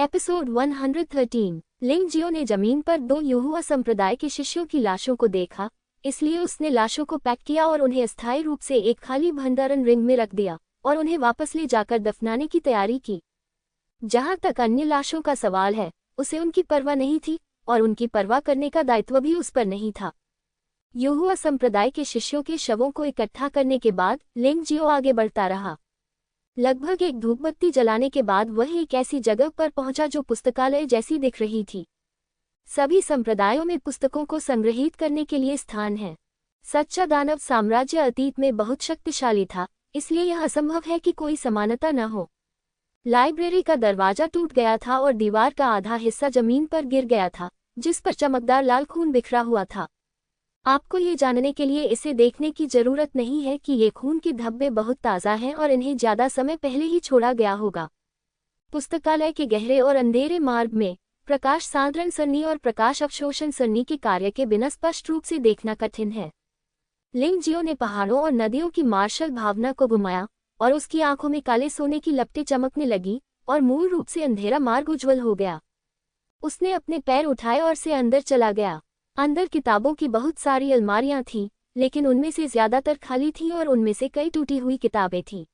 Episode 113। लिंग जियो ने जमीन पर दो युहुआ संप्रदाय के शिष्यों की लाशों को देखा, इसलिए उसने लाशों को पैक किया और उन्हें अस्थायी रूप से एक खाली भंडारण रिंग में रख दिया और उन्हें वापस ले जाकर दफनाने की तैयारी की। जहां तक अन्य लाशों का सवाल है, उसे उनकी परवाह नहीं थी और उनकी परवाह करने का दायित्व भी उस पर नहीं था। युहुआ संप्रदाय के शिष्यों के शवों को इकट्ठा करने के बाद लिंग जियो आगे बढ़ता रहा। लगभग एक धूपबत्ती जलाने के बाद वह एक ऐसी जगह पर पहुंचा जो पुस्तकालय जैसी दिख रही थी। सभी संप्रदायों में पुस्तकों को संग्रहित करने के लिए स्थान है। सच्चा दानव साम्राज्य अतीत में बहुत शक्तिशाली था, इसलिए यह असंभव है कि कोई समानता न हो। लाइब्रेरी का दरवाजा टूट गया था और दीवार का आधा हिस्सा जमीन पर गिर गया था, जिस पर चमकदार लाल खून बिखरा हुआ था। आपको ये जानने के लिए इसे देखने की जरूरत नहीं है कि ये खून के धब्बे बहुत ताज़ा हैं और इन्हें ज्यादा समय पहले ही छोड़ा गया होगा। पुस्तकालय के गहरे और अंधेरे मार्ग में प्रकाश सांद्रण सरणी और प्रकाश अवशोषण सरणी के कार्य के बिना स्पष्ट रूप से देखना कठिन है। लिंग जियो ने पहाड़ों और नदियों की मार्शल भावना को घुमाया और उसकी आंखों में काले सोने की लपटें चमकने लगी और मूल रूप से अंधेरा मार्ग उज्ज्वल हो गया। उसने अपने पैर उठाए और से अंदर चला गया। अंदर किताबों की बहुत सारी अलमारियां थीं, लेकिन उनमें से ज्यादातर खाली थीं और उनमें से कई टूटी हुई किताबें थीं।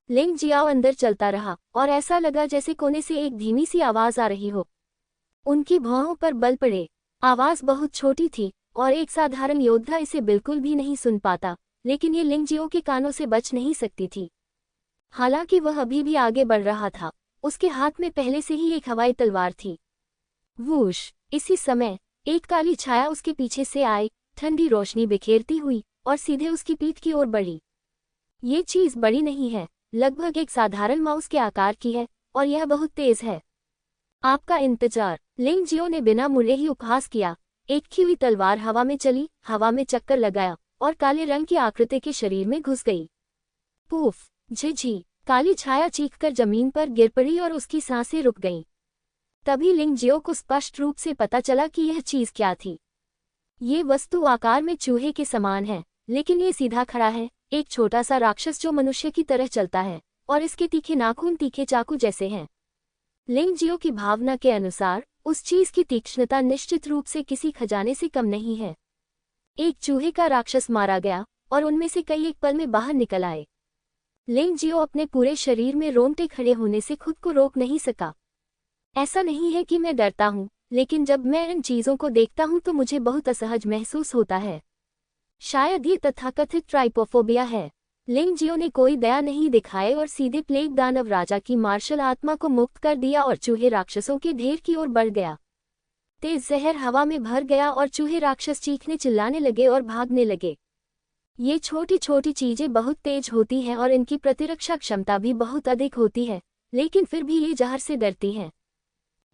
लिंग जियाओ अंदर चलता रहा और ऐसा लगा जैसे कोने से एक धीमी सी आवाज आ रही हो। उनकी भौहों पर बल पड़े। आवाज बहुत छोटी थी और एक साधारण योद्धा इसे बिल्कुल भी नहीं सुन पाता, लेकिन ये लिंग जियो के कानों से बच नहीं सकती थी। हालांकि वह अभी भी आगे बढ़ रहा था। उसके हाथ में पहले से ही एक हवाई तलवार थी। वूश! इसी समय एक काली छाया उसके पीछे से आई, ठंडी रोशनी बिखेरती हुई और सीधे उसकी पीठ की ओर बढ़ी। ये चीज बड़ी नहीं है, लगभग एक साधारण माउस के आकार की है और यह बहुत तेज है। आपका इंतजार। लिंग जियो ने बिना मुड़े ही उपहास किया। एक खी हुई तलवार हवा में चली, हवा में चक्कर लगाया और काले रंग की आकृति के शरीर में घुस गई। पूफ! झिझी! काली छाया चीखकर जमीन पर गिर पड़ी और उसकी सांसें रुक गईं। तभी लिंग जियो को स्पष्ट रूप से पता चला कि यह चीज क्या थी। ये वस्तु आकार में चूहे के समान है, लेकिन ये सीधा खड़ा है, एक छोटा सा राक्षस जो मनुष्य की तरह चलता है और इसके तीखे नाखून तीखे चाकू जैसे हैं। लिंग जियो की भावना के अनुसार उस चीज की तीक्ष्णता निश्चित रूप से किसी खजाने से कम नहीं है। एक चूहे का राक्षस मारा गया और उनमें से कई एक पल में बाहर निकल आए। लिंग जियो अपने पूरे शरीर में रोंगटे खड़े होने से खुद को रोक नहीं सका। ऐसा नहीं है कि मैं डरता हूँ, लेकिन जब मैं इन चीजों को देखता हूँ तो मुझे बहुत असहज महसूस होता है। शायद ये तथाकथित ट्राइपोफोबिया है। लिंग जियो ने कोई दया नहीं दिखाए और सीधे प्लेग दानव राजा की मार्शल आत्मा को मुक्त कर दिया और चूहे राक्षसों के ढेर की ओर बढ़ गया। तेज जहर हवा में भर गया और चूहे राक्षस चीखने चिल्लाने लगे और भागने लगे। ये छोटी छोटी चीजें बहुत तेज होती हैं और इनकी प्रतिरक्षा क्षमता भी बहुत अधिक होती है, लेकिन फिर भी ये जहर से डरती हैं।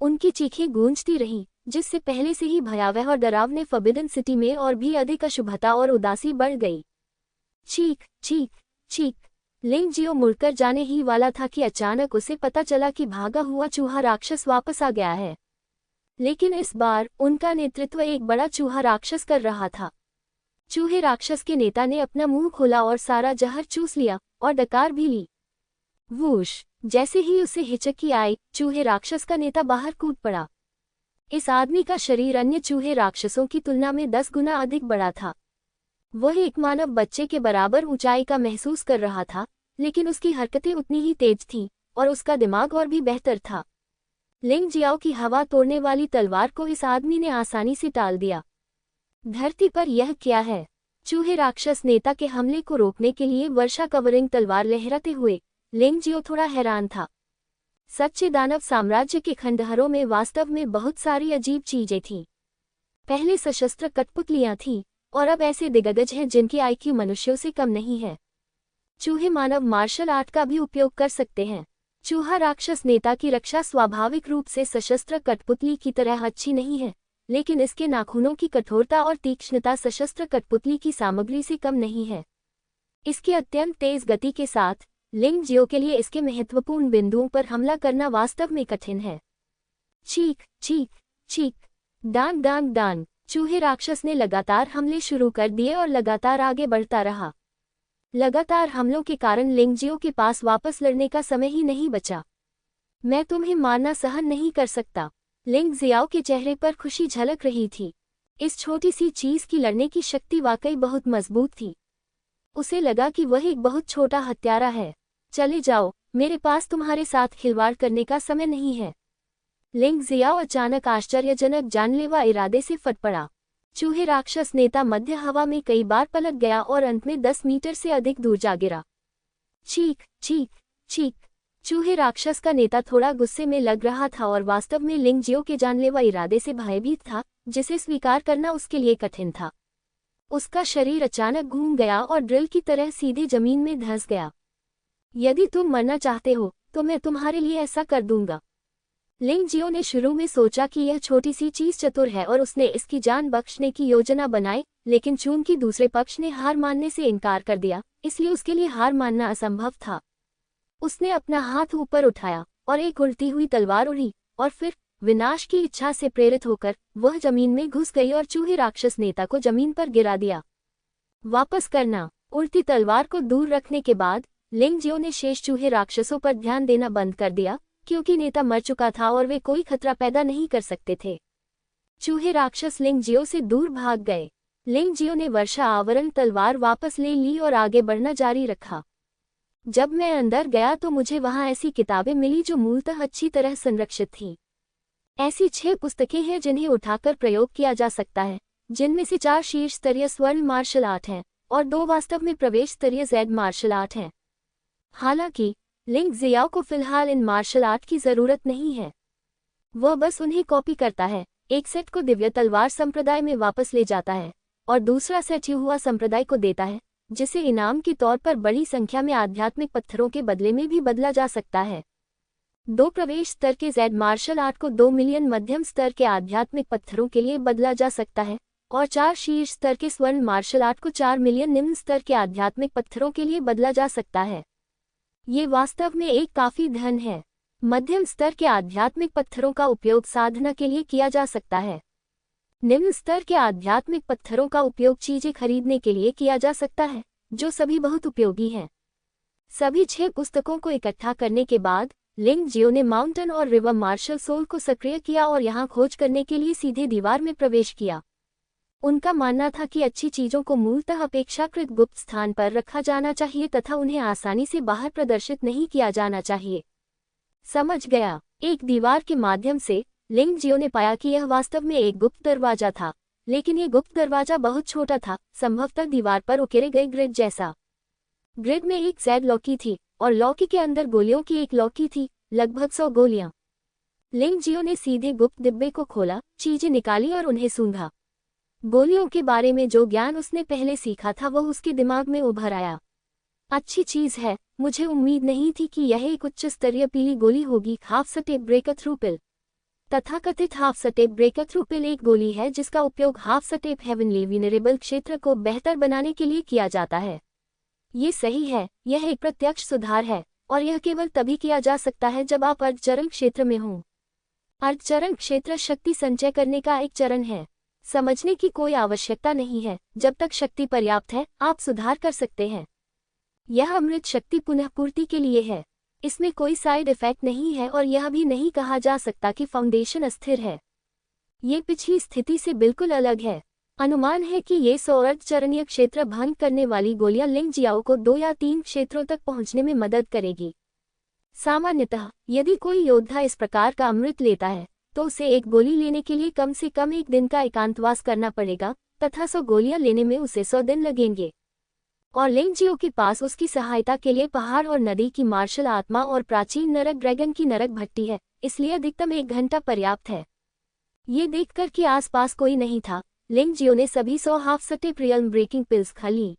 उनकी चीखें गूंजती रहीं, जिससे पहले से ही भयावह और डरावने फॉरबिडन सिटी में और भी अधिक अशुभता और उदासी बढ़ गई। चीख! चीख! चीख! लिंग जियो मुड़कर जाने ही वाला था कि अचानक उसे पता चला कि भागा हुआ चूहा राक्षस वापस आ गया है। लेकिन इस बार उनका नेतृत्व एक बड़ा चूहा राक्षस कर रहा था। चूहे राक्षस के नेता ने अपना मुंह खोला और सारा जहर चूस लिया और डकार भी ली। वूश! जैसे ही उसे हिचकी आई, चूहे राक्षस का नेता बाहर कूद पड़ा। इस आदमी का शरीर अन्य चूहे राक्षसों की तुलना में 10 गुना अधिक बड़ा था। वह एक मानव बच्चे के बराबर ऊंचाई का महसूस कर रहा था, लेकिन उसकी हरकतें उतनी ही तेज थीं और उसका दिमाग और भी बेहतर था। लिंग जियाओ की हवा तोड़ने वाली तलवार को इस आदमी ने आसानी से टाल दिया। धरती पर यह क्या है? चूहे राक्षस नेता के हमले को रोकने के लिए वर्षा कवरिंग तलवार लहराते हुए लिंग जियो थोड़ा हैरान था। सच्चे दानव साम्राज्य के खंडहरों में वास्तव में बहुत सारी अजीब चीजें थीं। पहले सशस्त्र कठपुतलियां थीं और अब ऐसे दिग्गज हैं जिनकी आईक्यू मनुष्यों से कम नहीं है। चूहे मानव मार्शल आर्ट का भी उपयोग कर सकते हैं। चूहा राक्षस नेता की रक्षा स्वाभाविक रूप से सशस्त्र कठपुतली की तरह अच्छी नहीं है, लेकिन इसके नाखूनों की कठोरता और तीक्ष्णता सशस्त्र कठपुतली की सामग्री से कम नहीं है। इसकी अत्यंत तेज गति के साथ लिंग जियो के लिए इसके महत्वपूर्ण बिंदुओं पर हमला करना वास्तव में कठिन है। चीख! चीख! चीख! डांग! डांग! डांग! चूहे राक्षस ने लगातार हमले शुरू कर दिए और लगातार आगे बढ़ता रहा। लगातार हमलों के कारण लिंग जियो के पास वापस लड़ने का समय ही नहीं बचा। मैं तुम्हें मारना सहन नहीं कर सकता। लिंग जियाओ के चेहरे पर खुशी झलक रही थी। इस छोटी सी चीज की लड़ने की शक्ति वाकई बहुत मजबूत थी। उसे लगा कि वह एक बहुत छोटा हत्यारा है। चले जाओ, मेरे पास तुम्हारे साथ खिलवाड़ करने का समय नहीं है। लिंग जियाओ अचानक आश्चर्यजनक जानलेवा इरादे से फट पड़ा। चूहे राक्षस नेता मध्य हवा में कई बार पलट गया और अंत में 10 मीटर से अधिक दूर जा गिरा। चीख चीख चीख। चूहे राक्षस का नेता थोड़ा गुस्से में लग रहा था और वास्तव में लिंग जियो के जानलेवा इरादे से भयभीत था, जिसे स्वीकार करना उसके लिए कठिन था। उसका शरीर अचानक घूम गया और ड्रिल की तरह सीधे जमीन में धंस गया। यदि तुम मरना चाहते हो तो मैं तुम्हारे लिए ऐसा कर दूंगा। लिंग जियो ने शुरू में सोचा कि यह छोटी सी चीज चतुर है और उसने इसकी जान बख्शने की योजना बनाई, लेकिन चूंकि दूसरे पक्ष ने हार मानने से इनकार कर दिया, इसलिए उसके लिए हार मानना असंभव था। उसने अपना हाथ ऊपर उठाया और एक उड़ती हुई तलवार उड़ी, और फिर विनाश की इच्छा से प्रेरित होकर वह जमीन में घुस गई और चूहे राक्षस नेता को जमीन पर गिरा दिया। वापस करना। उड़ती तलवार को दूर रखने के बाद लिंग जियो ने शेष चूहे राक्षसों पर ध्यान देना बंद कर दिया, क्योंकि नेता मर चुका था और वे कोई खतरा पैदा नहीं कर सकते थे। चूहे राक्षस लिंग जियो से दूर भाग गए। लिंग जियो ने वर्षा आवरण तलवार वापस ले ली और आगे बढ़ना जारी रखा। जब मैं अंदर गया तो मुझे वहां ऐसी किताबें मिली जो मूलतः अच्छी तरह संरक्षित थीं। ऐसी 6 पुस्तकें हैं जिन्हें उठाकर प्रयोग किया जा सकता है, जिनमें से 4 शीर्ष स्तरीय स्वर्ण मार्शल आर्ट हैं और 2 वास्तव में प्रवेश स्तरीय जेड मार्शल आर्ट हैं। हालांकि लिंग जियाओ को फिलहाल इन मार्शल आर्ट की जरूरत नहीं है। वह बस उन्हें कॉपी करता है, एक सेट को दिव्य तलवार संप्रदाय में वापस ले जाता है और दूसरा सेट युहुआ संप्रदाय को देता है, जिसे इनाम के तौर पर बड़ी संख्या में आध्यात्मिक पत्थरों के बदले में भी बदला जा सकता है। 2 प्रवेश स्तर के जेड मार्शल आर्ट को 2 मिलियन मध्यम स्तर के आध्यात्मिक पत्थरों के लिए बदला जा सकता है और 4 शीर्ष स्तर के स्वर्ण मार्शल आर्ट को 4 मिलियन निम्न स्तर के आध्यात्मिक पत्थरों के लिए बदला जा सकता है। ये वास्तव में एक काफी धन है। मध्यम स्तर के आध्यात्मिक पत्थरों का उपयोग साधना के लिए किया जा सकता है। निम्न स्तर के आध्यात्मिक पत्थरों का उपयोग चीजें खरीदने के लिए किया जा सकता है, जो सभी बहुत उपयोगी हैं। सभी 6 पुस्तकों को इकट्ठा करने के बाद लिंग जियो ने माउंटेन और रिवर मार्शल सोल को सक्रिय किया और यहां खोज करने के लिए सीधे दीवार में प्रवेश किया। उनका मानना था कि अच्छी चीजों को मूलतः अपेक्षाकृत गुप्त स्थान पर रखा जाना चाहिए तथा उन्हें आसानी से बाहर प्रदर्शित नहीं किया जाना चाहिए। समझ गया। एक दीवार के माध्यम से लिंग जियो ने पाया कि यह वास्तव में एक गुप्त दरवाजा था, लेकिन यह गुप्त दरवाजा बहुत छोटा था, संभवतः दीवार पर उकेरे गए ग्रिड जैसा। ग्रिड में एक जेड लॉकी थी और लॉकी के अंदर गोलियों की एक लॉकी थी, लगभग 100 गोलियां। लिंग जियो ने सीधे गुप्त डिब्बे को खोला, चीजें निकाली और उन्हें सूंघा। गोलियों के बारे में जो ज्ञान उसने पहले सीखा था वह उसके दिमाग में उभर आया। अच्छी चीज है, मुझे उम्मीद नहीं थी कि यह एक उच्च स्तरीय पीली गोली होगी। हाफ स्टेप ब्रेकर थ्रू पिल। तथाकथित हाफ स्टेप ब्रेकर थ्रू पिल एक गोली है जिसका उपयोग हाफ स्टेप हेवनली विनरेबल क्षेत्र को बेहतर बनाने के लिए किया जाता है। ये सही है, यह एक प्रत्यक्ष सुधार है और यह केवल तभी किया जा सकता है जब आप अर्धचरण क्षेत्र में हों। अर्धचरण क्षेत्र शक्ति संचय करने का एक चरण है। समझने की कोई आवश्यकता नहीं है, जब तक शक्ति पर्याप्त है आप सुधार कर सकते हैं। यह अमृत शक्ति पुनःपूर्ति के लिए है। इसमें कोई साइड इफेक्ट नहीं है और यह भी नहीं कहा जा सकता कि फाउंडेशन अस्थिर है। ये पिछली स्थिति से बिल्कुल अलग है। अनुमान है कि ये 100 अर्धचरणीय क्षेत्र भंग करने वाली गोलियां लिंग जियाओ को 2 या 3 क्षेत्रों तक पहुंचने में मदद करेगी। सामान्यतः यदि कोई योद्धा इस प्रकार का अमृत लेता है तो उसे एक गोली लेने के लिए कम से कम 1 दिन का एकांतवास करना पड़ेगा तथा 100 गोलियां लेने में उसे 100 दिन लगेंगे। और लिंग जियो के पास उसकी सहायता के लिए पहाड़ और नदी की मार्शल आत्मा और प्राचीन नरक ड्रैगन की नरक भट्टी है, इसलिए अधिकतम 1 घंटा पर्याप्त है। ये देखकर कि आसपास कोई नहीं था, लिंग जियो ने सभी 100 half step realm breaking pills खा ली।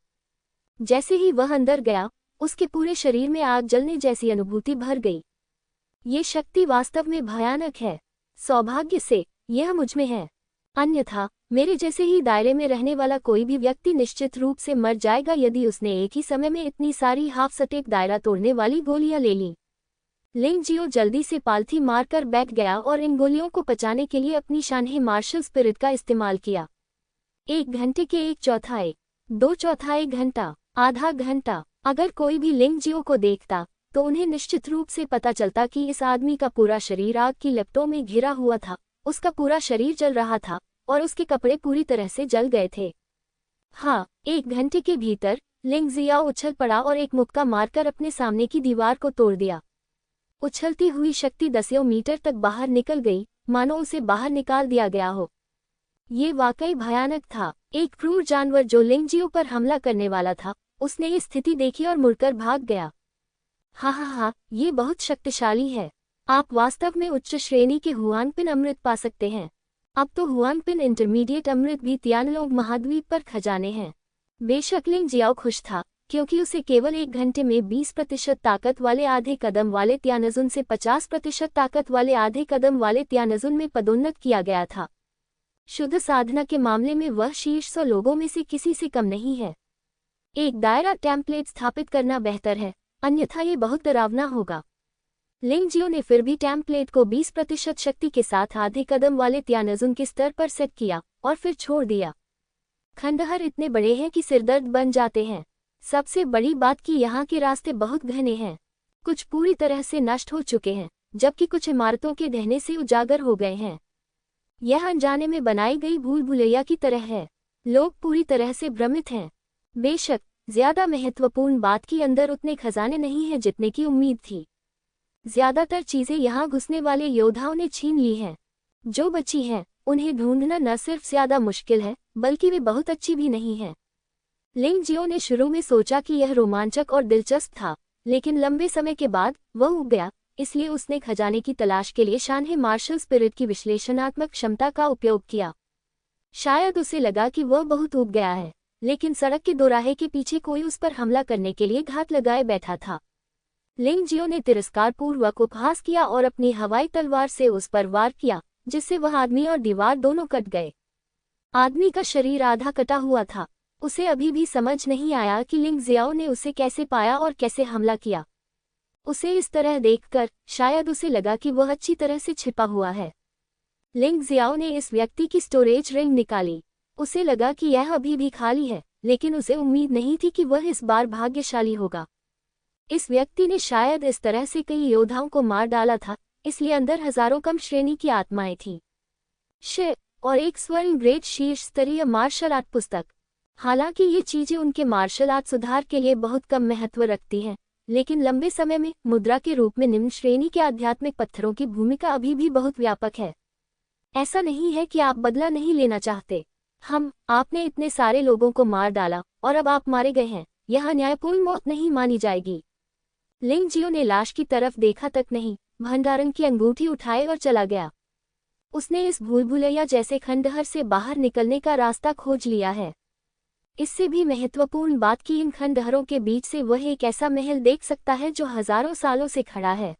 जैसे ही वह अंदर गया उसके पूरे शरीर में आग जलने जैसी अनुभूति भर गई। ये शक्ति वास्तव में भयानक है। सौभाग्य से यह मुझमें है, अन्यथा मेरे जैसे ही दायरे में रहने वाला कोई भी व्यक्ति निश्चित रूप से मर जाएगा यदि उसने एक ही समय में इतनी सारी हाफ स्टेप दायरा तोड़ने वाली गोलियां ले लीं। लिंग जियो जल्दी से पालथी मारकर बैठ गया और इन गोलियों को पचाने के लिए अपनी शानदार मार्शल स्पिरिट का इस्तेमाल किया। 1 घंटे के 1/4, 2/4 घंटा, आधा घंटा। अगर कोई भी लिंग जियो को देखता तो उन्हें निश्चित रूप से पता चलता कि इस आदमी का पूरा शरीर आग की लपटों में घिरा हुआ था, उसका पूरा शरीर जल रहा था और उसके कपड़े पूरी तरह से जल गए थे। हाँ, 1 घंटे के भीतर लिंग जियाओ उछल पड़ा और एक मुक्का मारकर अपने सामने की दीवार को तोड़ दिया। उछलती हुई शक्ति 10 मीटर तक बाहर निकल गई, मानो उसे बाहर निकाल दिया गया हो। ये वाकई भयानक था। एक क्रूर जानवर जो लिंगजियो पर हमला करने वाला था, उसने ये स्थिति देखी और मुड़कर भाग गया। हाँ, ये बहुत शक्तिशाली है। आप वास्तव में उच्च श्रेणी के हुआनपिन अमृत पा सकते हैं। अब तो हुआनपिन इंटरमीडिएट अमृत भी तियानलोंग महाद्वीप पर खजाने हैं। बेशक लिंगजियाओ खुश था, क्योंकि उसे केवल 1 घंटे में 20% ताकत वाले आधे कदम वाले तियानजुन से 50% ताकत वाले आधे कदम वाले तियानजुन में पदोन्नत किया गया था। शुद्ध साधना के मामले में वह शीर्ष 100 लोगों में से किसी से कम नहीं है। एक दायरा टेम्पलेट स्थापित करना बेहतर है, अन्यथा ये बहुत डरावना होगा। लिंगजियो ने फिर भी टेम्पलेट को 20% शक्ति के साथ आधे कदम वाले तियानजुन के स्तर पर सेट किया और फिर छोड़ दिया। खंडहर इतने बड़े हैं कि सिरदर्द बन जाते हैं। सबसे बड़ी बात कि यहाँ के रास्ते बहुत घने हैं। कुछ पूरी तरह से नष्ट हो चुके हैं, जबकि कुछ इमारतों के ढहने से उजागर हो गए हैं। यह अनजाने में बनाई गई भूल भुलैया की तरह है। लोग पूरी तरह से भ्रमित हैं। बेशक ज्यादा महत्वपूर्ण बात कि अंदर उतने खजाने नहीं हैं जितने की उम्मीद थी। ज्यादातर चीजें यहाँ घुसने वाले योद्धाओं ने छीन ली हैं। जो बची हैं, उन्हें ढूंढना न सिर्फ ज्यादा मुश्किल है, बल्कि वे बहुत अच्छी भी नहीं हैं। लिंगजियो ने शुरू में सोचा कि यह रोमांचक और दिलचस्प था, लेकिन लंबे समय के बाद वह ऊब गया। इसलिए उसने खजाने की तलाश के लिए शानहे मार्शल स्पिरिट की विश्लेषणात्मक क्षमता का उपयोग किया। शायद उसे लगा कि वह बहुत ऊब गया है, लेकिन सड़क के दोराहे के पीछे कोई उस पर हमला करने के लिए घात लगाए बैठा था। लिंगजियो ने तिरस्कारपूर्वक उपहास किया और अपनी हवाई तलवार से उस पर वार किया, जिससे वह आदमी और दीवार दोनों कट गए। आदमी का शरीर आधा कटा हुआ था। उसे अभी भी समझ नहीं आया कि लिंगजियाओ ने उसे कैसे पाया और कैसे हमला किया। उसे इस तरह देखकर शायद उसे लगा कि वह अच्छी तरह से छिपा हुआ है। लिंगजियाओ ने इस व्यक्ति की स्टोरेज रिंग निकाली। उसे लगा कि यह अभी भी खाली है, लेकिन उसे उम्मीद नहीं थी कि वह इस बार भाग्यशाली होगा। इस व्यक्ति ने शायद इस तरह से कई योद्धाओं को मार डाला था, इसलिए अंदर हजारों कम श्रेणी की आत्माएं थीं। और एक स्वर्ण ग्रेड शीर्ष स्तरीय मार्शल आर्ट पुस्तक। हालांकि ये चीजें उनके मार्शल आर्ट सुधार के लिए बहुत कम महत्व रखती हैं, लेकिन लंबे समय में मुद्रा के रूप में निम्न श्रेणी के आध्यात्मिक पत्थरों की भूमिका अभी भी बहुत व्यापक है। ऐसा नहीं है कि आप बदला नहीं लेना चाहते। आपने इतने सारे लोगों को मार डाला और अब आप मारे गए हैं। यह न्यायपूर्ण मौत नहीं मानी जाएगी। लिंगजियो ने लाश की तरफ देखा तक नहीं, भंडारण की अंगूठी उठाए और चला गया। उसने इस भूल भुलैया जैसे खंडहर से बाहर निकलने का रास्ता खोज लिया है। इससे भी महत्वपूर्ण बात कि इन खंडहरों के बीच से वह एक ऐसा महल देख सकता है जो हजारों सालों से खड़ा है।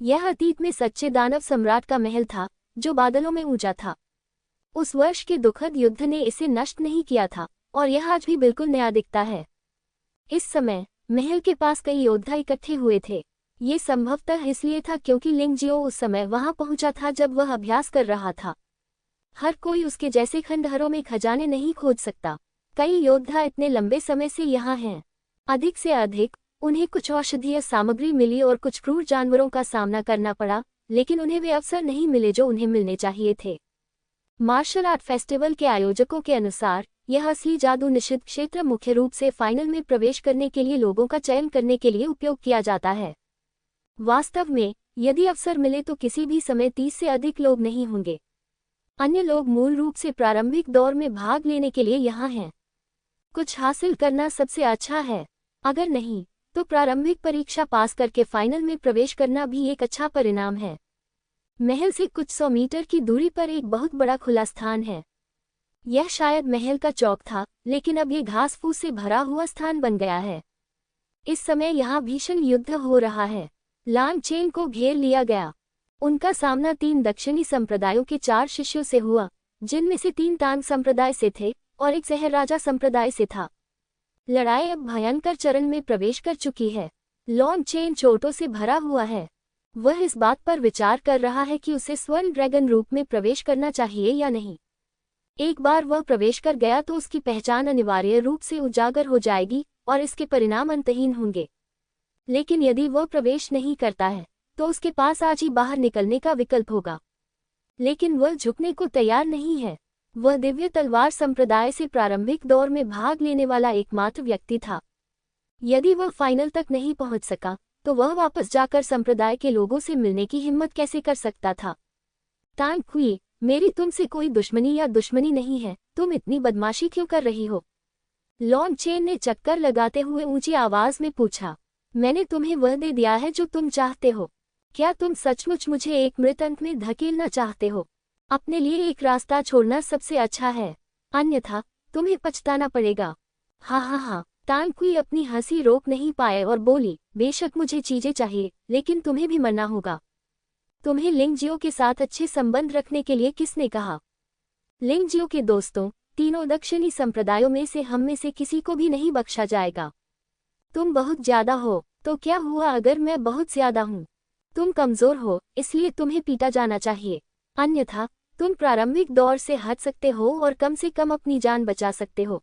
यह अतीत में सच्चे दानव सम्राट का महल था, जो बादलों में ऊंचा था। उस वर्ष के दुखद युद्ध ने इसे नष्ट नहीं किया था, और यह आज भी बिल्कुल नया दिखता है। इस समय महल के पास कई योद्धा इकट्ठे हुए थे। ये संभवतः इसलिए था क्योंकि लिंगजियो उस समय वहां पहुंचा था जब वह अभ्यास कर रहा था। हर कोई उसके जैसे खंडहरों में खजाने नहीं खोज सकता। कई योद्धा इतने लंबे समय से यहाँ हैं। अधिक से अधिक उन्हें कुछ औषधीय सामग्री मिली और कुछ क्रूर जानवरों का सामना करना पड़ा, लेकिन उन्हें वे अवसर नहीं मिले जो उन्हें मिलने चाहिए थे। मार्शल आर्ट फेस्टिवल के आयोजकों के अनुसार यह असली जादू निषिद्ध क्षेत्र मुख्य रूप से फाइनल में प्रवेश करने के लिए लोगों का चयन करने के लिए उपयोग किया जाता है। वास्तव में यदि अवसर मिले तो किसी भी समय 30 से अधिक लोग नहीं होंगे। अन्य लोग मूल रूप से प्रारंभिक दौर में भाग लेने के लिए यहाँ हैं। कुछ हासिल करना सबसे अच्छा है। अगर नहीं, तो प्रारंभिक परीक्षा पास करके फाइनल में प्रवेश करना भी एक अच्छा परिणाम है। महल से कुछ 100 मीटर की दूरी पर एक बहुत बड़ा खुला स्थान है। यह शायद महल का चौक था, लेकिन अब ये घास फूस से भरा हुआ स्थान बन गया है। इस समय यहाँ भीषण युद्ध हो रहा है। लांग चेन को घेर लिया गया। उनका सामना 3 दक्षिणी संप्रदायों के 4 शिष्यों से हुआ, जिनमें से 3 तांग संप्रदाय से थे और एक शहर राजा संप्रदाय से था। लड़ाई अब भयंकर चरण में प्रवेश कर चुकी है। लॉन्ग चेन चोटों से भरा हुआ है। वह इस बात पर विचार कर रहा है कि उसे स्वर्ण ड्रैगन रूप में प्रवेश करना चाहिए या नहीं। एक बार वह प्रवेश कर गया तो उसकी पहचान अनिवार्य रूप से उजागर हो जाएगी और इसके परिणाम अंतहीन होंगे। लेकिन यदि वह प्रवेश नहीं करता है तो उसके पास आज ही बाहर निकलने का विकल्प होगा। लेकिन वह झुकने को तैयार नहीं है। वह दिव्य तलवार संप्रदाय से प्रारंभिक दौर में भाग लेने वाला एकमात्र व्यक्ति था। यदि वह फाइनल तक नहीं पहुंच सका तो वह वापस जाकर संप्रदाय के लोगों से मिलने की हिम्मत कैसे कर सकता था। तांग क्वी, मेरी तुमसे कोई दुश्मनी या दुश्मनी नहीं है, तुम इतनी बदमाशी क्यों कर रही हो? लॉन्ग चेन ने चक्कर लगाते हुए ऊंची आवाज में पूछा। मैंने तुम्हें वह दे दिया है जो तुम चाहते हो। क्या तुम सचमुच मुझे एक मृत्यंत में धकेलना चाहते हो? अपने लिए एक रास्ता छोड़ना सबसे अच्छा है, अन्यथा तुम्हें पछताना पड़ेगा। हाँ हाँ हाँ, तांग क्वी अपनी हंसी रोक नहीं पाए और बोली, बेशक मुझे चीजें चाहिए, लेकिन तुम्हें भी मरना होगा। तुम्हें लिंगजियो के साथ अच्छे संबंध रखने के लिए किसने कहा? लिंगजियो के दोस्तों, तीनों दक्षिणी संप्रदायों में से हम में से किसी को भी नहीं बख्शा जाएगा। तुम बहुत ज्यादा हो, तो क्या हुआ अगर मैं बहुत ज्यादा हूँ? तुम कमजोर हो, इसलिए तुम्हें पीटा जाना चाहिए, अन्यथा तुम प्रारंभिक दौर से हट सकते हो और कम से कम अपनी जान बचा सकते हो।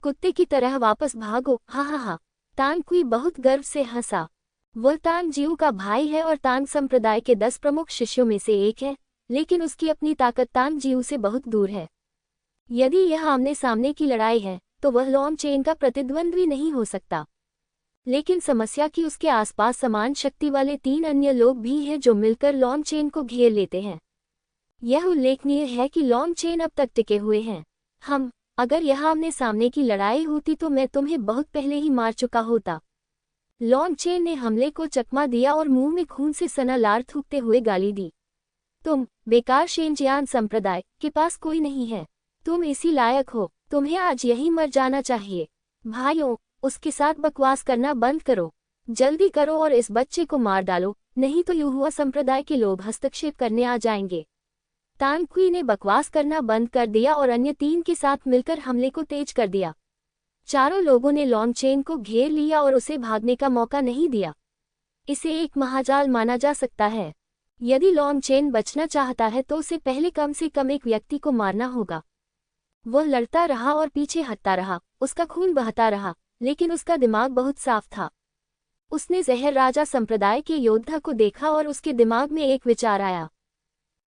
कुत्ते की तरह वापस भागो। हाँ हाँ हाँ, तांग क्वी बहुत गर्व से हंसा। वह तांग जिऊ का भाई है और तांग संप्रदाय के 10 प्रमुख शिष्यों में से एक है, लेकिन उसकी अपनी ताकत तांग जिऊ से बहुत दूर है। यदि यह आमने सामने की लड़ाई है तो वह लॉन्ग चेन का प्रतिद्वंद्वी नहीं हो सकता। लेकिन समस्या कि उसके आसपास समान शक्ति वाले 3 अन्य लोग भी हैं जो मिलकर लॉन्ग चेन को घेर लेते हैं। यह उल्लेखनीय है कि लॉन्ग चेन अब तक टिके हुए हैं। अगर यह आमने सामने की लड़ाई होती तो मैं तुम्हें बहुत पहले ही मार चुका होता। लॉन्ग चेन ने हमले को चकमा दिया और मुंह में खून से सना लार थूकते हुए गाली दी। तुम बेकार शेंजियान संप्रदाय के पास कोई नहीं है। तुम इसी लायक हो, तुम्हें आज यही मर जाना चाहिए। भाइयों, उसके साथ बकवास करना बंद करो। जल्दी करो और इस बच्चे को मार डालो, नहीं तो युहुआ संप्रदाय के लोग हस्तक्षेप करने आ जाएंगे। तांग क्वी ने बकवास करना बंद कर दिया और अन्य 3 के साथ मिलकर हमले को तेज कर दिया। चारों लोगों ने लॉन्ग चेन को घेर लिया और उसे भागने का मौका नहीं दिया। इसे एक महाजाल माना जा सकता है। यदि लॉन्ग चेन बचना चाहता है तो उसे पहले कम से कम एक व्यक्ति को मारना होगा। वह लड़ता रहा और पीछे हटता रहा, उसका खून बहता रहा, लेकिन उसका दिमाग बहुत साफ था। उसने जहर राजा संप्रदाय के योद्धा को देखा और उसके दिमाग में एक विचार आया।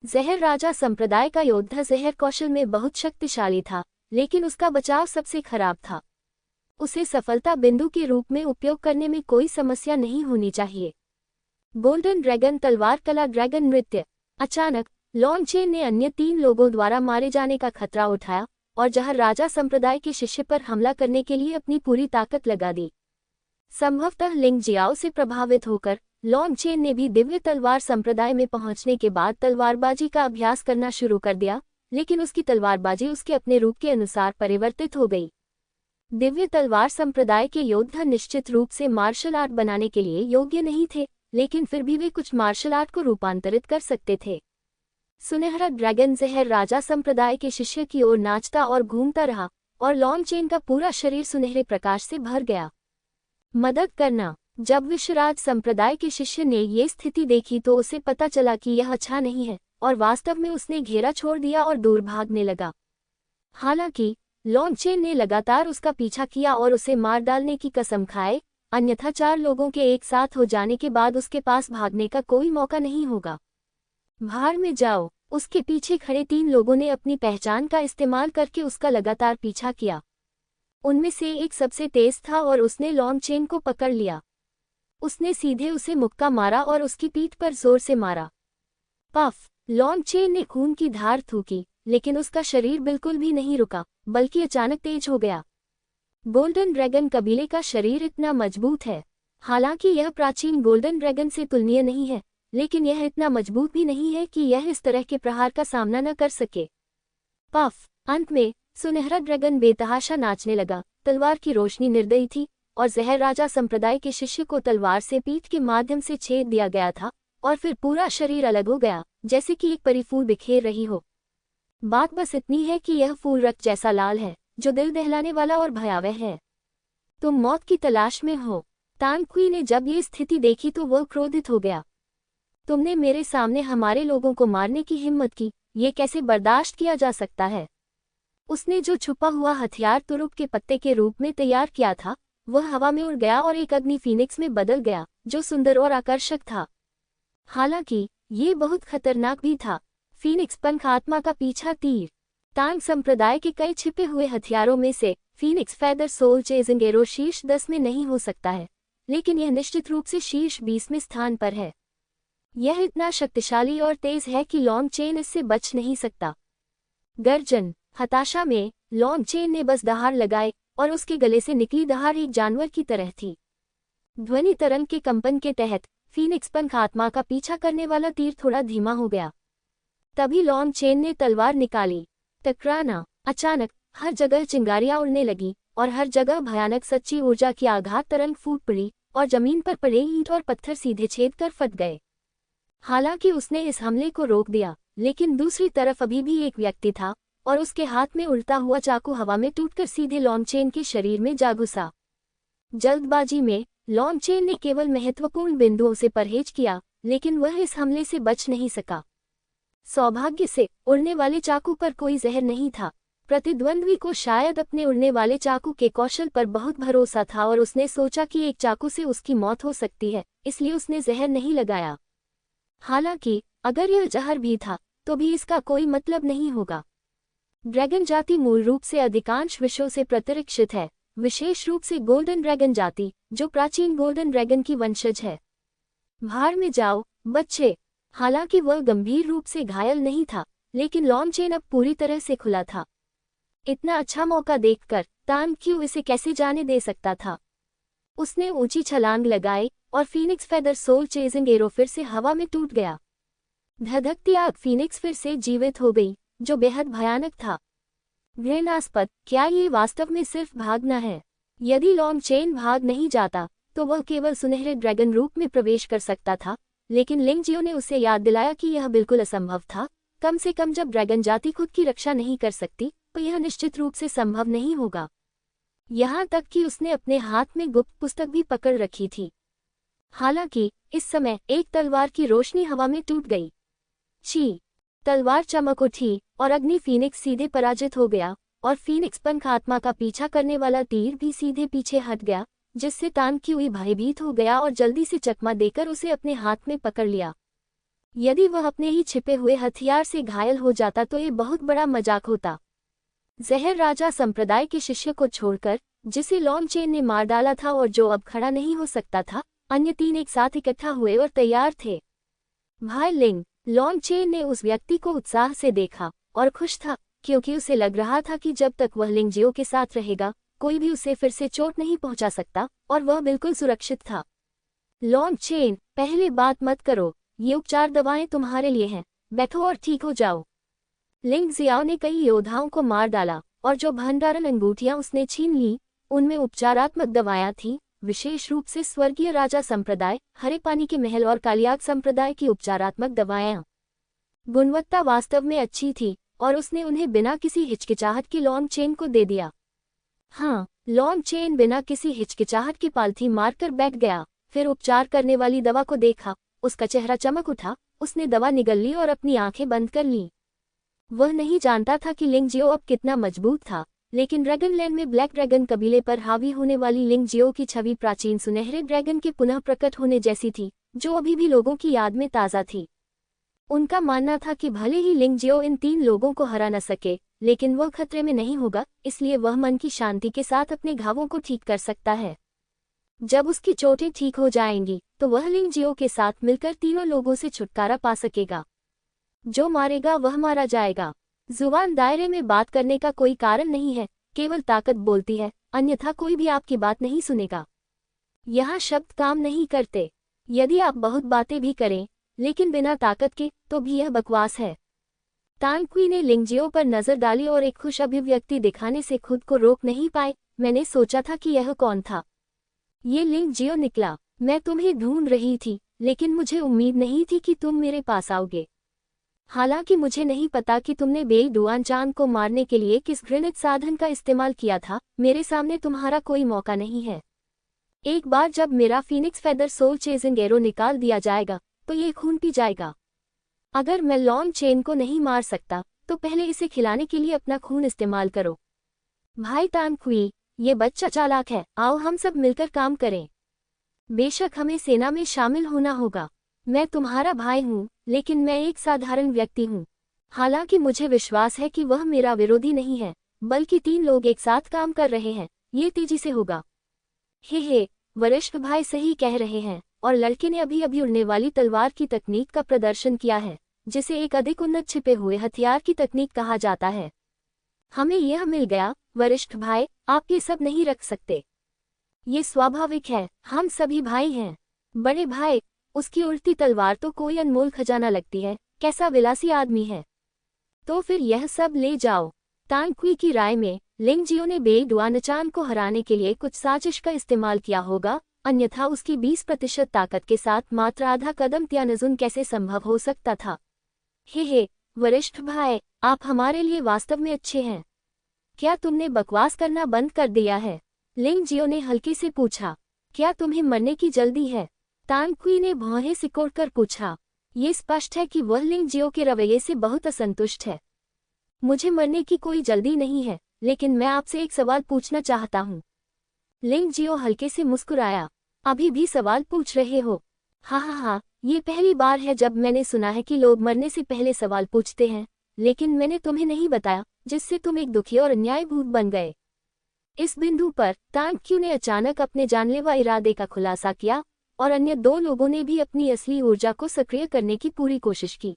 जहर राजा संप्रदाय का योद्धा जहर कौशल में बहुत शक्तिशाली था, लेकिन उसका बचाव सबसे खराब था। उसे सफलता बिंदु के रूप में उपयोग करने में कोई समस्या नहीं होनी चाहिए। गोल्डन ड्रैगन तलवार कला ड्रैगन नृत्य। अचानक लॉन्ग चेन ने अन्य 3 लोगों द्वारा मारे जाने का खतरा उठाया और जहर राजा संप्रदाय के शिष्य पर हमला करने के लिए अपनी पूरी ताकत लगा दी। संभवतः लिंग जियाओ से प्रभावित होकर लॉन्ग चेन ने भी दिव्य तलवार संप्रदाय में पहुंचने के बाद तलवारबाजी का अभ्यास करना शुरू कर दिया, लेकिन उसकी तलवारबाजी उसके अपने रूप के अनुसार परिवर्तित हो गई। दिव्य तलवार संप्रदाय के योद्धा निश्चित रूप से मार्शल आर्ट बनाने के लिए योग्य नहीं थे, लेकिन फिर भी वे कुछ मार्शल आर्ट को रूपांतरित कर सकते थे। सुनहरा ड्रैगन जहर राजा संप्रदाय के शिष्य की ओर नाचता और घूमता रहा और लॉन्ग चेन का पूरा शरीर सुनहरे प्रकाश से भर गया। मदद करना। जब विश्वराज संप्रदाय के शिष्य ने ये स्थिति देखी तो उसे पता चला कि यह अच्छा नहीं है और वास्तव में उसने घेरा छोड़ दिया और दूर भागने लगा। हालांकि लॉन्ग चेन ने लगातार उसका पीछा किया और उसे मार डालने की कसम खाए, अन्यथा 4 लोगों के एक साथ हो जाने के बाद उसके पास भागने का कोई मौका नहीं होगा। भाड़ में जाओ। उसके पीछे खड़े 3 लोगों ने अपनी पहचान का इस्तेमाल करके उसका लगातार पीछा किया। उनमें से एक सबसे तेज था और उसने लॉन्ग चेन को पकड़ लिया। उसने सीधे उसे मुक्का मारा और उसकी पीठ पर जोर से मारा। पफ! लॉन्ग चेन ने खून की धार थूकी, लेकिन उसका शरीर बिल्कुल भी नहीं रुका, बल्कि अचानक तेज हो गया। गोल्डन ड्रैगन कबीले का शरीर इतना मजबूत है। हालांकि यह प्राचीन गोल्डन ड्रैगन से तुलनीय नहीं है, लेकिन यह इतना मजबूत भी नहीं है कि यह इस तरह के प्रहार का सामना न कर सके। पफ! अंत में सुनहरा ड्रैगन बेतहाशा नाचने लगा। तलवार की रोशनी निर्दयी थी और जहर राजा संप्रदाय के शिष्य को तलवार से पीठ के माध्यम से छेद दिया गया था और फिर पूरा शरीर अलग हो गया, जैसे कि एक परी फूल बिखेर रही हो। बात बस इतनी है कि यह फूल रक्त जैसा लाल है, जो दिल दहलाने वाला और भयावह है। तुम मौत की तलाश में हो। तांग क्वी ने जब ये स्थिति देखी तो वह क्रोधित हो गया। तुमने मेरे सामने हमारे लोगों को मारने की हिम्मत की, ये कैसे बर्दाश्त किया जा सकता है? उसने जो छुपा हुआ हथियार तुरुप के पत्ते के रूप में तैयार किया था, वह हवा में उड़ गया और एक अग्नि फीनिक्स में बदल गया, जो सुंदर और आकर्षक था। हालांकि ये बहुत खतरनाक भी था। फीनिक्स पंख आत्मा का पीछा तीर। तांग संप्रदाय के कई छिपे हुए हथियारों में से phoenix feather soul chasing arrow शीर्ष 10 में नहीं हो सकता है, लेकिन यह निश्चित रूप से शीर्ष 20वें स्थान पर है। यह इतना शक्तिशाली और तेज है कि लॉन्ग चेन इससे बच नहीं सकता। गर्जन। हताशा में लॉन्ग चेन ने बस दहाड़ लगाए और उसके गले से निकली दहाड़ एक जानवर की तरह थी। ध्वनि तरंग के कंपन के तहत फीनिक्स पंख आत्मा का पीछा करने वाला तीर थोड़ा धीमा हो गया। तभी लॉन्ग चेन ने तलवार निकाली। टकराना। अचानक हर जगह चिंगारियां उड़ने लगी और हर जगह भयानक सच्ची ऊर्जा की आघात तरंग फूट पड़ी और जमीन पर पड़े ईंट और पत्थर सीधे छेद कर फट गए। हालांकि उसने इस हमले को रोक दिया, लेकिन दूसरी तरफ अभी भी एक व्यक्ति था और उसके हाथ में उड़ता हुआ चाकू हवा में टूटकर सीधे लॉन्ग चेन के शरीर में जा घुसा। जल्दबाजी में लॉन्ग चेन ने केवल महत्वपूर्ण बिंदुओं से परहेज किया, लेकिन वह इस हमले से बच नहीं सका। सौभाग्य से उड़ने वाले चाकू पर कोई जहर नहीं था। प्रतिद्वंद्वी को शायद अपने उड़ने वाले चाकू के कौशल पर बहुत भरोसा था और उसने सोचा कि एक चाकू से उसकी मौत हो सकती है, इसलिए उसने जहर नहीं लगाया। हालांकि अगर यह जहर भी था तो भी इसका कोई मतलब नहीं होगा। ड्रैगन जाति मूल रूप से अधिकांश विषयों से प्रतिरक्षित है, विशेष रूप से गोल्डन ड्रैगन जाति, जो प्राचीन गोल्डन ड्रैगन की वंशज है। भाड़ में जाओ बच्चे। हालांकि वह गंभीर रूप से घायल नहीं था, लेकिन लॉन्ग चेन अब पूरी तरह से खुला था। इतना अच्छा मौका देखकर तान क्यू इसे कैसे जाने दे सकता था। उसने ऊंची छलांग लगाई और phoenix feather soul chasing arrow फिर से हवा में टूट गया। धधकती आग फीनिक्स फिर से जीवित हो गई, जो बेहद भयानक था। घृणास्पद, क्या ये वास्तव में सिर्फ भागना है? यदि लॉन्ग चेन भाग नहीं जाता तो वह केवल सुनहरे ड्रैगन रूप में प्रवेश कर सकता था, लेकिन लिंग जियो ने उसे याद दिलाया कि यह बिल्कुल असंभव था। कम से कम जब ड्रैगन जाति खुद की रक्षा नहीं कर सकती तो यह निश्चित रूप से संभव नहीं होगा। यहाँ तक कि उसने अपने हाथ में गुप्त पुस्तक भी पकड़ रखी थी। हालांकि इस समय एक तलवार की रोशनी हवा में टूट गई। ची! तलवार चमक उठी और अग्नि फीनिक्स सीधे पराजित हो गया और फीनिक्स पंख आत्मा का पीछा करने वाला तीर भी सीधे पीछे हट गया, जिससे तान क्यूई भयभीत हो गया और जल्दी से चकमा देकर उसे अपने हाथ में पकड़ लिया। यदि वह अपने ही छिपे हुए हथियार से घायल हो जाता तो ये बहुत बड़ा मजाक होता। जहर राजा संप्रदाय के शिष्य को छोड़कर, जिसे लॉन्ग चेन ने मार डाला था और जो अब खड़ा नहीं हो सकता था, अन्य 3 एक साथ इकट्ठा हुए और तैयार थे। भाई लिंग। लॉन्ग चेन ने उस व्यक्ति को उत्साह से देखा और खुश था, क्योंकि उसे लग रहा था कि जब तक वह लिंग जियो के साथ रहेगा कोई भी उसे फिर से चोट नहीं पहुंचा सकता और वह बिल्कुल सुरक्षित था। लॉन्ग चेन, पहले बात मत करो, ये उपचार दवाएं तुम्हारे लिए हैं, बैठो और ठीक हो जाओ। लिंग जियाओ ने कई योद्धाओं को मार डाला और जो भंडारण अंगूठियां उसने छीन ली उनमें उपचारात्मक दवाएं थीं, विशेष रूप से स्वर्गीय राजा संप्रदाय, हरे पानी के महल और कालियाग संप्रदाय की उपचारात्मक दवाएं। गुणवत्ता वास्तव में अच्छी थी और उसने उन्हें बिना किसी हिचकिचाहट की लॉन्ग चेन को दे दिया। हाँ, लॉन्ग चेन बिना किसी हिचकिचाहट की पालथी मारकर बैठ गया, फिर उपचार करने वाली दवा को देखा, उसका चेहरा चमक उठा, उसने दवा निगल ली और अपनी आंखें बंद कर लीं। वह नहीं जानता था कि लिंग जियो अब कितना मजबूत था, लेकिन ड्रैगनलैंड में ब्लैक ड्रैगन कबीले पर हावी होने वाली लिंग जियो की छवि प्राचीन सुनहरे ड्रैगन के पुनः प्रकट होने जैसी थी, जो अभी भी लोगों की याद में ताज़ा थी। उनका मानना था कि भले ही लिंग जियो इन 3 लोगों को हरा न सके, लेकिन वह खतरे में नहीं होगा, इसलिए वह मन की शांति के साथ अपने घावों को ठीक कर सकता है। जब उसकी चोटें ठीक हो जाएंगी तो वह लिंग जियो के साथ मिलकर तीनों लोगों से छुटकारा पा सकेगा। जो मारेगा वह मारा जाएगा। जुबान दायरे में बात करने का कोई कारण नहीं है, केवल ताकत बोलती है, अन्यथा कोई भी आपकी बात नहीं सुनेगा। यहाँ शब्द काम नहीं करते। यदि आप बहुत बातें भी करें लेकिन बिना ताकत के, तो भी यह बकवास है। तांक्वी ने लिंग जियो पर नजर डाली और एक खुश अभिव्यक्ति दिखाने से खुद को रोक नहीं पाए। मैंने सोचा था कि यह कौन था। ये लिंग जियो निकला। मैं तुम्हें ढूंढ रही थी, लेकिन मुझे उम्मीद नहीं थी कि तुम मेरे पास आओगे। हालांकि मुझे नहीं पता कि तुमने बेई डुआनचान को मारने के लिए किस घृणित साधन का इस्तेमाल किया था। मेरे सामने तुम्हारा कोई मौका नहीं है। एक बार जब मेरा phoenix feather soul chasing arrow निकाल दिया जाएगा तो ये खून पी जाएगा। अगर मैं लॉन्ग चेन को नहीं मार सकता तो पहले इसे खिलाने के लिए अपना खून इस्तेमाल करो। भाई तांक्वी, ये बच्चा चालाक है, आओ हम सब मिलकर काम करें। बेशक हमें सेना में शामिल होना होगा। मैं तुम्हारा भाई हूँ, लेकिन मैं एक साधारण व्यक्ति हूँ। हालांकि मुझे विश्वास है कि वह मेरा विरोधी नहीं है, बल्कि 3 लोग एक साथ काम कर रहे हैं, ये तेजी से होगा। हे, वरिष्ठ भाई सही कह रहे हैं, और लड़के ने अभी अभी उड़ने वाली तलवार की तकनीक का प्रदर्शन किया है, जिसे एक अधिक उन्नत छिपे हुए हथियार की तकनीक कहा जाता है। हमें यह मिल गया, वरिष्ठ भाई, आप ये सब नहीं रख सकते। ये स्वाभाविक है, हम सभी भाई हैं। बड़े भाई, उसकी उड़ती तलवार तो कोई अनमोल खजाना लगती है, कैसा विलासी आदमी है। तो फिर यह सब ले जाओ। तांग क्वी की राय में लिंग जियो ने बे डुआनचान को हराने के लिए कुछ साजिश का इस्तेमाल किया होगा, अन्यथा उसकी 20% ताकत के साथ मात्र आधा कदम त्यानजुन कैसे संभव हो सकता था। हे, वरिष्ठ भाई, आप हमारे लिए वास्तव में अच्छे हैं। क्या तुमने बकवास करना बंद कर दिया है? लिंग जियो ने हल्के से पूछा। क्या तुम्हें मरने की जल्दी है? तांग क्वी ने भौहें सिकोड़कर पूछा। ये स्पष्ट है कि वह लिंग जियो के रवैये से बहुत असंतुष्ट है। मुझे मरने की कोई जल्दी नहीं है, लेकिन मैं आपसे एक सवाल पूछना चाहता हूँ। लिंग जियो हल्के से मुस्कुराया। अभी भी सवाल पूछ रहे हो? हाँ, ये पहली बार है जब मैंने सुना है कि लोग मरने से पहले सवाल पूछते हैं, लेकिन मैंने तुम्हें नहीं बताया, जिससे तुम एक दुखी और अन्यायभूत बन गए। इस बिंदु पर तांग क्यू ने अचानक अपने जानलेवा इरादे का खुलासा किया, और अन्य 2 लोगों ने भी अपनी असली ऊर्जा को सक्रिय करने की पूरी कोशिश की।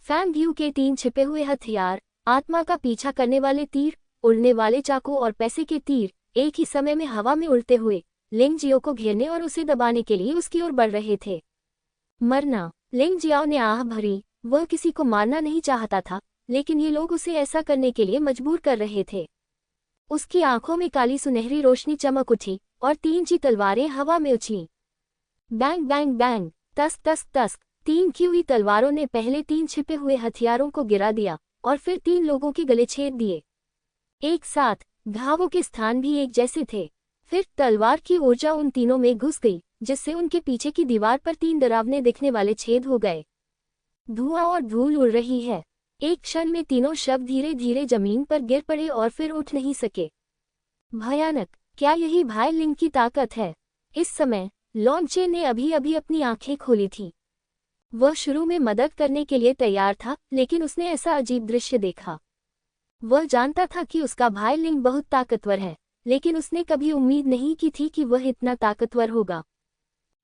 फैंग यू के 3 छिपे हुए हथियार, आत्मा का पीछा करने वाले तीर, उड़ने वाले चाकू और पैसे के तीर, एक ही समय में हवा में उड़ते हुए लिंग जियो को घेरने और उसे दबाने के लिए उसकी ओर बढ़ रहे थे। मरना। लिंग जियाओ ने आह भरी। वह किसी को मारना नहीं चाहता था, लेकिन ये लोग उसे ऐसा करने के लिए मजबूर कर रहे थे। उसकी आंखों में काली सुनहरी रोशनी चमक उठी, और 3 जी तलवारें हवा में उछलीं। बैंग बैंग बैंग, तस्क तस्क तस्क। 3 की हुई तलवारों ने पहले 3 छिपे हुए हथियारों को गिरा दिया, और फिर 3 लोगों के गले छेद दिए। एक साथ, घावों के स्थान भी एक जैसे थे। फिर तलवार की ऊर्जा उन तीनों में घुस गई, जिससे उनके पीछे की दीवार पर 3 डरावने दिखने वाले छेद हो गए। धुआं और धूल उड़ रही है। एक क्षण में तीनों शव धीरे धीरे जमीन पर गिर पड़े और फिर उठ नहीं सके। भयानक। क्या यही भाई लिंग की ताकत है? इस समय लॉन्चे ने अभी अभी अपनी आंखें खोली थीं। वह शुरू में मदद करने के लिए तैयार था, लेकिन उसने ऐसा अजीब दृश्य देखा। वह जानता था कि उसका भाई लिंग बहुत ताकतवर है, लेकिन उसने कभी उम्मीद नहीं की थी कि वह इतना ताकतवर होगा।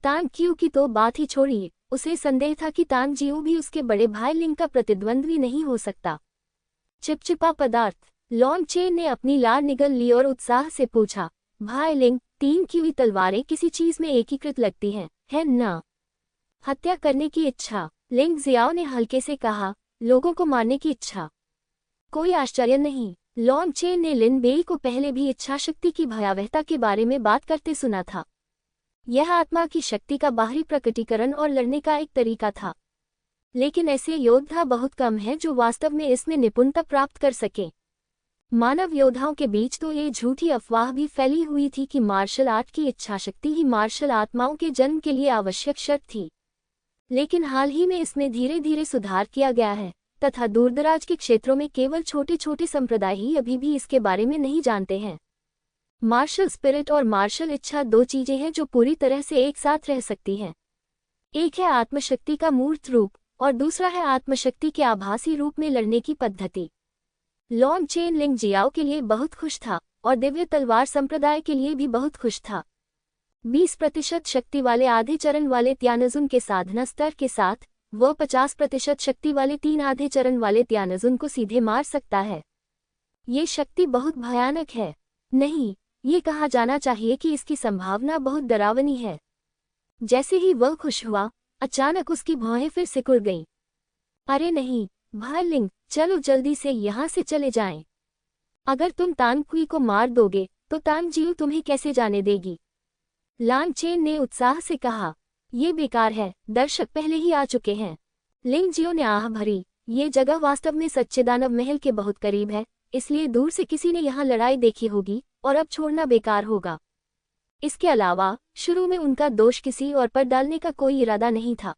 तांग क्यू की तो बात ही छोड़िए, उसे संदेह था कि तांग जियो भी उसके बड़े भाई लिंग का प्रतिद्वंद्वी नहीं हो सकता। चिपचिपा पदार्थ। लॉन्चे ने अपनी लार निगल ली और उत्साह से पूछा, भाई लिंग, 3 की हुई तलवारें किसी चीज में एकीकृत लगती हैं, है ना? हत्या करने की इच्छा। लिंग जियाओ ने हल्के से कहा, लोगों को मारने की इच्छा। कोई आश्चर्य नहीं। लॉन्चे ने लिन बेई को पहले भी इच्छाशक्ति की भयावहता के बारे में बात करते सुना था। यह आत्मा की शक्ति का बाहरी प्रकटीकरण और लड़ने का एक तरीका था, लेकिन ऐसे योद्धा बहुत कम हैं जो वास्तव में इसमें निपुणता प्राप्त कर सकें। मानव योद्धाओं के बीच तो ये झूठी अफवाह भी फैली हुई थी कि मार्शल आर्ट की इच्छाशक्ति ही मार्शल आत्माओं के जन्म के लिए आवश्यक शर्त थी, लेकिन हाल ही में इसमें धीरे धीरे सुधार किया गया है, तथा दूरदराज के क्षेत्रों में केवल छोटे छोटे संप्रदाय ही अभी भी इसके बारे में नहीं जानते हैं। मार्शल स्पिरिट और मार्शल इच्छा 2 चीजें हैं जो पूरी तरह से एक साथ रह सकती हैं। एक है आत्मशक्ति का मूर्त रूप, और दूसरा है आत्मशक्ति के आभासी रूप में लड़ने की पद्धति। लॉन्चे लिंग जियाओ के लिए बहुत खुश था, और दिव्य तलवार संप्रदाय के लिए भी बहुत खुश था। 20% शक्ति वाले आधे चरण वाले त्यानजुन के साधना स्तर के साथ, वह 50% शक्ति वाले 3 आधे चरण वाले त्यानजुन को सीधे मार सकता है। ये शक्ति बहुत भयानक है। नहीं, ये कहा जाना चाहिए कि इसकी संभावना बहुत डरावनी है। जैसे ही वह खुश हुआ, अचानक उसकी भौहें फिर सिकुड़ गईं। अरे नहीं, भाई लिंग, चलो जल्दी से यहाँ से चले जाएं। अगर तुम तांग क्वी को मार दोगे, तो तांग जियो तुम्हें कैसे जाने देगी? लांग चेन ने उत्साह से कहा, ये बेकार है, दर्शक पहले ही आ चुके हैं। लिंग जियो ने आह भरी। ये जगह वास्तव में सच्चे दानव महल के बहुत करीब है, इसलिए दूर से किसी ने यहाँ लड़ाई देखी होगी, और अब छोड़ना बेकार होगा। इसके अलावा शुरू में उनका दोष किसी और पर डालने का कोई इरादा नहीं था।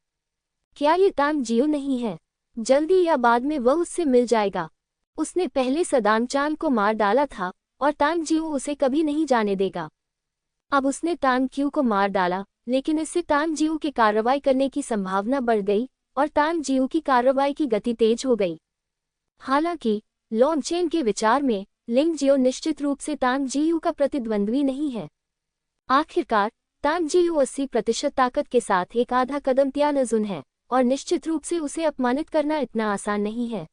क्या ये तांग जियो नहीं है? जल्दी या बाद में वह उससे मिल जाएगा। उसने पहले सदांग चान को मार डाला था, और तांग जिऊ उसे कभी नहीं जाने देगा। अब उसने तांग क्यू को मार डाला, लेकिन इससे तांग जिऊ के कार्रवाई करने की संभावना बढ़ गई और तांग जिऊ की कार्रवाई की गति तेज हो गई। हालांकि लॉन्ग चेन के विचार में लिंग जियो निश्चित रूप से तांग जिऊ का प्रतिद्वंद्वी नहीं है। आखिरकार तांग जिऊ 80% ताकत के साथ एक आधा कदम त्यानजुन है और निश्चित रूप से उसे अपमानित करना इतना आसान नहीं है।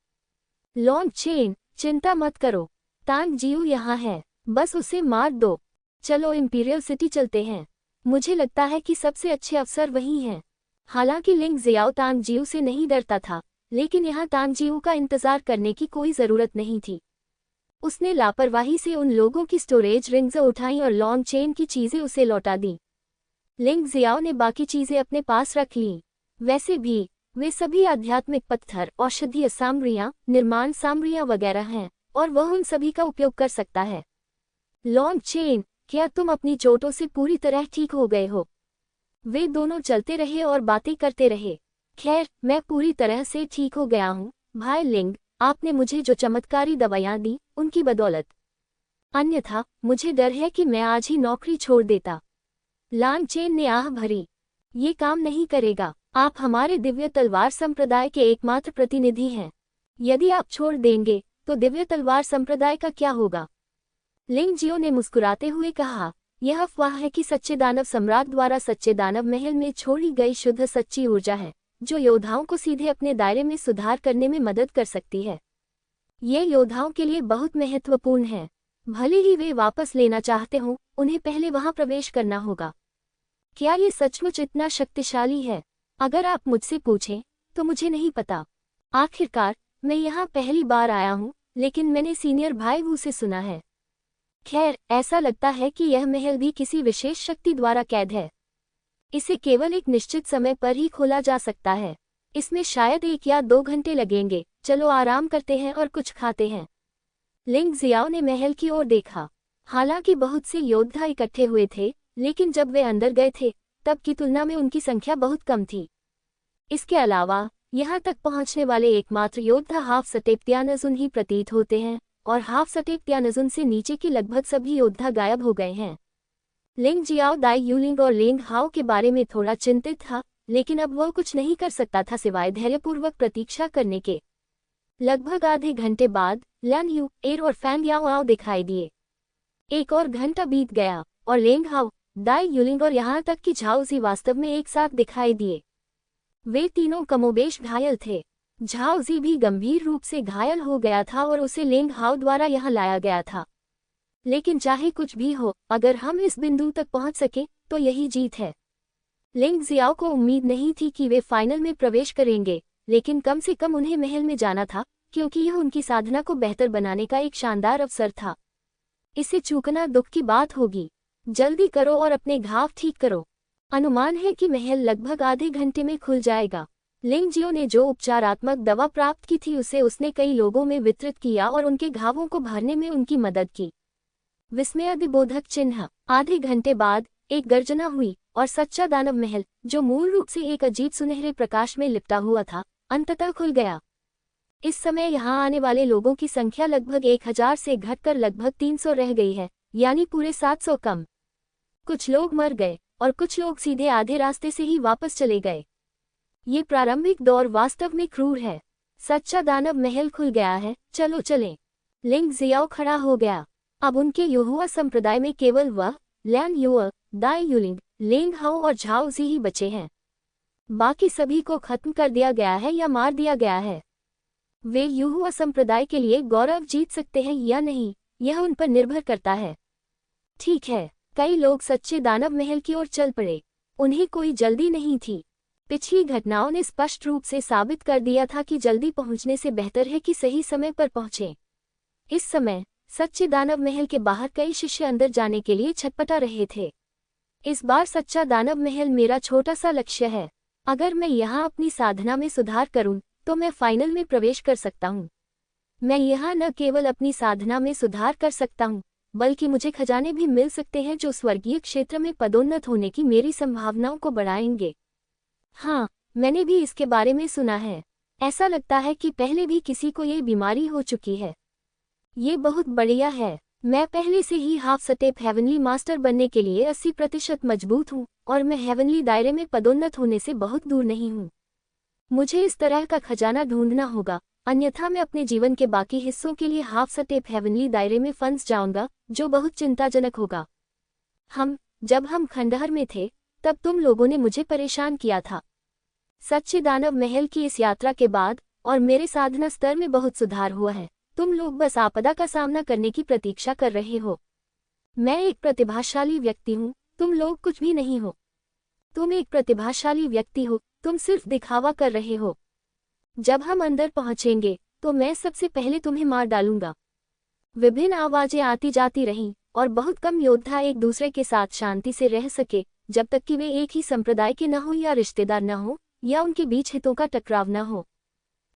लॉन्ग चेन, चिंता मत करो, तांग जिऊ यहाँ है, बस उसे मार दो। चलो इंपीरियल सिटी चलते हैं, मुझे लगता है कि सबसे अच्छे अफसर वही हैं। हालांकि लिंग जियाओ तांग जिऊ से नहीं डरता था, लेकिन यहाँ तांग जिऊ का इंतजार करने की कोई जरूरत नहीं थी। उसने लापरवाही से उन लोगों की स्टोरेज रिंग्स उठाई और लॉन्ग चेन की चीजें उसे लौटा दी। लिंग जियाओ ने बाकी चीजें अपने पास रख लीं। वैसे भी वे सभी आध्यात्मिक पत्थर, औषधीय सामग्रियां, निर्माण सामग्रियां वगैरह हैं और वह उन सभी का उपयोग कर सकता है। लॉन्ग चेन, क्या तुम अपनी चोटों से पूरी तरह ठीक हो गए हो? वे दोनों चलते रहे और बातें करते रहे। खैर, मैं पूरी तरह से ठीक हो गया हूँ भाई लिंग, आपने मुझे जो चमत्कारी दवाइयाँ दी उनकी बदौलत। अन्यथा मुझे डर है कि मैं आज ही नौकरी छोड़ देता। लॉन्ग चेन ने आह भरी, ये काम नहीं करेगा, आप हमारे दिव्य तलवार संप्रदाय के एकमात्र प्रतिनिधि हैं। यदि आप छोड़ देंगे तो दिव्य तलवार संप्रदाय का क्या होगा? लिंग जियो ने मुस्कुराते हुए कहा, यह अफवाह है कि सच्चे दानव सम्राट द्वारा सच्चे दानव महल में छोड़ी गई शुद्ध सच्ची ऊर्जा है, जो योद्धाओं को सीधे अपने दायरे में सुधार करने में मदद कर सकती है। ये योद्धाओं के लिए बहुत महत्वपूर्ण है। भले ही वे वापस लेना चाहते हों, उन्हें पहले वहां प्रवेश करना होगा। क्या ये सचमुच इतना शक्तिशाली है? अगर आप मुझसे पूछें तो मुझे नहीं पता। आखिरकार मैं यहाँ पहली बार आया हूँ, लेकिन मैंने सीनियर भाई वू से सुना है। खैर, ऐसा लगता है कि यह महल भी किसी विशेष शक्ति द्वारा कैद है। इसे केवल एक निश्चित समय पर ही खोला जा सकता है। इसमें शायद 1 या 2 घंटे लगेंगे। चलो आराम करते हैं और कुछ खाते हैं। लिंग जियाओ ने महल की ओर देखा। हालांकि बहुत से योद्धा इकट्ठे हुए थे, लेकिन जब वे अंदर गए थे तब की तुलना में उनकी संख्या बहुत कम थी। इसके अलावा यहाँ तक पहुँचने वाले एकमात्र योद्धा हाफ सटेप त्यानजुन ही प्रतीत होते हैं, और हाफ सटेप त्यानजुन से नीचे के लगभग सभी योद्धा गायब हो गए हैं। लिंग जियाओ दाई यूलिंग और लिंग हाओ के बारे में थोड़ा चिंतित था, लेकिन अब वह कुछ नहीं कर सकता था सिवाय धैर्यपूर्वक प्रतीक्षा करने के। लगभग आधे घंटे बाद ल्यान यू, एर और फैंग याओ आओ दिखाई दिए। 1 और घंटा बीत गया और लिंग हाओ, दाई यूलिंग और यहाँ तक कि झाओ जी वास्तव में एक साथ दिखाई दिए। वे तीनों कमोबेश घायल थे। झाओ जी भी गंभीर रूप से घायल हो गया था और उसे लिंग हाओ द्वारा यहाँ लाया गया था। लेकिन चाहे कुछ भी हो, अगर हम इस बिंदु तक पहुंच सके तो यही जीत है। लिंग जियाओ को उम्मीद नहीं थी कि वे फाइनल में प्रवेश करेंगे, लेकिन कम से कम उन्हें महल में जाना था, क्योंकि यह उनकी साधना को बेहतर बनाने का एक शानदार अवसर था। इसे चूकना दुख की बात होगी। जल्दी करो और अपने घाव ठीक करो। अनुमान है कि महल लगभग आधे घंटे में खुल जाएगा। लिंग जियो ने जो उपचारात्मक दवा प्राप्त की थी उसे उसने कई लोगों में वितरित किया और उनके घावों को भरने में उनकी मदद की। विस्मयादिबोधक चिन्ह। आधे घंटे बाद एक गर्जना हुई और सच्चा दानव महल, जो मूल रूप से एक अजीब सुनहरे प्रकाश में लिपटा हुआ था, अंततः खुल गया। इस समय यहाँ आने वाले लोगों की संख्या लगभग 1000 से घटकर लगभग 300 रह गई है, यानी पूरे 700 कम। कुछ लोग मर गए और कुछ लोग सीधे आधे रास्ते से ही वापस चले गए। ये प्रारंभिक दौर वास्तव में क्रूर है। सच्चा दानव महल खुल गया है, चलो चलें। लिंग जियाओ खड़ा हो गया। अब उनके युहुआ संप्रदाय में केवल वह, ल्यान युअ, दाई यूलिंग, लिंग हाओ और झाओ जी ही बचे हैं। बाकी सभी को खत्म कर दिया गया है या मार दिया गया है। वे युहुआ संप्रदाय के लिए गौरव जीत सकते हैं या नहीं, यह उन पर निर्भर करता है। ठीक है, कई लोग सच्चे दानव महल की ओर चल पड़े। उन्हें कोई जल्दी नहीं थी। पिछली घटनाओं ने स्पष्ट रूप से साबित कर दिया था कि जल्दी पहुंचने से बेहतर है कि सही समय पर पहुंचें। इस समय सच्चे दानव महल के बाहर कई शिष्य अंदर जाने के लिए छटपटा रहे थे। इस बार सच्चा दानव महल मेरा छोटा सा लक्ष्य है। अगर मैं यहाँ अपनी साधना में सुधार करूँ तो मैं फाइनल में प्रवेश कर सकता हूँ। मैं यहाँ न केवल अपनी साधना में सुधार कर सकता हूँ, बल्कि मुझे खजाने भी मिल सकते हैं जो स्वर्गीय क्षेत्र में पदोन्नत होने की मेरी संभावनाओं को बढ़ाएंगे। हाँ, मैंने भी इसके बारे में सुना है। ऐसा लगता है कि पहले भी किसी को ये बीमारी हो चुकी है। ये बहुत बढ़िया है। मैं पहले से ही हाफ स्टेप हेवनली मास्टर बनने के लिए 80% मजबूत हूँ और मैं हेवनली दायरे में पदोन्नत होने से बहुत दूर नहीं हूँ। मुझे इस तरह का खजाना ढूंढना होगा, अन्यथा मैं अपने जीवन के बाकी हिस्सों के लिए हाफ स्टेप हेवनली दायरे में फंस जाऊंगा, जो बहुत चिंताजनक होगा। जब हम खंडहर में थे तब तुम लोगों ने मुझे परेशान किया था। सच्चे दानव महल की इस यात्रा के बाद और मेरे साधना स्तर में बहुत सुधार हुआ है। तुम लोग बस आपदा का सामना करने की प्रतीक्षा कर रहे हो। मैं एक प्रतिभाशाली व्यक्ति हूँ, तुम लोग कुछ भी नहीं हो। तुम एक प्रतिभाशाली व्यक्ति हो, तुम सिर्फ दिखावा कर रहे हो। जब हम अंदर पहुंचेंगे तो मैं सबसे पहले तुम्हें मार डालूंगा। विभिन्न आवाजें आती जाती रहीं और बहुत कम योद्धा एक दूसरे के साथ शांति से रह सके, जब तक कि वे एक ही संप्रदाय के न हो या रिश्तेदार न हो या उनके बीच हितों का टकराव न हो।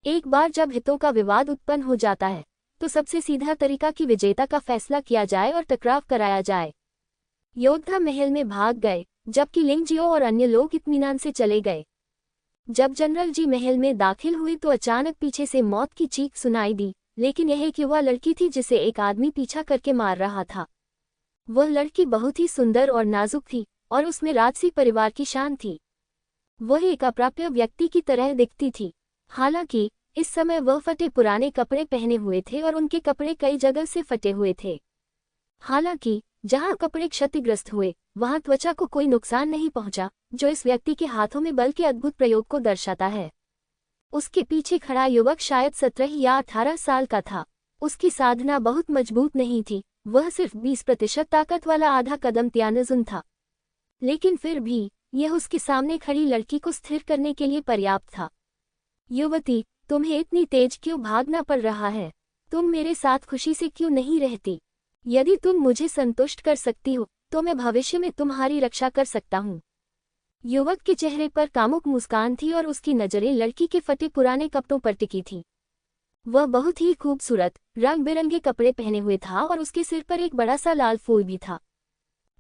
एक बार जब हितों का विवाद उत्पन्न हो जाता है तो सबसे सीधा तरीका कि विजेता का फैसला किया जाए और टकराव कराया जाए। योद्धा महल में भाग गए, जबकि लिंगजियो और अन्य लोग इत्मीनान से चले गए। जब जनरल जी महल में दाखिल हुई तो अचानक पीछे से मौत की चीख सुनाई दी, लेकिन यह एक युवा लड़की थी जिसे एक आदमी पीछा करके मार रहा था। वह लड़की बहुत ही सुंदर और नाजुक थी और उसमें राजसी परिवार की शान थी। वह एक अप्राप्य व्यक्ति की तरह दिखती थी। हालांकि इस समय वह फटे पुराने कपड़े पहने हुए थे और उनके कपड़े कई जगह से फटे हुए थे। हालांकि जहां कपड़े क्षतिग्रस्त हुए वहां त्वचा को कोई नुकसान नहीं पहुंचा, जो इस व्यक्ति के हाथों में बल के अद्भुत प्रयोग को दर्शाता है। उसके पीछे खड़ा युवक शायद 17 या 18 साल का था। उसकी साधना बहुत मजबूत नहीं थी, वह सिर्फ 20% ताकत वाला आधा कदम त्यानजुन था। लेकिन फिर भी यह उसके सामने खड़ी लड़की को स्थिर करने के लिए पर्याप्त था। युवती, तुम्हें इतनी तेज क्यों भागना पड़ रहा है? तुम मेरे साथ खुशी से क्यों नहीं रहती? यदि तुम मुझे संतुष्ट कर सकती हो तो मैं भविष्य में तुम्हारी रक्षा कर सकता हूँ। युवक के चेहरे पर कामुक मुस्कान थी और उसकी नजरें लड़की के फटे पुराने कपड़ों पर टिकी थीं। वह बहुत ही खूबसूरत रंग बिरंगे कपड़े पहने हुए था और उसके सिर पर एक बड़ा सा लाल फूल भी था।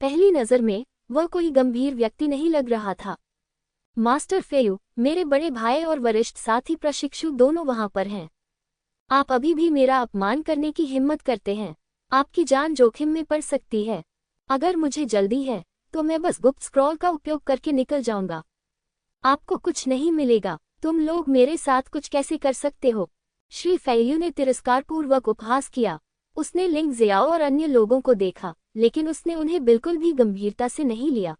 पहली नजर में वह कोई गंभीर व्यक्ति नहीं लग रहा था। मास्टर फेयू, मेरे बड़े भाई और वरिष्ठ साथी प्रशिक्षु दोनों वहां पर हैं। आप अभी भी मेरा अपमान करने की हिम्मत करते हैं। आपकी जान जोखिम में पड़ सकती है। अगर मुझे जल्दी है तो मैं बस गुप्त स्क्रॉल का उपयोग करके निकल जाऊंगा। आपको कुछ नहीं मिलेगा। तुम लोग मेरे साथ कुछ कैसे कर सकते हो? श्री फेयू ने तिरस्कारपूर्वक उपहास किया। उसने लिंग जियाओ और अन्य लोगों को देखा, लेकिन उसने उन्हें बिल्कुल भी गंभीरता से नहीं लिया।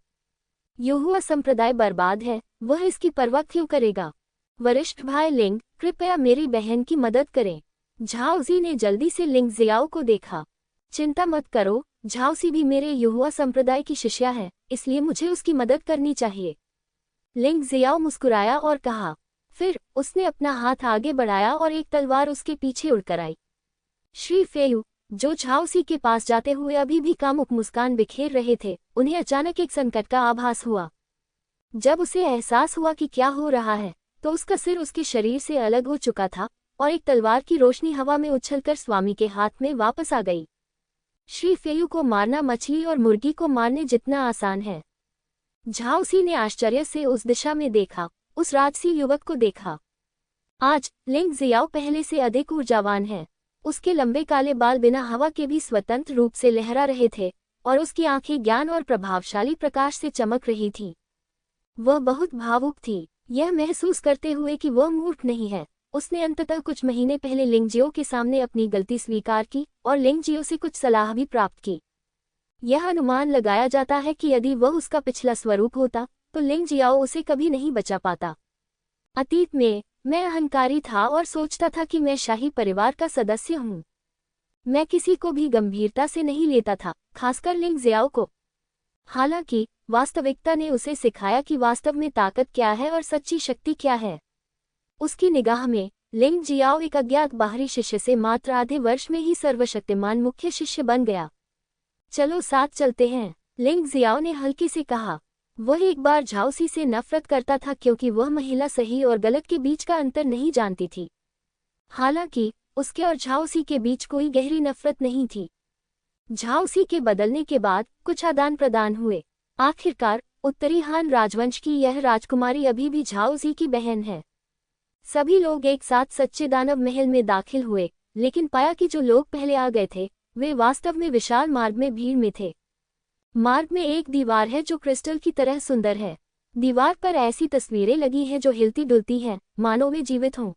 युहुआ संप्रदाय बर्बाद है, वह इसकी परवाह क्यों करेगा? वरिष्ठ भाई लिंग, कृपया मेरी बहन की मदद करें। झाओजी ने जल्दी से लिंग जियाओ को देखा। चिंता मत करो, झाओसी भी मेरे युहुआ संप्रदाय की शिष्या है, इसलिए मुझे उसकी मदद करनी चाहिए। लिंग जियाओ मुस्कुराया और कहा। फिर उसने अपना हाथ आगे बढ़ाया और एक तलवार उसके पीछे उड़कर आई। श्री फेयू, जो झाओसी के पास जाते हुए अभी भी कामुक मुस्कान बिखेर रहे थे, उन्हें अचानक एक संकट का आभास हुआ। जब उसे एहसास हुआ कि क्या हो रहा है, तो उसका सिर उसके शरीर से अलग हो चुका था और एक तलवार की रोशनी हवा में उछलकर स्वामी के हाथ में वापस आ गई। श्री फेयू को मारना मछली और मुर्गी को मारने जितना आसान है। झाओसी ने आश्चर्य से उस दिशा में देखा, उस राजसी युवक को देखा। आज लिंग जियाओ पहले से अधिक ऊर्जावान है। उसके लंबे काले बाल बिना हवा के भी स्वतंत्र रूप से लहरा रहे थे और उसकी आंखें ज्ञान और प्रभावशाली प्रकाश से चमक रही थीं। वह बहुत भावुक थी, यह महसूस करते हुए कि वह मूर्ख नहीं है। उसने अंततः कुछ महीने पहले लिंगजियो के सामने अपनी गलती स्वीकार की और लिंगजियो से कुछ सलाह भी प्राप्त की। यह अनुमान लगाया जाता है कि यदि वह उसका पिछला स्वरूप होता तो लिंगजियाओ उसे कभी नहीं बचा पाता। अतीत में मैं अहंकारी था और सोचता था कि मैं शाही परिवार का सदस्य हूँ। मैं किसी को भी गंभीरता से नहीं लेता था, खासकर लिंग जियाओ को। हालांकि वास्तविकता ने उसे सिखाया कि वास्तव में ताकत क्या है और सच्ची शक्ति क्या है। उसकी निगाह में लिंग जियाओ एक अज्ञात बाहरी शिष्य से मात्र आधे वर्ष में ही सर्वशक्तिमान मुख्य शिष्य बन गया। चलो साथ चलते हैं, लिंग जियाओ ने हल्के से कहा। वह एक बार झाओसी से नफरत करता था क्योंकि वह महिला सही और गलत के बीच का अंतर नहीं जानती थी। हालांकि उसके और झाओसी के बीच कोई गहरी नफरत नहीं थी। झाओसी के बदलने के बाद कुछ आदान प्रदान हुए। आखिरकार उत्तरी हान राजवंश की यह राजकुमारी अभी भी झाओसी की बहन है। सभी लोग एक साथ सच्चे दानव महल में दाखिल हुए, लेकिन पाया कि जो लोग पहले आ गए थे वे वास्तव में विशाल मार्ग में भीड़ में थे। मार्ग में एक दीवार है जो क्रिस्टल की तरह सुंदर है। दीवार पर ऐसी तस्वीरें लगी हैं जो हिलती डुलती हैं, मानो वे जीवित हों।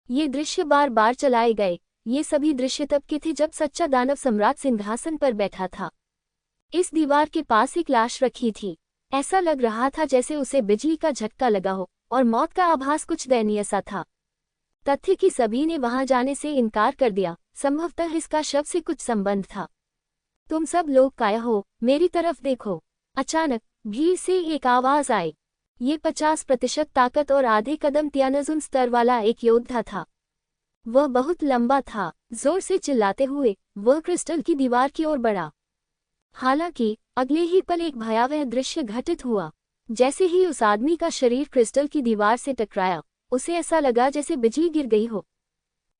ये दृश्य बार बार चलाए गए। ये सभी दृश्य तब के थे जब सच्चा दानव सम्राट सिंहासन पर बैठा था। इस दीवार के पास एक लाश रखी थी। ऐसा लग रहा था जैसे उसे बिजली का झटका लगा हो और मौत का आभास कुछ दयनीय सा था। तथ्य कि सभी ने वहां जाने से इनकार कर दिया, संभवतः इसका शव से कुछ संबंध था। तुम सब लोग काया हो, मेरी तरफ देखो। अचानक भीड़ से एक आवाज आई। ये 50% ताकत और आधे कदम त्यानजुन स्तर वाला एक योद्धा था। वह बहुत लंबा था। जोर से चिल्लाते हुए वह क्रिस्टल की दीवार की ओर बढ़ा। हालांकि अगले ही पल एक भयावह दृश्य घटित हुआ। जैसे ही उस आदमी का शरीर क्रिस्टल की दीवार से टकराया, उसे ऐसा लगा जैसे बिजली गिर गई हो।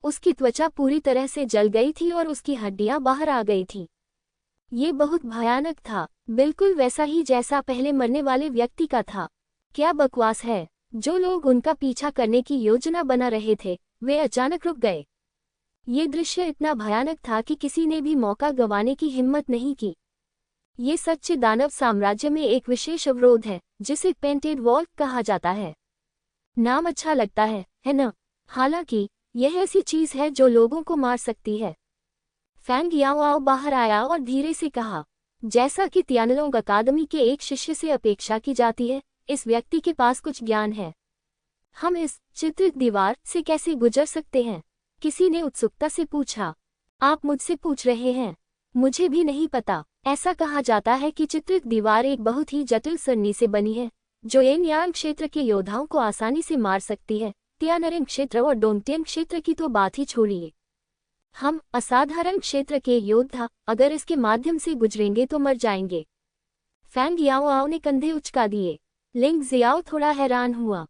उसकी त्वचा पूरी तरह से जल गई थी और उसकी हड्डियां बाहर आ गई थीं। ये बहुत भयानक था, बिल्कुल वैसा ही जैसा पहले मरने वाले व्यक्ति का था। क्या बकवास है। जो लोग उनका पीछा करने की योजना बना रहे थे, वे अचानक रुक गए। ये दृश्य इतना भयानक था कि किसी ने भी मौका गंवाने की हिम्मत नहीं की। ये सच्चे दानव साम्राज्य में एक विशेष अवरोध है, जिसे पेंटेड वॉल कहा जाता है। नाम अच्छा लगता है ना? हालांकि यह ऐसी चीज है जो लोगों को मार सकती है। फैंग याओ बाहर आया और धीरे से कहा, जैसा कि तियानलोंग अकादमी के एक शिष्य से अपेक्षा की जाती है, इस व्यक्ति के पास कुछ ज्ञान है। हम इस चित्रित दीवार से कैसे गुजर सकते हैं? किसी ने उत्सुकता से पूछा। आप मुझसे पूछ रहे हैं? मुझे भी नहीं पता। ऐसा कहा जाता है कि चित्रित दीवार एक बहुत ही जटिल सरनी से बनी है, जो एनयांग क्षेत्र के योद्धाओं को आसानी से मार सकती है। तियानरेंग क्षेत्र और डोंगटियन क्षेत्र की तो बात ही छोड़िए। हम असाधारण क्षेत्र के योद्धा अगर इसके माध्यम से गुजरेंगे तो मर जाएंगे। फैंग याओ ने कंधे उचका दिए। लिंग जियाओ थोड़ा हैरान हुआ।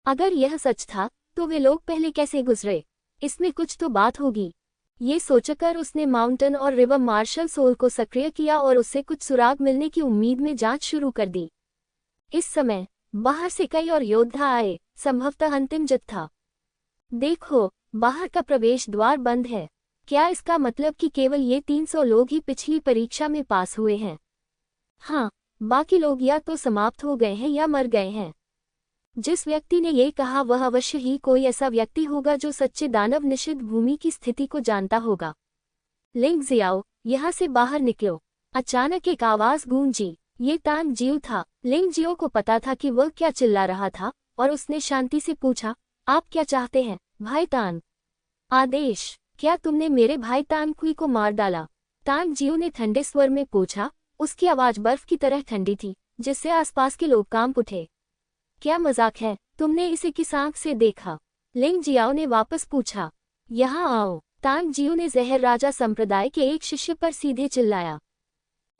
अगर यह सच था तो वे लोग पहले कैसे गुजरे? इसमें कुछ तो बात होगी। ये सोचकर उसने माउंटेन और रिवर मार्शल सोल को सक्रिय किया और उससे कुछ सुराग मिलने की उम्मीद में जांच शुरू कर दी। इस समय बाहर से कई और योद्धा आए, संभवतः अंतिम जत्था। देखो, बाहर का प्रवेश द्वार बंद है। क्या इसका मतलब कि केवल ये 300 लोग ही पिछली परीक्षा में पास हुए हैं? हाँ, बाकी लोग या तो समाप्त हो गए हैं या मर गए हैं। जिस व्यक्ति ने ये कहा वह अवश्य ही कोई ऐसा व्यक्ति होगा जो सच्चे दानव निषिद्ध भूमि की स्थिति को जानता होगा। लिंग जियाओ, यहाँ से बाहर निकलो। अचानक एक आवाज गूंजी। ये तान जियो था। लिंग जियो को पता था कि वह क्या चिल्ला रहा था और उसने शांति से पूछा, आप क्या चाहते हैं भाई तान? आदेश। क्या तुमने मेरे भाई तान कुई को मार डाला? तान जियो ने ठंडे स्वर में पूछा। उसकी आवाज बर्फ की तरह ठंडी थी, जिससे आसपास के लोग कांप उठे। क्या मजाक है? तुमने इसे किस आंख से देखा? लिंग जियाओ ने वापस पूछा। यहाँ आओ। तान जियो ने जहर राजा संप्रदाय के एक शिष्य पर सीधे चिल्लाया।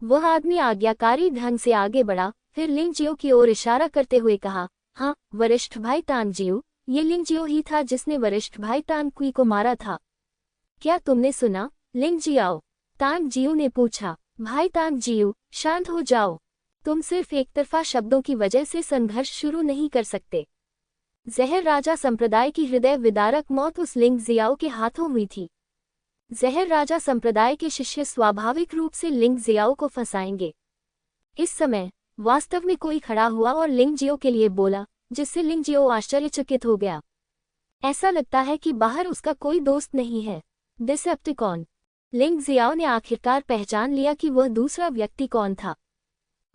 वह आदमी आज्ञाकारी ढंग से आगे बढ़ा, फिर लिंग जियो की ओर इशारा करते हुए कहा, हाँ, वरिष्ठ भाई तान जियो। ये लिंग जियो ही था जिसने वरिष्ठ भाई तान कुई को मारा था। क्या तुमने सुना? लिंग जियाओ, तान जियो ने पूछा। भाई तान जियो, शांत हो जाओ। तुम सिर्फ एकतरफा शब्दों की वजह से संघर्ष शुरू नहीं कर सकते। जहर राजा संप्रदाय की हृदय विदारक मौत उस लिंग जियाओ के हाथों हुई थी। जहर राजा संप्रदाय के शिष्य स्वाभाविक रूप से लिंग जियाओ को फंसाएंगे। इस समय वास्तव में कोई खड़ा हुआ और लिंग जियो के लिए बोला, जिससे लिंग जियो आश्चर्यचकित हो गया। ऐसा लगता है कि बाहर उसका कोई दोस्त नहीं है। डिसेप्टिकॉन। लिंग जियाओ ने आखिरकार पहचान लिया कि वह दूसरा व्यक्ति कौन था।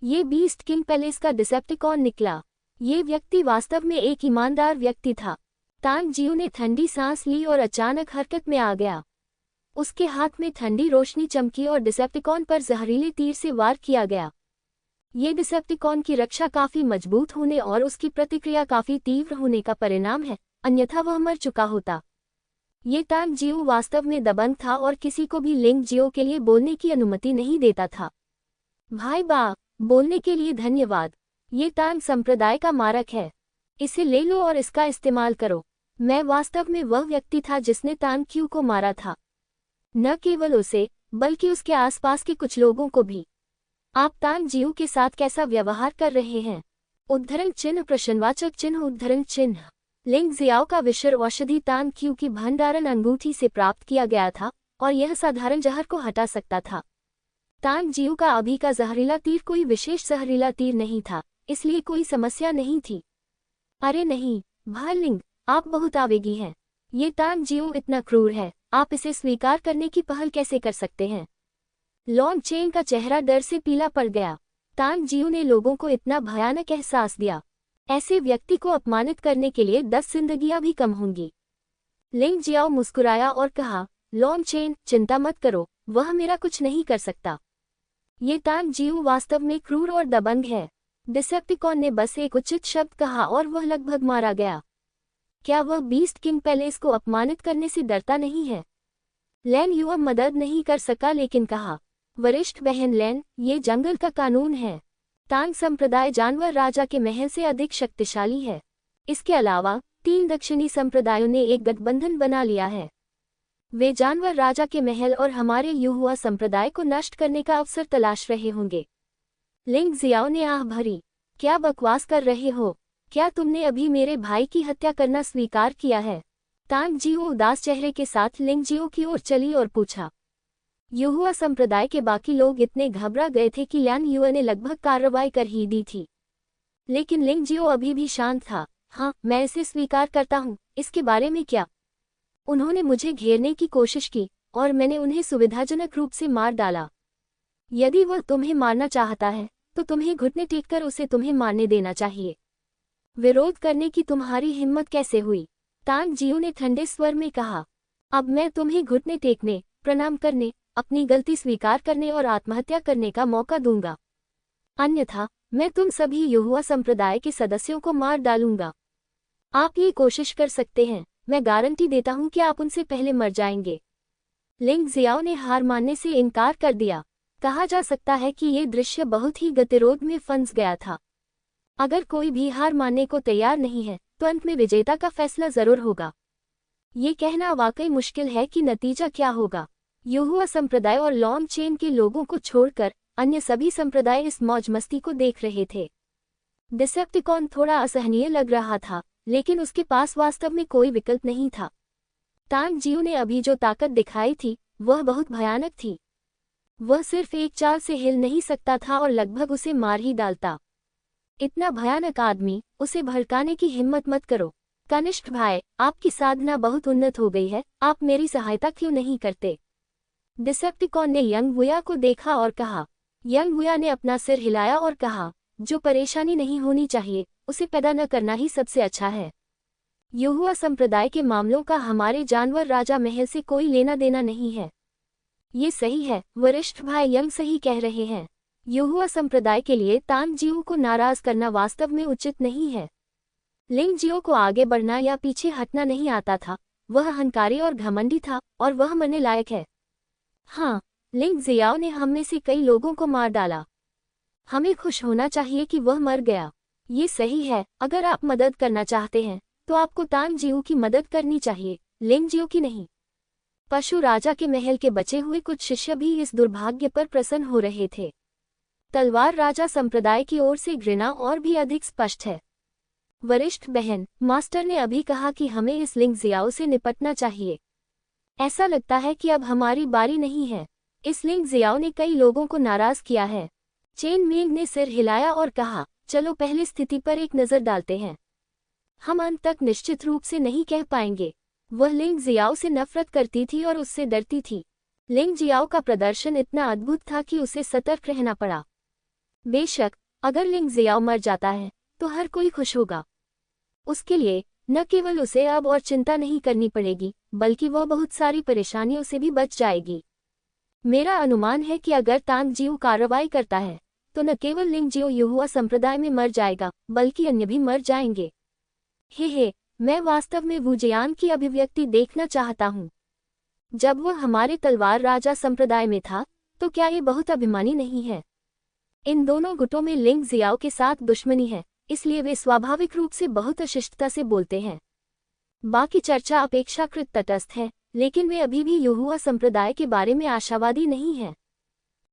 ये बीस्ट किंग पैलेस का डिसेप्टिकॉन निकला। ये व्यक्ति वास्तव में एक ईमानदार व्यक्ति था। तान जियो ने ठंडी सांस ली और अचानक हरकत में आ गया। उसके हाथ में ठंडी रोशनी चमकी और डिसेप्टिकॉन पर जहरीले तीर से वार किया गया। ये डिसेप्टिकॉन की रक्षा काफी मजबूत होने और उसकी प्रतिक्रिया काफी तीव्र होने का परिणाम है, अन्यथा वह मर चुका होता। ये तान जियो वास्तव में दबंग था और किसी को भी लिंग जियो के लिए बोलने की अनुमति नहीं देता था। भाई बा, बोलने के लिए धन्यवाद। ये तान संप्रदाय का मारक है। इसे ले लो और इसका इस्तेमाल करो। मैं वास्तव में वह व्यक्ति था जिसने तान क्यू को मारा था। न केवल उसे, बल्कि उसके आसपास के कुछ लोगों को भी। आप तान जियो के साथ कैसा व्यवहार कर रहे हैं? उद्धरण चिन्ह प्रश्नवाचक चिन्ह उद्धरण चिन्ह। लिंग जियाओ का विषर औषधि तान क्यू की भंडारण अंगूठी से प्राप्त किया गया था और यह साधारण जहर को हटा सकता था। तांग जिऊ का अभी का जहरीला तीर कोई विशेष जहरीला तीर नहीं था, इसलिए कोई समस्या नहीं थी। अरे नहीं, भालिंग, आप बहुत आवेगी हैं। ये तांग जिऊ इतना क्रूर है, आप इसे स्वीकार करने की पहल कैसे कर सकते हैं? लॉन्ग चेन का चेहरा डर से पीला पड़ गया। तांग जिऊ ने लोगों को इतना भयानक एहसास दिया। ऐसे व्यक्ति को अपमानित करने के लिए 10 जिंदगियां भी कम होंगी। लिंग जियाओ मुस्कुराया और कहा, लॉन्ग चेन, चिंता मत करो, वह मेरा कुछ नहीं कर सकता। ये तांग जिऊ वास्तव में क्रूर और दबंग है। डिसेप्टिकॉन ने बस एक उचित शब्द कहा और वह लगभग मारा गया। क्या वह बीस्ट किंग पैलेस को अपमानित करने से डरता नहीं है? लैन युवा मदद नहीं कर सका लेकिन कहा, वरिष्ठ बहन लैन, ये जंगल का कानून है। तांग संप्रदाय जानवर राजा के महल से अधिक शक्तिशाली है। इसके अलावा 3 दक्षिणी संप्रदायों ने एक गठबंधन बना लिया है। वे जानवर राजा के महल और हमारे युहुआ संप्रदाय को नष्ट करने का अवसर तलाश रहे होंगे। लिंग जियाओ ने आह भरी, क्या बकवास कर रहे हो? क्या तुमने अभी मेरे भाई की हत्या करना स्वीकार किया है? तांग जिऊ उदास चेहरे के साथ लिंग जिऊ की ओर चली और पूछा। युहुआ संप्रदाय के बाकी लोग इतने घबरा गए थे कि लैन युआ ने लगभग कार्रवाई कर ही दी थी, लेकिन लिंग जिऊ अभी भी शांत था। हाँ, मैं इसे स्वीकार करता हूँ, इसके बारे में क्या? उन्होंने मुझे घेरने की कोशिश की और मैंने उन्हें सुविधाजनक रूप से मार डाला। यदि वह तुम्हें मारना चाहता है तो तुम्हें घुटने टेककर उसे तुम्हें मारने देना चाहिए। विरोध करने की तुम्हारी हिम्मत कैसे हुई? तांग जिऊ ने ठंडे स्वर में कहा, अब मैं तुम्हें घुटने टेकने, प्रणाम करने, अपनी गलती स्वीकार करने और आत्महत्या करने का मौका दूंगा। अन्यथा मैं तुम सभी युहुआ संप्रदाय के सदस्यों को मार डालूंगा। आप ये कोशिश कर सकते हैं, मैं गारंटी देता हूं कि आप उनसे पहले मर जाएंगे। लिंग जियाओ ने हार मानने से इनकार कर दिया। कहा जा सकता है कि ये दृश्य बहुत ही गतिरोध में फंस गया था। अगर कोई भी हार मानने को तैयार नहीं है तो अंत में विजेता का फैसला जरूर होगा। ये कहना वाकई मुश्किल है कि नतीजा क्या होगा। युहुआ संप्रदाय और लॉन्ग चेन के लोगों को छोड़कर अन्य सभी संप्रदाय इस मौज मस्ती को देख रहे थे। डिसेप्टिकॉन थोड़ा असहनीय लग रहा था, लेकिन उसके पास वास्तव में कोई विकल्प नहीं था। तांग जिऊ ने अभी जो ताकत दिखाई थी वह बहुत भयानक थी। वह सिर्फ एक चाल से हिल नहीं सकता था और लगभग उसे मार ही डालता। इतना भयानक आदमी, उसे भड़काने की हिम्मत मत करो। कनिष्ठ भाई, आपकी साधना बहुत उन्नत हो गई है, आप मेरी सहायता क्यों नहीं करते? डिसेप्टिकॉन ने यंग वुया को देखा और कहा। यंग वुया ने अपना सिर हिलाया और कहा, जो परेशानी नहीं होनी चाहिए उसे पैदा न करना ही सबसे अच्छा है। युहुआ संप्रदाय के मामलों का हमारे जानवर राजा महल से कोई लेना देना नहीं है। ये सही है, वरिष्ठ भाई यंग सही कह रहे हैं। युहुआ संप्रदाय के लिए तांग जिऊ को नाराज करना वास्तव में उचित नहीं है। लिंग जिऊ को आगे बढ़ना या पीछे हटना नहीं आता था। वह अहंकारी और घमंडी था और वह मरने लायक है। हाँ, लिंग जियाओ ने हम में से कई लोगों को मार डाला। हमें खुश होना चाहिए कि वह मर गया। ये सही है, अगर आप मदद करना चाहते हैं तो आपको तांग जिऊ की मदद करनी चाहिए, लिंग जिऊ की नहीं। पशु राजा के महल के बचे हुए कुछ शिष्य भी इस दुर्भाग्य पर प्रसन्न हो रहे थे। तलवार राजा संप्रदाय की ओर से घृणा और भी अधिक स्पष्ट है। वरिष्ठ बहन, मास्टर ने अभी कहा कि हमें इस लिंग जियाओ से निपटना चाहिए। ऐसा लगता है कि अब हमारी बारी नहीं है। इस लिंग जियाओ ने कई लोगों को नाराज किया है। चेन मिंग ने सिर हिलाया और कहा, चलो पहले स्थिति पर एक नज़र डालते हैं। हम अंत तक निश्चित रूप से नहीं कह पाएंगे। वह लिंग जियाओ से नफरत करती थी और उससे डरती थी। लिंग जियाओ का प्रदर्शन इतना अद्भुत था कि उसे सतर्क रहना पड़ा। बेशक अगर लिंग जियाओ मर जाता है तो हर कोई खुश होगा। उसके लिए न केवल उसे अब और चिंता नहीं करनी पड़ेगी, बल्कि वह बहुत सारी परेशानियों से भी बच जाएगी। मेरा अनुमान है कि अगर तांग जिऊ कार्रवाई करता है तो न केवल लिंग जिऊ युहुआ संप्रदाय में मर जाएगा, बल्कि अन्य भी मर जाएंगे। हे, मैं वास्तव में वुजियान की अभिव्यक्ति देखना चाहता हूँ। जब वह हमारे तलवार राजा संप्रदाय में था तो क्या ये बहुत अभिमानी नहीं है? इन दोनों गुटों में लिंग जियाओ के साथ दुश्मनी है, इसलिए वे स्वाभाविक रूप से बहुत अशिष्टता से बोलते हैं। बाकी चर्चा अपेक्षाकृत तटस्थ है, लेकिन वे अभी भी युहुआ संप्रदाय के बारे में आशावादी नहीं हैं।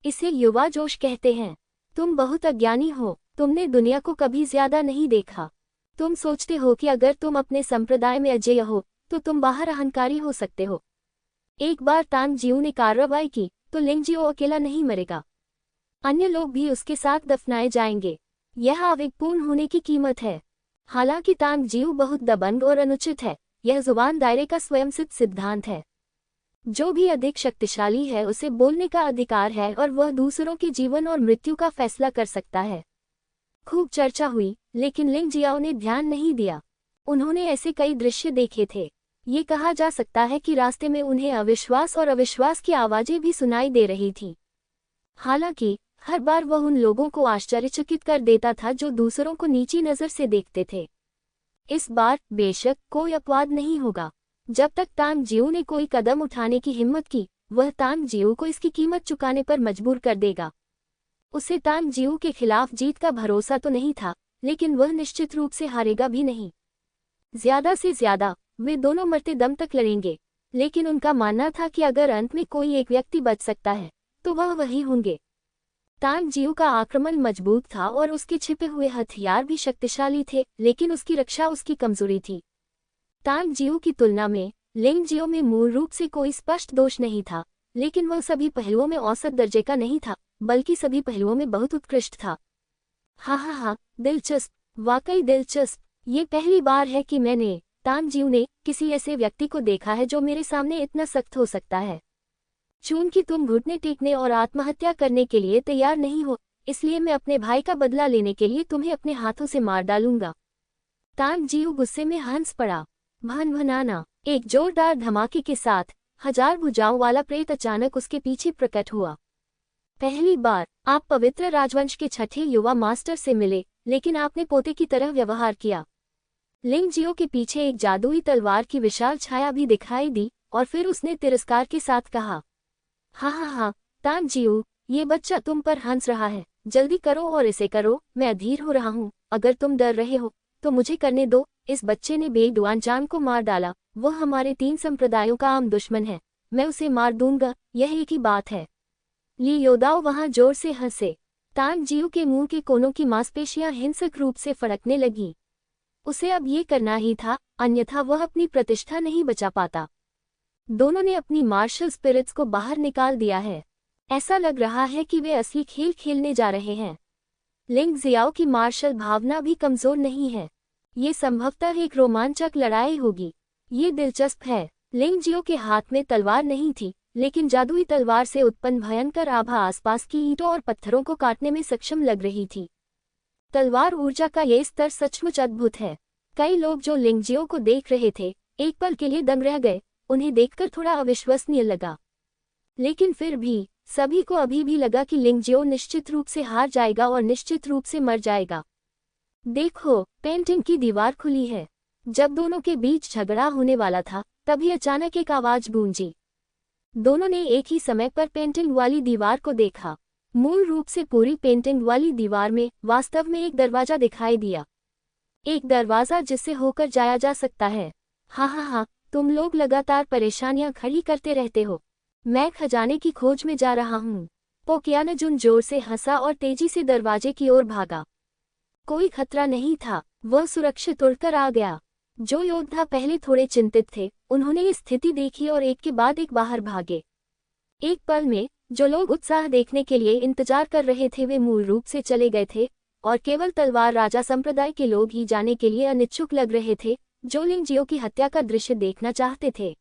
इसे युवा जोश कहते हैं। तुम बहुत अज्ञानी हो, तुमने दुनिया को कभी ज्यादा नहीं देखा। तुम सोचते हो कि अगर तुम अपने संप्रदाय में अजेय हो तो तुम बाहर अहंकारी हो सकते हो। एक बार तांग जिऊ ने कार्रवाई की तो लिंग जियो अकेला नहीं मरेगा, अन्य लोग भी उसके साथ दफनाए जाएंगे। यह आवेगपूर्ण होने की कीमत है। हालांकि तांग जिऊ बहुत दबंग और अनुचित है, यह जुबान दायरे का स्वयंसिद्ध सिद्धांत है। जो भी अधिक शक्तिशाली है उसे बोलने का अधिकार है और वह दूसरों के जीवन और मृत्यु का फैसला कर सकता है। खूब चर्चा हुई, लेकिन लिंग जियाओ ने ध्यान नहीं दिया। उन्होंने ऐसे कई दृश्य देखे थे। ये कहा जा सकता है कि रास्ते में उन्हें अविश्वास और अविश्वास की आवाजें भी सुनाई दे रही थीं। हालांकि हर बार वह उन लोगों को आश्चर्यचकित कर देता था जो दूसरों को नीची नजर से देखते थे। इस बार बेशक कोई अपवाद नहीं होगा। जब तक तांग जिऊ ने कोई कदम उठाने की हिम्मत की, वह तांग जिऊ को इसकी कीमत चुकाने पर मजबूर कर देगा। उसे तांग जिऊ के खिलाफ जीत का भरोसा तो नहीं था, लेकिन वह निश्चित रूप से हारेगा भी नहीं। ज्यादा से ज्यादा वे दोनों मरते दम तक लड़ेंगे, लेकिन उनका मानना था कि अगर अंत में कोई एक व्यक्ति बच सकता है तो वह वही होंगे। तांग जिऊ का आक्रमण मजबूत था और उसके छिपे हुए हथियार भी शक्तिशाली थे, लेकिन उसकी रक्षा उसकी कमजोरी थी। तांग जिऊ की तुलना में लिंग जियो में मूल रूप से कोई स्पष्ट दोष नहीं था, लेकिन वह सभी पहलुओं में औसत दर्जे का नहीं था, बल्कि सभी पहलुओं में बहुत उत्कृष्ट था। हा, दिलचस्प, वाकई दिलचस्प। ये पहली बार है कि मैंने, तांग जिऊ ने, किसी ऐसे व्यक्ति को देखा है जो मेरे सामने इतना सख्त हो सकता है। चूंकि तुम घुटने टेकने और आत्महत्या करने के लिए तैयार नहीं हो, इसलिए मैं अपने भाई का बदला लेने के लिए तुम्हें अपने हाथों से मार डालूंगा। तांग जिऊ गुस्से में हंस पड़ा। भन-भनाना, एक जोरदार धमाके के साथ 1000 भुजाओं वाला प्रेत अचानक उसके पीछे प्रकट हुआ। पहली बार आप पवित्र राजवंश के छठे युवा मास्टर से मिले, लेकिन आपने पोते की तरह व्यवहार किया। लिंग जियो के पीछे एक जादुई तलवार की विशाल छाया भी दिखाई दी और फिर उसने तिरस्कार के साथ कहा, हा, तांग जिऊ, ये बच्चा तुम पर हंस रहा है। जल्दी करो और इसे करो, मैं अधीर हो रहा हूँ। अगर तुम डर रहे हो तो मुझे करने दो। इस बच्चे ने बेईमान जान को मार डाला। वह हमारे 3 संप्रदायों का आम दुश्मन है। मैं उसे मार दूंगा, यह एक ही बात है। ली योदाओ वहां जोर से हंसे। तांग जिऊ के मुंह के कोनों की मांसपेशियां हिंसक रूप से फड़कने लगीं। उसे अब ये करना ही था, अन्यथा वह अपनी प्रतिष्ठा नहीं बचा पाता। दोनों ने अपनी मार्शल स्पिरिट्स को बाहर निकाल दिया है। ऐसा लग रहा है कि वे असली खेल खेलने जा रहे हैं। लिंग जियाओ की मार्शल भावना भी कमजोर नहीं है। ये संभवतः एक रोमांचक लड़ाई होगी। ये दिलचस्प है। लिंग जियो के हाथ में तलवार नहीं थी, लेकिन जादुई तलवार से उत्पन्न भयंकर आभा आसपास की ईंटों और पत्थरों को काटने में सक्षम लग रही थी। तलवार ऊर्जा का ये स्तर सचमुच अद्भुत है। कई लोग जो लिंग जियो को देख रहे थे, एक पल के लिए दंग रह गए। उन्हें देखकर थोड़ा अविश्वसनीय लगा, लेकिन फिर भी सभी को अभी भी लगा कि लिंग जियो निश्चित रूप से हार जाएगा और निश्चित रूप से मर जाएगा। देखो, पेंटिंग की दीवार खुली है। जब दोनों के बीच झगड़ा होने वाला था, तभी अचानक एक आवाज गूंजी। दोनों ने एक ही समय पर पेंटिंग वाली दीवार को देखा। मूल रूप से पूरी पेंटिंग वाली दीवार में वास्तव में एक दरवाजा दिखाई दिया। एक दरवाजा जिससे होकर जाया जा सकता है। हा, तुम लोग लगातार परेशानियां खड़ी करते रहते हो। मैं खजाने की खोज में जा रहा हूँ। पोकियानजुन जोर से हंसा और तेजी से दरवाजे की ओर भागा। कोई खतरा नहीं था, वह सुरक्षित उड़कर आ गया। जो योद्धा पहले थोड़े चिंतित थे, उन्होंने ये स्थिति देखी और एक के बाद एक बाहर भागे। एक पल में जो लोग उत्साह देखने के लिए इंतजार कर रहे थे वे मूल रूप से चले गए थे, और केवल तलवार राजा संप्रदाय के लोग ही जाने के लिए अनिच्छुक लग रहे थे, जो लिंग जियो की हत्या का दृश्य देखना चाहते थे।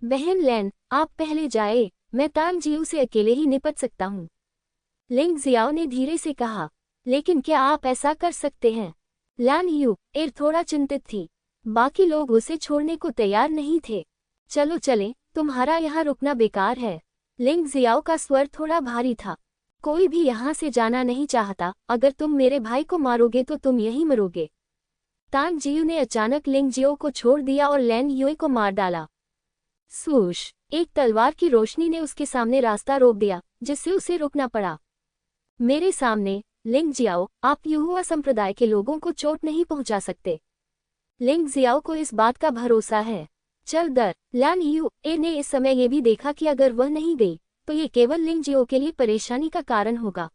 बहन लैन, आप पहले जाए, मैं तांग जियो से अकेले ही निपट सकता हूँ। लिंग जियाओ ने धीरे से कहा, लेकिन क्या आप ऐसा कर सकते हैं? लैन यू एर थोड़ा चिंतित थी। बाकी लोग उसे छोड़ने को तैयार नहीं थे। चलो चलें, तुम्हारा यहाँ रुकना बेकार है। लिंग जियाओ का स्वर थोड़ा भारी था। कोई भी यहाँ से जाना नहीं चाहता। अगर तुम मेरे भाई को मारोगे तो तुम यहीं मरोगे। तांग जियो ने अचानक लिंग जियो को छोड़ दिया और लैन युए को मार डाला। सूश, एक तलवार की रोशनी ने उसके सामने रास्ता रोक दिया, जिससे उसे रुकना पड़ा। मेरे सामने, लिंग जियाओ, आप युहुआ संप्रदाय के लोगों को चोट नहीं पहुंचा सकते। लिंग जियाओ को इस बात का भरोसा है। चल दर, लैन यू ए ने इस समय ये भी देखा कि अगर वह नहीं गई तो ये केवल लिंग जियो के लिए परेशानी का कारण होगा।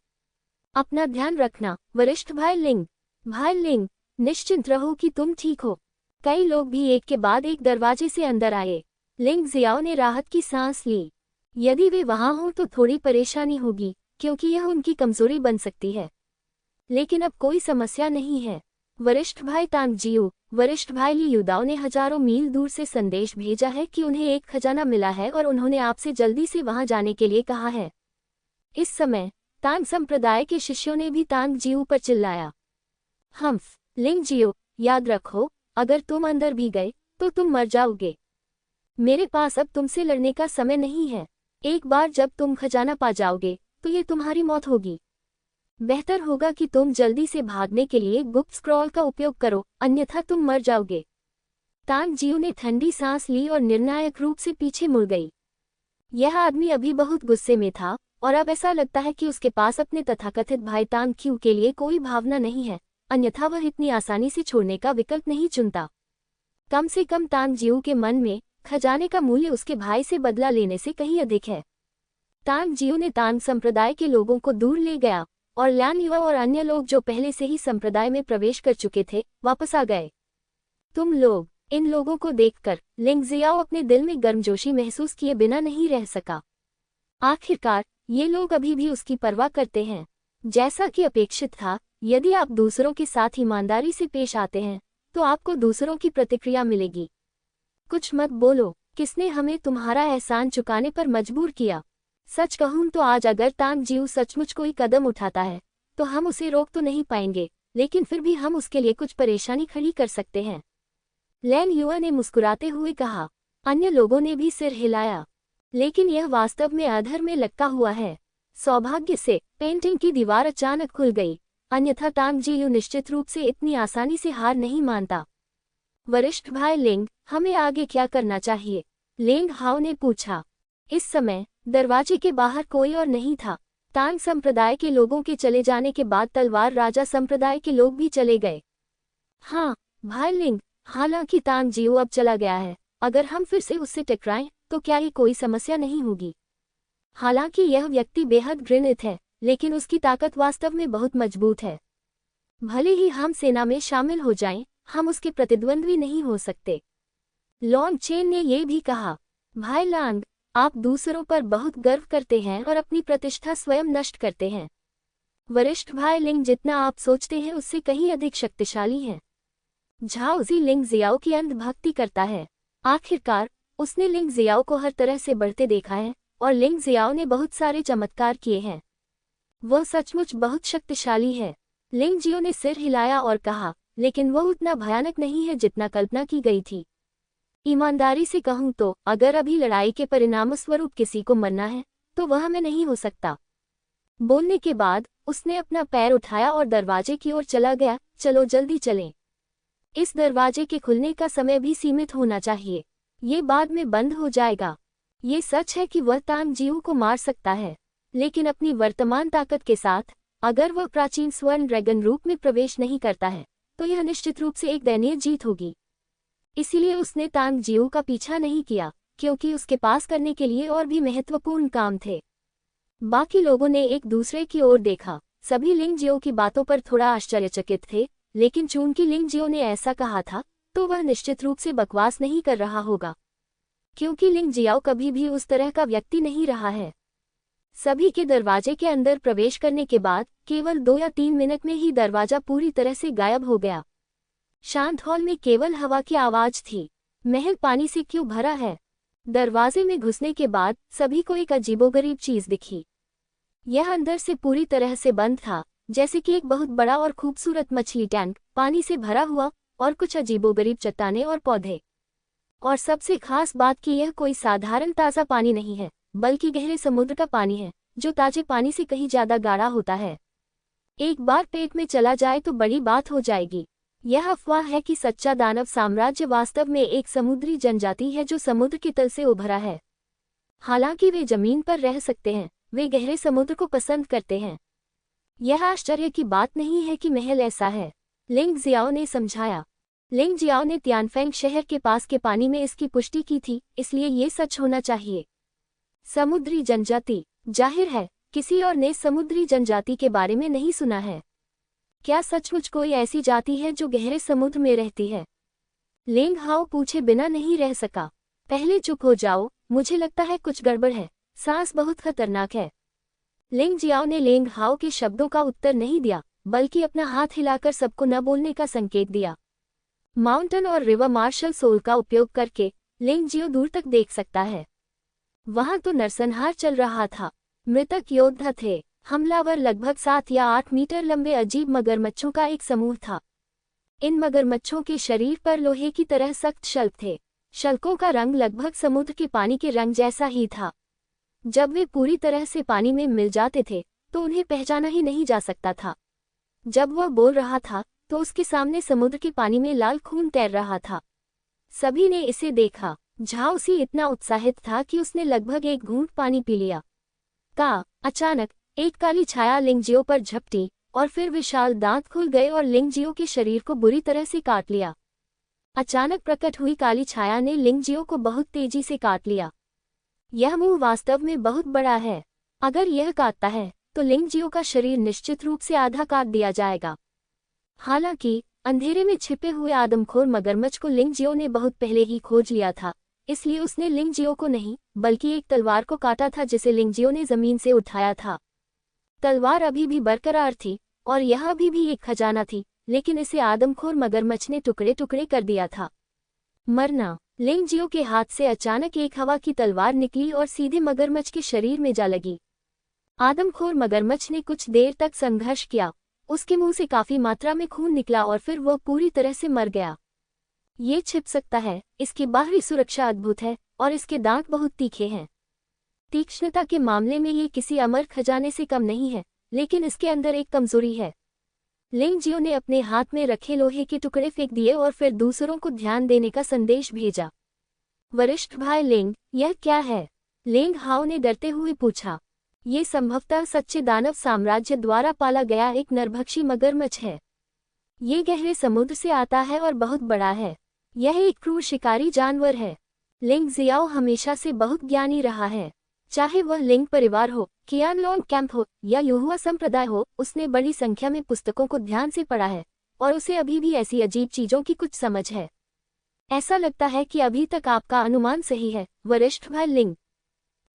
अपना ध्यान रखना, वरिष्ठ भाई लिंग। भाई लिंग, निश्चिंत रहो कि तुम ठीक हो। कई लोग भी एक के बाद एक दरवाजे से अंदर आए। लिंग जियाओ ने राहत की सांस ली। यदि वे वहां हों तो थोड़ी परेशानी होगी, क्योंकि यह उनकी कमजोरी बन सकती है। लेकिन अब कोई समस्या नहीं है। वरिष्ठ भाई तांग जियू, वरिष्ठ भाई ली युदाओ ने हजारों मील दूर से संदेश भेजा है कि उन्हें एक खजाना मिला है और उन्होंने आपसे जल्दी से वहां जाने के लिए कहा है। इस समय तांग संप्रदाय के शिष्यों ने भी तांग जियू पर चिल्लाया। हम्फ, लिंग जियो, याद रखो, अगर तुम अंदर भी गए तो तुम मर जाओगे। मेरे पास अब तुमसे लड़ने का समय नहीं है। एक बार जब तुम खजाना पा जाओगे तो ये तुम्हारी मौत होगी। बेहतर होगा कि तुम जल्दी से भागने के लिए गुप्त स्क्रॉल का उपयोग करो, अन्यथा तुम मर जाओगे। तांग जियू ने ठंडी सांस ली और निर्णायक रूप से पीछे मुड़ गई। यह आदमी अभी बहुत गुस्से में था और अब ऐसा लगता है कि उसके पास अपने तथाकथित भाई तांग क्यू के लिए कोई भावना नहीं है, अन्यथा वह इतनी आसानी से छोड़ने का विकल्प नहीं चुनता। कम से कम तांग जियू के मन में खजाने का मूल्य उसके भाई से बदला लेने से कहीं अधिक है। तांग जियू ने तांग संप्रदाय के लोगों को दूर ले गया और ल्यान युवा और अन्य लोग जो पहले से ही संप्रदाय में प्रवेश कर चुके थे वापस आ गए। तुम लोग, इन लोगों को देखकर लिंग जियाओ अपने दिल में गर्मजोशी महसूस किए बिना नहीं रह सका। आखिरकार ये लोग अभी भी उसकी परवाह करते हैं। जैसा कि अपेक्षित था, यदि आप दूसरों के साथ ईमानदारी से पेश आते हैं तो आपको दूसरों की प्रतिक्रिया मिलेगी। कुछ मत बोलो, किसने हमें तुम्हारा एहसान चुकाने पर मजबूर किया? सच कहूं तो आज अगर तांग जियू सचमुच कोई कदम उठाता है तो हम उसे रोक तो नहीं पाएंगे, लेकिन फिर भी हम उसके लिए कुछ परेशानी खड़ी कर सकते हैं। लैन युवा ने मुस्कुराते हुए कहा। अन्य लोगों ने भी सिर हिलाया। लेकिन यह वास्तव में अधर में लटका हुआ है। सौभाग्य से पेंटिंग की दीवार अचानक खुल गई, अन्यथा तांग जियू निश्चित रूप से इतनी आसानी से हार नहीं मानता। वरिष्ठ भाई लिंग, हमें आगे क्या करना चाहिए? लिंग हाओ ने पूछा। इस समय दरवाजे के बाहर कोई और नहीं था। तांग संप्रदाय के लोगों के चले जाने के बाद तलवार राजा संप्रदाय के लोग भी चले गए। हाँ भाई लिंग, हालांकि तांग जियू अब चला गया है, अगर हम फिर से उससे टकराएं तो क्या ये कोई समस्या नहीं होगी? हालांकि यह व्यक्ति बेहद घृणित है, लेकिन उसकी ताकत वास्तव में बहुत मजबूत है। भले ही हम सेना में शामिल हो जाएं, हम उसके प्रतिद्वंद्वी नहीं हो सकते। लॉन्ग चेन ने यह भी कहा। भाई लांग, आप दूसरों पर बहुत गर्व करते हैं और अपनी प्रतिष्ठा स्वयं नष्ट करते हैं। वरिष्ठ भाई लिंग जितना आप सोचते हैं उससे कहीं अधिक शक्तिशाली हैं। झाओ जी लिंग जियाओ की अंधभक्ति करता है। आखिरकार उसने लिंग जियाओ को हर तरह से बढ़ते देखा है और लिंग जियाओ ने बहुत सारे चमत्कार किए हैं। वह सचमुच बहुत शक्तिशाली है। लिंग जियो ने सिर हिलाया और कहा, लेकिन वह उतना भयानक नहीं है जितना कल्पना की गई थी। ईमानदारी से कहूं तो अगर अभी लड़ाई के परिणामस्वरूप किसी को मरना है तो वह मैं नहीं हो सकता। बोलने के बाद उसने अपना पैर उठाया और दरवाजे की ओर चला गया। चलो जल्दी चलें। इस दरवाजे के खुलने का समय भी सीमित होना चाहिए, ये बाद में बंद हो जाएगा। ये सच है कि वह तांग जियू को मार सकता है, लेकिन अपनी वर्तमान ताकत के साथ अगर वह प्राचीन स्वर्ण ड्रैगन रूप में प्रवेश नहीं करता है तो यह निश्चित रूप से एक दयनीय जीत होगी। इसीलिए उसने तांग जियू का पीछा नहीं किया, क्योंकि उसके पास करने के लिए और भी महत्वपूर्ण काम थे। बाकी लोगों ने एक दूसरे की ओर देखा। सभी लिंग जियो की बातों पर थोड़ा आश्चर्यचकित थे, लेकिन चूंकि लिंग जियो ने ऐसा कहा था तो वह निश्चित रूप से बकवास नहीं कर रहा होगा, क्योंकि लिंग जियाओ कभी भी उस तरह का व्यक्ति नहीं रहा है। सभी के दरवाजे के अंदर प्रवेश करने के बाद केवल 2 या 3 मिनट में ही दरवाजा पूरी तरह से गायब हो गया। शांत हॉल में केवल हवा की आवाज थी। महल पानी से क्यों भरा है? दरवाजे में घुसने के बाद सभी को एक अजीबोगरीब चीज दिखी। यह अंदर से पूरी तरह से बंद था, जैसे कि एक बहुत बड़ा और खूबसूरत मछली टैंक, पानी से भरा हुआ और कुछ अजीबोगरीब चट्टानें और पौधे। और सबसे खास बात कि यह कोई साधारण ताज़ा पानी नहीं है, बल्कि गहरे समुद्र का पानी है, जो ताजे पानी से कहीं ज्यादा गाढ़ा होता है। एक बार पेट में चला जाए तो बड़ी बात हो जाएगी। यह अफवाह है कि सच्चा दानव साम्राज्य वास्तव में एक समुद्री जनजाति है जो समुद्र के तल से उभरा है। हालांकि वे जमीन पर रह सकते हैं, वे गहरे समुद्र को पसंद करते हैं। यह आश्चर्य की बात नहीं है कि महल ऐसा है, लिंग जियाओ ने समझाया। लिंग जियाओ ने तियानफेंग शहर के पास के पानी में इसकी पुष्टि की थी, इसलिए ये सच होना चाहिए। समुद्री जनजाति, जाहिर है किसी और ने समुद्री जनजाति के बारे में नहीं सुना है। क्या सचमुच कोई ऐसी जाति है जो गहरे समुद्र में रहती है? लिंग हाओ पूछे बिना नहीं रह सका। पहले चुप हो जाओ, मुझे लगता है कुछ गड़बड़ है, सांस बहुत खतरनाक है। लिंग जियाओ ने लिंग हाओ के शब्दों का उत्तर नहीं दिया, बल्कि अपना हाथ हिलाकर सबको न बोलने का संकेत दिया। माउंटेन और रिवर मार्शल सोल का उपयोग करके लिंग जियो दूर तक देख सकता है। वहां तो नरसंहार चल रहा था। मृतक योद्धा थे। हमलावर लगभग 7 या 8 मीटर लंबे अजीब मगरमच्छों का एक समूह था। इन मगरमच्छों के शरीर पर लोहे की तरह सख्त शल्क थे। शल्कों का रंग लगभग समुद्र के पानी के रंग जैसा ही था। जब वे पूरी तरह से पानी में मिल जाते थे तो उन्हें पहचाना ही नहीं जा सकता था। जब वह बोल रहा था तो उसके सामने समुद्र के पानी में लाल खून तैर रहा था। सभी ने इसे देखा। झाओ सी इतना उत्साहित था कि उसने लगभग एक घूंट पानी पी लिया। अचानक एक काली छाया लिंगजियो पर झपटी और फिर विशाल दांत खुल गए और लिंगजियो के शरीर को बुरी तरह से काट लिया। अचानक प्रकट हुई काली छाया ने लिंगजियो को बहुत तेजी से काट लिया। यह मुंह वास्तव में बहुत बड़ा है। अगर यह काटता है तो लिंगजियो का शरीर निश्चित रूप से आधा काट दिया जाएगा। हालांकि अंधेरे में छिपे हुए आदमखोर मगरमच्छ को लिंगजियो ने बहुत पहले ही खोज लिया था, इसलिए उसने लिंगजियो को नहीं बल्कि एक तलवार को काटा था जिसे लिंगजियो ने जमीन से उठाया था। तलवार अभी भी बरकरार थी और यह अभी भी एक खजाना थी, लेकिन इसे आदमखोर मगरमच्छ ने टुकड़े टुकड़े कर दिया था। मरना। लिंगजियो के हाथ से अचानक एक हवा की तलवार निकली और सीधे मगरमच्छ के शरीर में जा लगी। आदमखोर मगरमच्छ ने कुछ देर तक संघर्ष किया। उसके मुंह से काफी मात्रा में खून निकला और फिर वह पूरी तरह से मर गया। ये छिप सकता है, इसकी बाहरी सुरक्षा अद्भुत है और इसके दांत बहुत तीखे हैं। तीक्ष्णता के मामले में ये किसी अमर खजाने से कम नहीं है, लेकिन इसके अंदर एक कमजोरी है। लिंगजियो ने अपने हाथ में रखे लोहे के टुकड़े फेंक दिए और फिर दूसरों को ध्यान देने का संदेश भेजा। वरिष्ठ भाई लिंग, यह क्या है? लिंग हाओ ने डरते हुए पूछा। ये संभवतः सच्चे दानव साम्राज्य द्वारा पाला गया एक नरभक्षी मगरमच्छ है। ये गहरे समुद्र से आता है और बहुत बड़ा है। यह एक क्रूर शिकारी जानवर है। लिंग जियाओ हमेशा से बहुत ज्ञानी रहा है। चाहे वह लिंग परिवार हो, कियानलोंग कैंप हो या युहुआ संप्रदाय हो, उसने बड़ी संख्या में पुस्तकों को ध्यान से पढ़ा है और उसे अभी भी ऐसी अजीब चीजों की कुछ समझ है। ऐसा लगता है कि अभी तक आपका अनुमान सही है, वरिष्ठ भाई लिंग।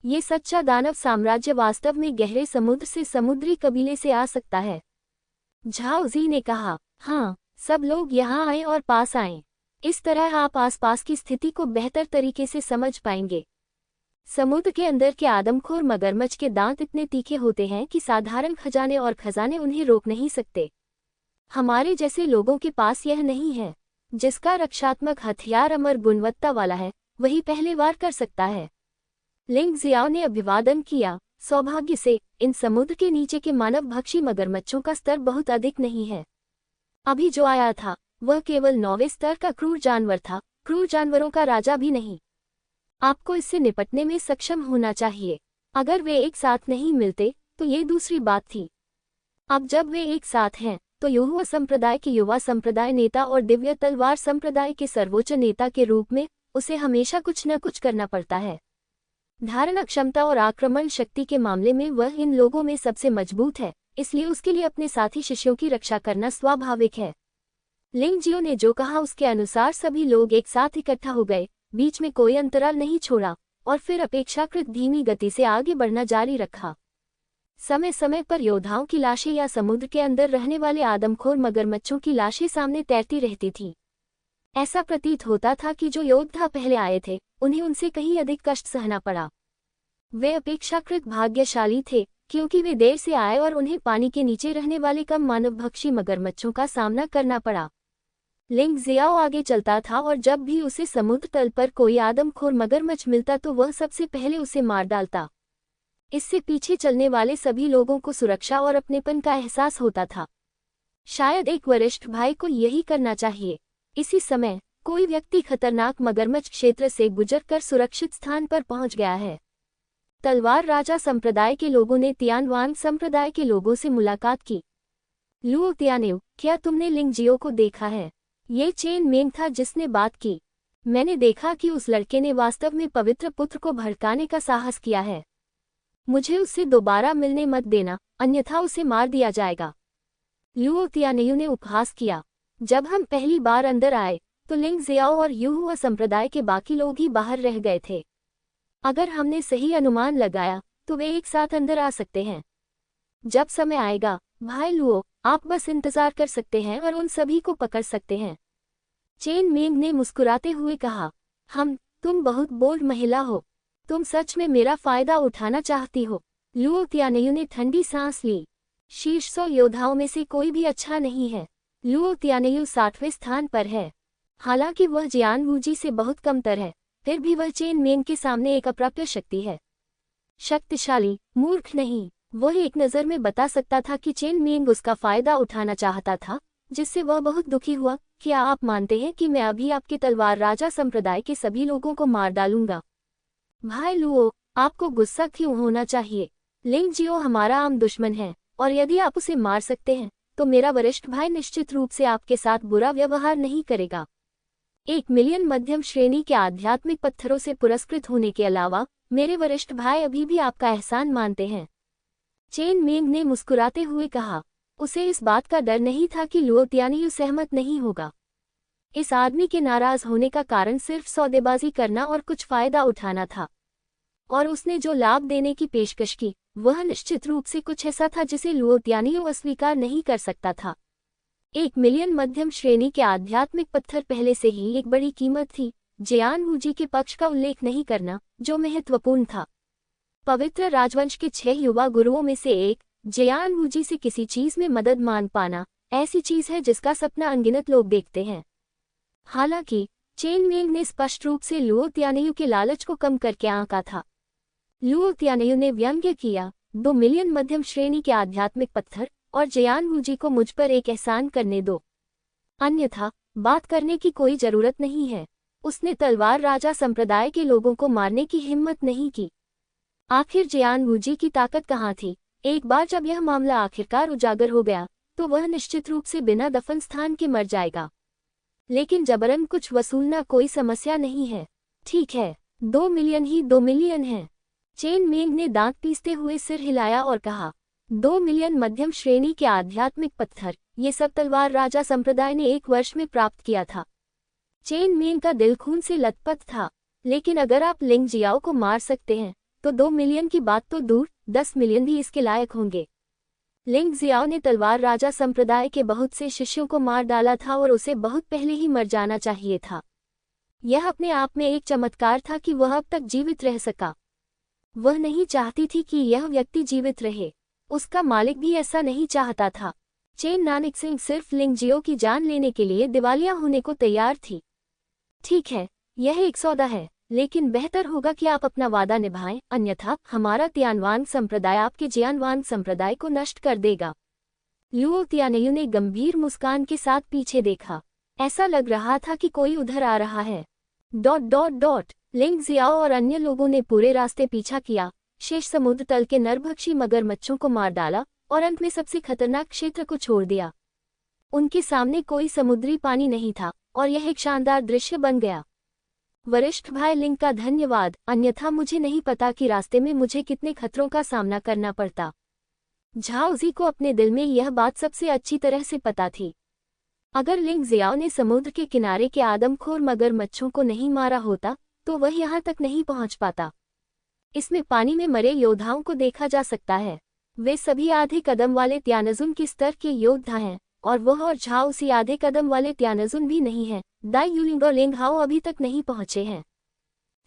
ये सच्चा दानव साम्राज्य वास्तव में गहरे समुद्र से समुद्री कबीले से आ सकता है। झाओ जी ने कहा। हाँ, सब लोग यहाँ आएं और पास आएं। इस तरह आप आसपास की स्थिति को बेहतर तरीके से समझ पाएंगे। समुद्र के अंदर के आदमखोर मगरमच्छ के दांत इतने तीखे होते हैं कि साधारण खजाने और खजाने उन्हें रोक नहीं सकते। हमारे जैसे लोगों के पास यह नहीं है। जिसका रक्षात्मक हथियार अमर गुणवत्ता वाला है, वही पहले वार कर सकता है। लिंग जियाओ ने अभिवादन किया। सौभाग्य से इन समुद्र के नीचे के मानव भक्षी मगरमच्छों का स्तर बहुत अधिक नहीं है। अभी जो आया था वह केवल 9वें स्तर का क्रूर जानवर था, क्रूर जानवरों का राजा भी नहीं। आपको इससे निपटने में सक्षम होना चाहिए। अगर वे एक साथ नहीं मिलते तो ये दूसरी बात थी। अब जब वे एक साथ हैं तो युहुआ संप्रदाय के युवा संप्रदाय नेता और दिव्य तलवार संप्रदाय के सर्वोच्च नेता के रूप में उसे हमेशा कुछ न कुछ करना पड़ता है। धारणा क्षमता और आक्रमण शक्ति के मामले में वह इन लोगों में सबसे मजबूत है, इसलिए उसके लिए अपने साथी शिष्यों की रक्षा करना स्वाभाविक है। लिंगजियो ने जो कहा उसके अनुसार सभी लोग एक साथ इकट्ठा हो गए, बीच में कोई अंतराल नहीं छोड़ा और फिर अपेक्षाकृत धीमी गति से आगे बढ़ना जारी रखा। समय समय पर योद्धाओं की लाशें या समुद्र के अंदर रहने वाले आदमखोर मगरमच्छों की लाशें सामने तैरती रहती थीं। ऐसा प्रतीत होता था कि जो योद्धा पहले आए थे उन्हें उनसे कहीं अधिक कष्ट सहना पड़ा। वे अपेक्षाकृत भाग्यशाली थे क्योंकि वे देर से आए और उन्हें पानी के नीचे रहने वाले कम मानवभक्षी मगरमच्छों का सामना करना पड़ा। लिंग जियाओ आगे चलता था और जब भी उसे समुद्र तल पर कोई आदमखोर मगरमच्छ मिलता तो वह सबसे पहले उसे मार डालता। इससे पीछे चलने वाले सभी लोगों को सुरक्षा और अपनेपन का एहसास होता था। शायद एक वरिष्ठ भाई को यही करना चाहिए। इसी समय कोई व्यक्ति खतरनाक मगरमच्छ क्षेत्र से गुजरकर सुरक्षित स्थान पर पहुंच गया है। तलवार राजा संप्रदाय के लोगों ने तियानवांग संप्रदाय के लोगों से मुलाकात की। लुओ तियानेव, क्या तुमने लिंगजियो को देखा है? ये चेन मेंग था जिसने बात की। मैंने देखा कि उस लड़के ने वास्तव में पवित्र पुत्र को भड़काने का साहस किया है। मुझे उससे दोबारा मिलने मत देना, अन्यथा उसे मार दिया जाएगा। लुओ तियानेव ने उपहास किया। जब हम पहली बार अंदर आए तो लिंग जियाओ और युहुआ संप्रदाय के बाकी लोग ही बाहर रह गए थे। अगर हमने सही अनुमान लगाया तो वे एक साथ अंदर आ सकते हैं। जब समय आएगा भाई लुओ, आप बस इंतजार कर सकते हैं और उन सभी को पकड़ सकते हैं। चेन मेंग ने मुस्कुराते हुए कहा, तुम बहुत बोल्ड महिला हो। तुम सच में मेरा फायदा उठाना चाहती हो। लुओ तियानेयू ने ठंडी सांस ली। शीर्ष 100 योद्धाओं में से कोई भी अच्छा नहीं है। लुओ तियानेयू 60वें स्थान पर है। हालांकि वह जियान वूजी से बहुत कमतर है, फिर भी वह चेन मेंग के सामने एक अप्राप्य शक्ति है। शक्तिशाली, मूर्ख नहीं। वह एक नज़र में बता सकता था कि चेन मेंग उसका फायदा उठाना चाहता था, जिससे वह बहुत दुखी हुआ। क्या आप मानते हैं कि मैं अभी आपके तलवार राजा संप्रदाय के सभी लोगों को मार डालूंगा? भाई लुओ, आपको गुस्सा क्यों होना चाहिए? लिंग जियो हमारा आम दुश्मन है, और यदि आप उसे मार सकते हैं तो मेरा वरिष्ठ भाई निश्चित रूप से आपके साथ बुरा व्यवहार नहीं करेगा। 1 मिलियन मध्यम श्रेणी के आध्यात्मिक पत्थरों से पुरस्कृत होने के अलावा मेरे वरिष्ठ भाई अभी भी आपका एहसान मानते हैं। चेन मेंग ने मुस्कुराते हुए कहा। उसे इस बात का डर नहीं था कि लुओ तियानेयू सहमत नहीं होगा। इस आदमी के नाराज होने का कारण सिर्फ सौदेबाजी करना और कुछ फायदा उठाना था, और उसने जो लाभ देने की पेशकश की वह निश्चित रूप से कुछ ऐसा था जिसे लुओ तियानेयू अस्वीकार नहीं कर सकता था। 1 मिलियन मध्यम श्रेणी के आध्यात्मिक पत्थर पहले से ही एक बड़ी कीमत थी। जियान वूजी के पक्ष का उल्लेख नहीं करना, जो महत्वपूर्ण था। पवित्र राजवंश के 6 युवा गुरुओं में से एक, जियान वूजी से किसी चीज में मदद मांग पाना ऐसी चीज है जिसका सपना अनगिनत लोग देखते हैं। हालांकि चेन मेंग ने स्पष्ट रूप से लुओ तियानेयू के लालच को कम करके आंका था। लुओ तियानेयू ने व्यंग्य किया, 2 मिलियन मध्यम श्रेणी के आध्यात्मिक पत्थर और जियान वूजी को मुझ पर एक एहसान करने दो, अन्यथा बात करने की कोई जरूरत नहीं है। उसने तलवार राजा संप्रदाय के लोगों को मारने की हिम्मत नहीं की। आखिर जियान वूजी की ताकत कहाँ थी? एक बार जब यह मामला आखिरकार उजागर हो गया तो वह निश्चित रूप से बिना दफन स्थान के मर जाएगा। लेकिन जबरन कुछ वसूलना कोई समस्या नहीं है। ठीक है, 2 मिलियन ही 2 मिलियन है। चेन मेंग ने दांत पीसते हुए सिर हिलाया और कहा, 2 मिलियन मध्यम श्रेणी के आध्यात्मिक पत्थर, ये सब तलवार राजा संप्रदाय ने 1 वर्ष में प्राप्त किया था। चेन मेंग का दिल खून से लथपथ था। लेकिन अगर आप लिंग जियाओ को मार सकते हैं तो 2 मिलियन की बात तो दूर, 10 मिलियन भी इसके लायक होंगे। लिंग जियाओ ने तलवार राजा संप्रदाय के बहुत से शिष्यों को मार डाला था और उसे बहुत पहले ही मर जाना चाहिए था। यह अपने आप में एक चमत्कार था कि वह अब तक जीवित रह सका। वह नहीं चाहती थी कि यह व्यक्ति जीवित रहे। उसका मालिक भी ऐसा नहीं चाहता था। चेन नानक सिंह सिर्फ लिंग जियो की जान लेने के लिए दिवालिया होने को तैयार थी। ठीक है, यह एक सौदा है, लेकिन बेहतर होगा कि आप अपना वादा निभाएं, अन्यथा हमारा तियानवांग संप्रदाय आपके जियानवांग संप्रदाय को नष्ट कर देगा। लुओ तियानेयू ने गंभीर मुस्कान के साथ पीछे देखा। ऐसा लग रहा था कि कोई उधर आ रहा है। ... लिंग जियाओ और अन्य लोगों ने पूरे रास्ते पीछा किया, शेष समुद्र तल के नरभक्षी मगरमच्छों को मार डाला और अंत में सबसे खतरनाक क्षेत्र को छोड़ दिया। उनके सामने कोई समुद्री पानी नहीं था और यह एक शानदार दृश्य बन गया। वरिष्ठ भाई लिंग का धन्यवाद, अन्यथा मुझे नहीं पता कि रास्ते में मुझे कितने खतरों का सामना करना पड़ता। झाओजी को अपने दिल में यह बात सबसे अच्छी तरह से पता थी। अगर लिंग जियाओ ने समुद्र के किनारे के आदमखोर मगरमच्छों को नहीं मारा होता तो वह यहाँ तक नहीं पहुँच पाता। इसमें पानी में मरे योद्धाओं को देखा जा सकता है। वे सभी आधे कदम वाले त्यानजुन के स्तर के योद्धा हैं, और वह और झाओ सी आधे कदम वाले त्यानजुन भी नहीं हैं। दाई यूलिंग और लिंग हाओ अभी तक नहीं पहुंचे हैं।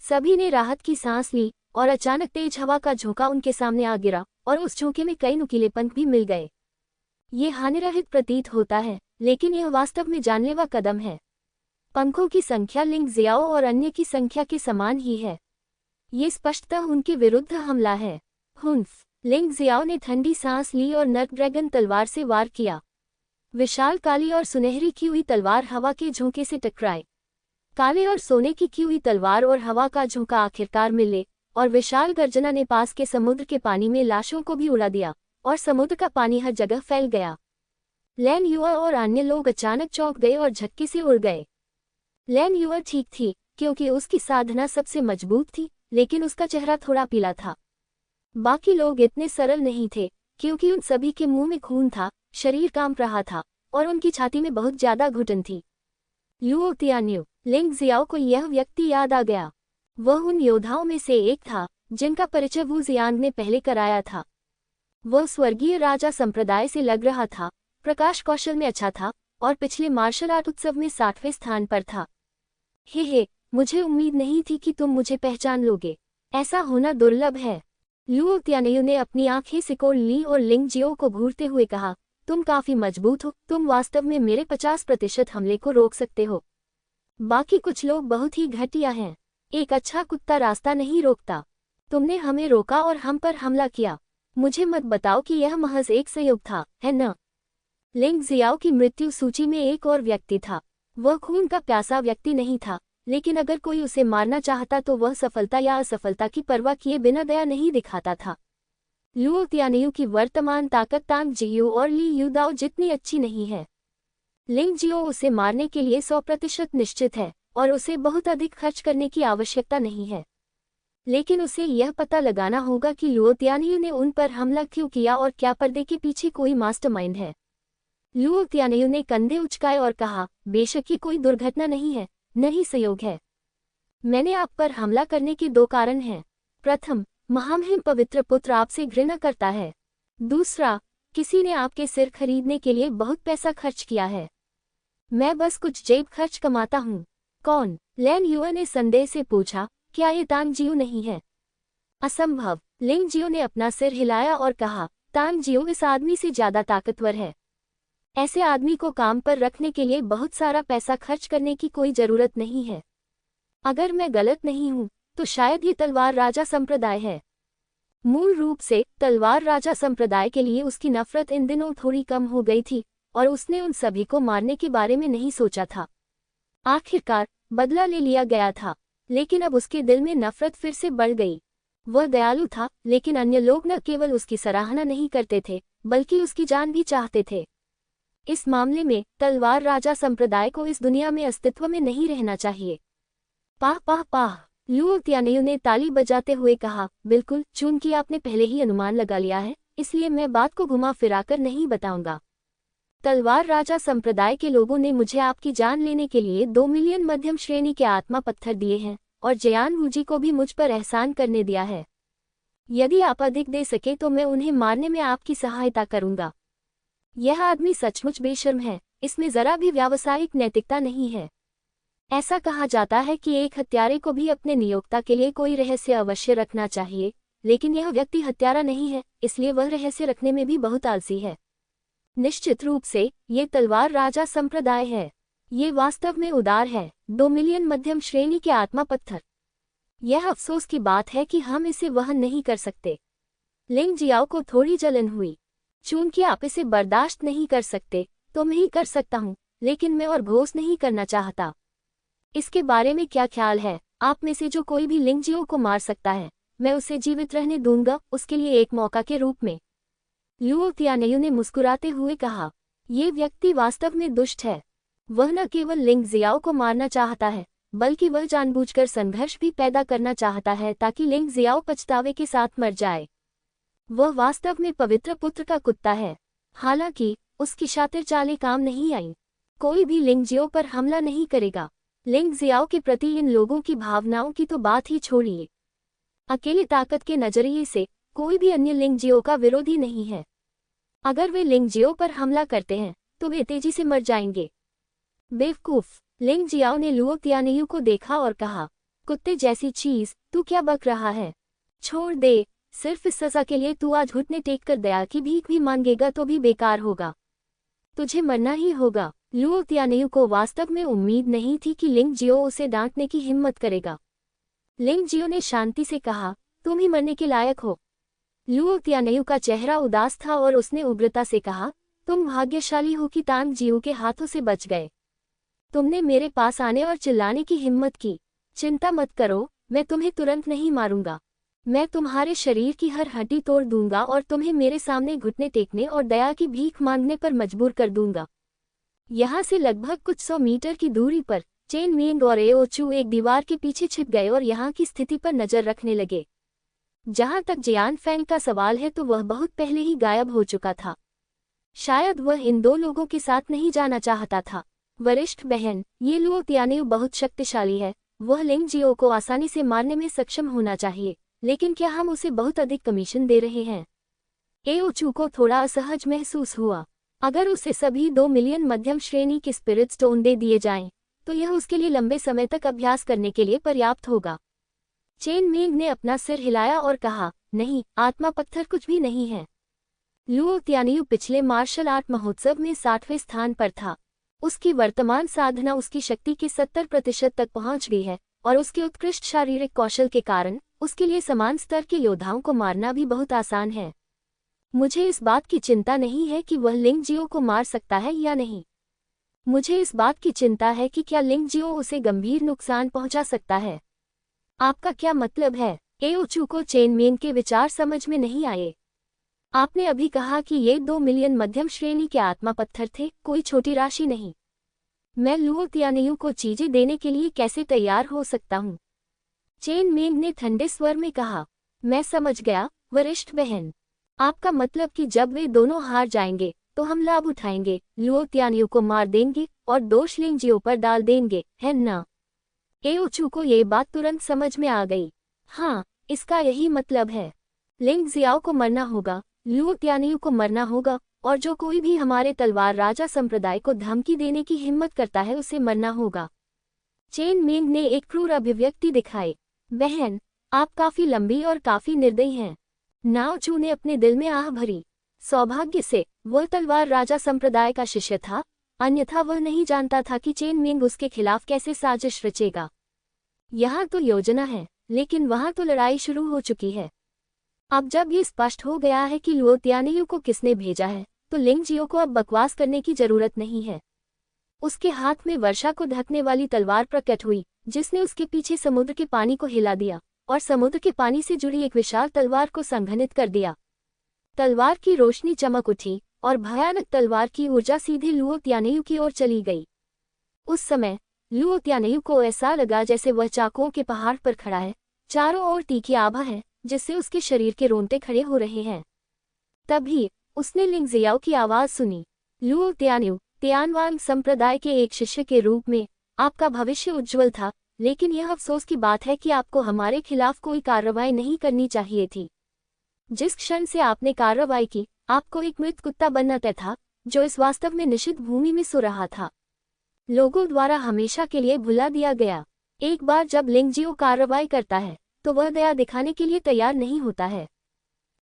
सभी ने राहत की सांस ली और अचानक तेज हवा का झोंका उनके सामने आ गिरा और उस झोंके में कई नुकीले पंख भी मिल गए। ये हानिरहित प्रतीत होता है, लेकिन यह वास्तव में जानलेवा कदम है। पंखों की संख्या लिंग जियाओ और अन्य की संख्या के समान ही है। ये स्पष्टतः उनके विरुद्ध हमला है। हुंफ! लिंग जियाओ ने ठंडी सांस ली और नर्क ड्रैगन तलवार से वार किया। विशाल काली और सुनहरी की हुई तलवार हवा के झोंके से टकराए। काले और सोने की हुई तलवार और हवा का झोंका आखिरकार मिले और विशाल गर्जना ने पास के समुद्र के पानी में लाशों को भी उड़ा दिया और समुद्र का पानी हर जगह फैल गया। लैन युआ और अन्य लोग अचानक चौंक गए और झटके से उड़ गए। लैन युआ ठीक थी क्योंकि उसकी साधना सबसे मजबूत थी, लेकिन उसका चेहरा थोड़ा पीला था। बाकी लोग इतने सरल नहीं थे क्योंकि उन सभी के मुंह में खून था, शरीर कांप रहा था और उनकी छाती में बहुत ज्यादा घुटन थी। लुओ तियान्यू। लिंग जियाओ को यह व्यक्ति याद आ गया। वह उन योद्धाओं में से एक था जिनका परिचय वू जियांग ने पहले कराया था। वह स्वर्गीय राजा संप्रदाय से लग रहा था, प्रकाश कौशल में अच्छा था और पिछले मार्शल आर्ट उत्सव में 60वें स्थान पर था। हे, मुझे उम्मीद नहीं थी कि तुम मुझे पहचान लोगे। ऐसा होना दुर्लभ है। लुओ तियान्यू ने अपनी आंखें सिकोड़ ली और लिंग जियो को घूरते हुए कहा, तुम काफी मजबूत हो, तुम वास्तव में मेरे 50% हमले को रोक सकते हो। बाकी कुछ लोग बहुत ही घटिया हैं। एक अच्छा कुत्ता रास्ता नहीं रोकता। तुमने हमें रोका और हम पर हमला किया। मुझे मत बताओ कि यह महज एक संयोग था, है न? लिंग जियाओ की मृत्यु सूची में एक और व्यक्ति था। वह खून का प्यासा व्यक्ति नहीं था, लेकिन अगर कोई उसे मारना चाहता तो वह सफलता या असफलता की परवाह किए बिना दया नहीं दिखाता था। लुओ तियान्यू की वर्तमान ताकत तांग जियू और ली युदाओ जितनी अच्छी नहीं है। लिंग जियो उसे मारने के लिए 100% निश्चित है और उसे बहुत अधिक खर्च करने की आवश्यकता नहीं है। लेकिन उसे यह पता लगाना होगा कि लुओ तियान्यू ने उन पर हमला क्यों किया और क्या पर्दे के पीछे कोई मास्टरमाइंड है। लुओ तियान्यू ने कंधे उचकाए और कहा, बेशक ये कोई दुर्घटना नहीं है, नहीं संयोग है। मैंने आप पर हमला करने के 2 कारण हैं। प्रथम, महामहिम पवित्र पुत्र आपसे घृणा करता है। दूसरा, किसी ने आपके सिर खरीदने के लिए बहुत पैसा खर्च किया है। मैं बस कुछ जेब खर्च कमाता हूँ। कौन? लैन युआ ने संदेह से पूछा, क्या ये तांग जियो नहीं है? असंभव। लिंग जियो ने अपना सिर हिलाया और कहा, तांग जियो इस आदमी से ज्यादा ताकतवर है। ऐसे आदमी को काम पर रखने के लिए बहुत सारा पैसा खर्च करने की कोई जरूरत नहीं है। अगर मैं गलत नहीं हूँ तो शायद ये तलवार राजा संप्रदाय है। मूल रूप से तलवार राजा संप्रदाय के लिए उसकी नफरत इन दिनों थोड़ी कम हो गई थी और उसने उन सभी को मारने के बारे में नहीं सोचा था। आखिरकार बदला ले लिया गया था, लेकिन अब उसके दिल में नफरत फिर से बढ़ गई। वह दयालु था, लेकिन अन्य लोग न केवल उसकी सराहना नहीं करते थे बल्कि उसकी जान भी चाहते थे। इस मामले में तलवार राजा संप्रदाय को इस दुनिया में अस्तित्व में नहीं रहना चाहिए। पाह पाह पाह, लुओ तियान्यू ने ताली बजाते हुए कहा, बिल्कुल, चूंकि आपने पहले ही अनुमान लगा लिया है, इसलिए मैं बात को घुमा फिराकर नहीं बताऊंगा। तलवार राजा संप्रदाय के लोगों ने मुझे आपकी जान लेने के लिए 2 मिलियन मध्यम श्रेणी के आत्मा पत्थर दिए हैं और जयान वूजी को भी मुझ पर एहसान करने दिया है। यदि आप अधिक दे सके तो मैं उन्हें मारने में आपकी सहायता करूंगा। यह आदमी सचमुच बेशर्म है, इसमें जरा भी व्यावसायिक नैतिकता नहीं है। ऐसा कहा जाता है कि एक हत्यारे को भी अपने नियोक्ता के लिए कोई रहस्य अवश्य रखना चाहिए, लेकिन यह व्यक्ति हत्यारा नहीं है, इसलिए वह रहस्य रखने में भी बहुत आलसी है। निश्चित रूप से ये तलवार राजा संप्रदाय है। ये वास्तव में उदार है। 2 मिलियन मध्यम श्रेणी के आत्मा पत्थर। यह अफसोस की बात है कि हम इसे वहन नहीं कर सकते। लिंग जियाओ को थोड़ी जलन हुई। चूंकि आप इसे बर्दाश्त नहीं कर सकते तो मैं ही कर सकता हूँ, लेकिन मैं और घोष नहीं करना चाहता। इसके बारे में क्या ख्याल है? आप में से जो कोई भी लिंग जियो को मार सकता है, मैं उसे जीवित रहने दूंगा, उसके लिए एक मौका के रूप में। लुओ तियान्यू ने मुस्कुराते हुए कहा, ये व्यक्ति वास्तव में दुष्ट है। वह न केवल लिंग जियाओ को मारना चाहता है, बल्कि वह जानबूझकर संघर्ष भी पैदा करना चाहता है ताकि लिंग जियाओ पछतावे के साथ मर जाए। वह वास्तव में पवित्र पुत्र का कुत्ता है। हालांकि उसकी शातिर चालें काम नहीं आई। कोई भी लिंग जियो पर हमला नहीं करेगा। लिंग जियाओ के प्रति इन लोगों की भावनाओं की तो बात ही छोड़िए। अकेली ताकत के नजरिए से कोई भी अन्य लिंग जियो का विरोधी नहीं है। अगर वे लिंग जियो पर हमला करते हैं तो वे तेजी से मर जाएंगे। बेवकूफ, लिंग जियाओ ने लुओ तियान्यू को देखा और कहा, कुत्ते जैसी चीज, तू क्या बक रहा है? छोड़ दे। सिर्फ इस सजा के लिए तू आज घुटने टेक कर दया की भीख भी मांगेगा तो भी बेकार होगा। तुझे मरना ही होगा। लुओ तियान्यू को वास्तव में उम्मीद नहीं थी कि लिंग जियो उसे डांटने की हिम्मत करेगा। लिंग जियो ने शांति से कहा, तुम ही मरने के लायक हो। लुओ तियान्यू का चेहरा उदास था और उसने उग्रता से कहा, तुम भाग्यशाली हो कि तांग जियो के हाथों से बच गए। तुमने मेरे पास आने और चिल्लाने की हिम्मत की। चिंता मत करो, मैं तुम्हें तुरंत नहीं मारूंगा। मैं तुम्हारे शरीर की हर हड्डी तोड़ दूंगा और तुम्हें मेरे सामने घुटने टेकने और दया की भीख मांगने पर मजबूर कर दूंगा। यहाँ से लगभग कुछ 100 मीटर की दूरी पर चेन मिंग और एओचू एक दीवार के पीछे छिप गए और यहाँ की स्थिति पर नजर रखने लगे। जहाँ तक जियान फैंग का सवाल है तो वह बहुत पहले ही गायब हो चुका था। शायद वह इन 2 लोगों के साथ नहीं जाना चाहता था। वरिष्ठ बहन, ये लुओ तियानेउ बहुत शक्तिशाली है। वह लिंग जियो को आसानी से मारने में सक्षम होना चाहिए, लेकिन क्या हम उसे बहुत अधिक कमीशन दे रहे हैं? एओचू को थोड़ा असहज महसूस हुआ। अगर उसे सभी 2 मिलियन मध्यम श्रेणी के स्पिरिट स्टोन दे दिए जाएं, तो यह उसके लिए लंबे समय तक अभ्यास करने के लिए पर्याप्त होगा। चेन मेंग ने अपना सिर हिलाया और कहा, नहीं, आत्मा पत्थर कुछ भी नहीं है। लुओ तियानेउ पिछले मार्शल आर्ट महोत्सव में 60वें स्थान पर था। उसकी वर्तमान साधना उसकी शक्ति के 70% तक पहुंच गई है, और उसके उत्कृष्ट शारीरिक कौशल के कारण उसके लिए समान स्तर के योद्धाओं को मारना भी बहुत आसान है। मुझे इस बात की चिंता नहीं है कि वह लिंग जियो को मार सकता है या नहीं। मुझे इस बात की चिंता है कि क्या लिंग जियो उसे गंभीर नुकसान पहुंचा सकता है। आपका क्या मतलब है? एओचू को चेन मेंग के विचार समझ में नहीं आए। आपने अभी कहा कि ये 2 मिलियन मध्यम श्रेणी के आत्मा पत्थर थे, कोई छोटी राशि नहीं। मैं लुओ तियानेउ को चीजें देने के लिए कैसे तैयार हो सकता हूँ? चेन मेंग ने ठंडे स्वर में कहा, मैं समझ गया, वरिष्ठ बहन। आपका मतलब कि जब वे दोनों हार जाएंगे तो हम लाभ उठाएंगे, लुओ तियानेउ को मार देंगे और दोष लिंग जियो पर डाल देंगे, है ना? एओचू को ये बात तुरंत समझ में आ गई। हाँ, इसका यही मतलब है। लिंग जियाओ को मरना होगा, लुओ तियानेउ को मरना होगा, और जो कोई भी हमारे तलवार राजा संप्रदाय को धमकी देने की हिम्मत करता है उसे मरना होगा। चेन मेंग ने एक क्रूर अभिव्यक्ति दिखाई। बहन, आप काफी लंबी और काफी निर्दयी हैं। नाओचू ने अपने दिल में आह भरी। सौभाग्य से वह तलवार राजा संप्रदाय का शिष्य था, अन्यथा वह नहीं जानता था कि चेन मेंग उसके खिलाफ कैसे साजिश रचेगा। यहाँ तो योजना है, लेकिन वहाँ तो लड़ाई शुरू हो चुकी है। अब जब ये स्पष्ट हो गया है कि लुओ तियानेउ को किसने भेजा है, तो लिंग जियो को अब बकवास करने की जरूरत नहीं है। उसके हाथ में वर्षा को ढकने वाली तलवार प्रकट हुई, जिसने उसके पीछे समुद्र के पानी को हिला दिया और समुद्र के पानी से जुड़ी एक विशाल तलवार को संघनित कर दिया। तलवार की रोशनी चमक उठी और भयानक तलवार की ऊर्जा सीधे लुओ तियानेउ की ओर चली गई। उस समय लुओ तियानेउ को ऐसा लगा जैसे वह चाकुओं के पहाड़ पर खड़ा है। चारों ओर तीखी आभा है, जिससे उसके शरीर के रोंगटे खड़े हो रहे हैं। तभी उसने लिंग जियाओ की आवाज सुनी। लुओ तियानेउ, तियानवांग संप्रदाय के एक शिष्य के रूप में आपका भविष्य उज्जवल था, लेकिन यह अफसोस की बात है कि आपको हमारे खिलाफ कोई कार्रवाई नहीं करनी चाहिए थी। जिस क्षण से आपने कार्रवाई की, आपको एक मृत कुत्ता बनना तय था, जो इस वास्तव में निषिद्ध भूमि में सो रहा था। लोगों द्वारा हमेशा के लिए भुला दिया गया। एक बार जब लिंग जियो कार्रवाई करता है, तो वह दया दिखाने के लिए तैयार नहीं होता है।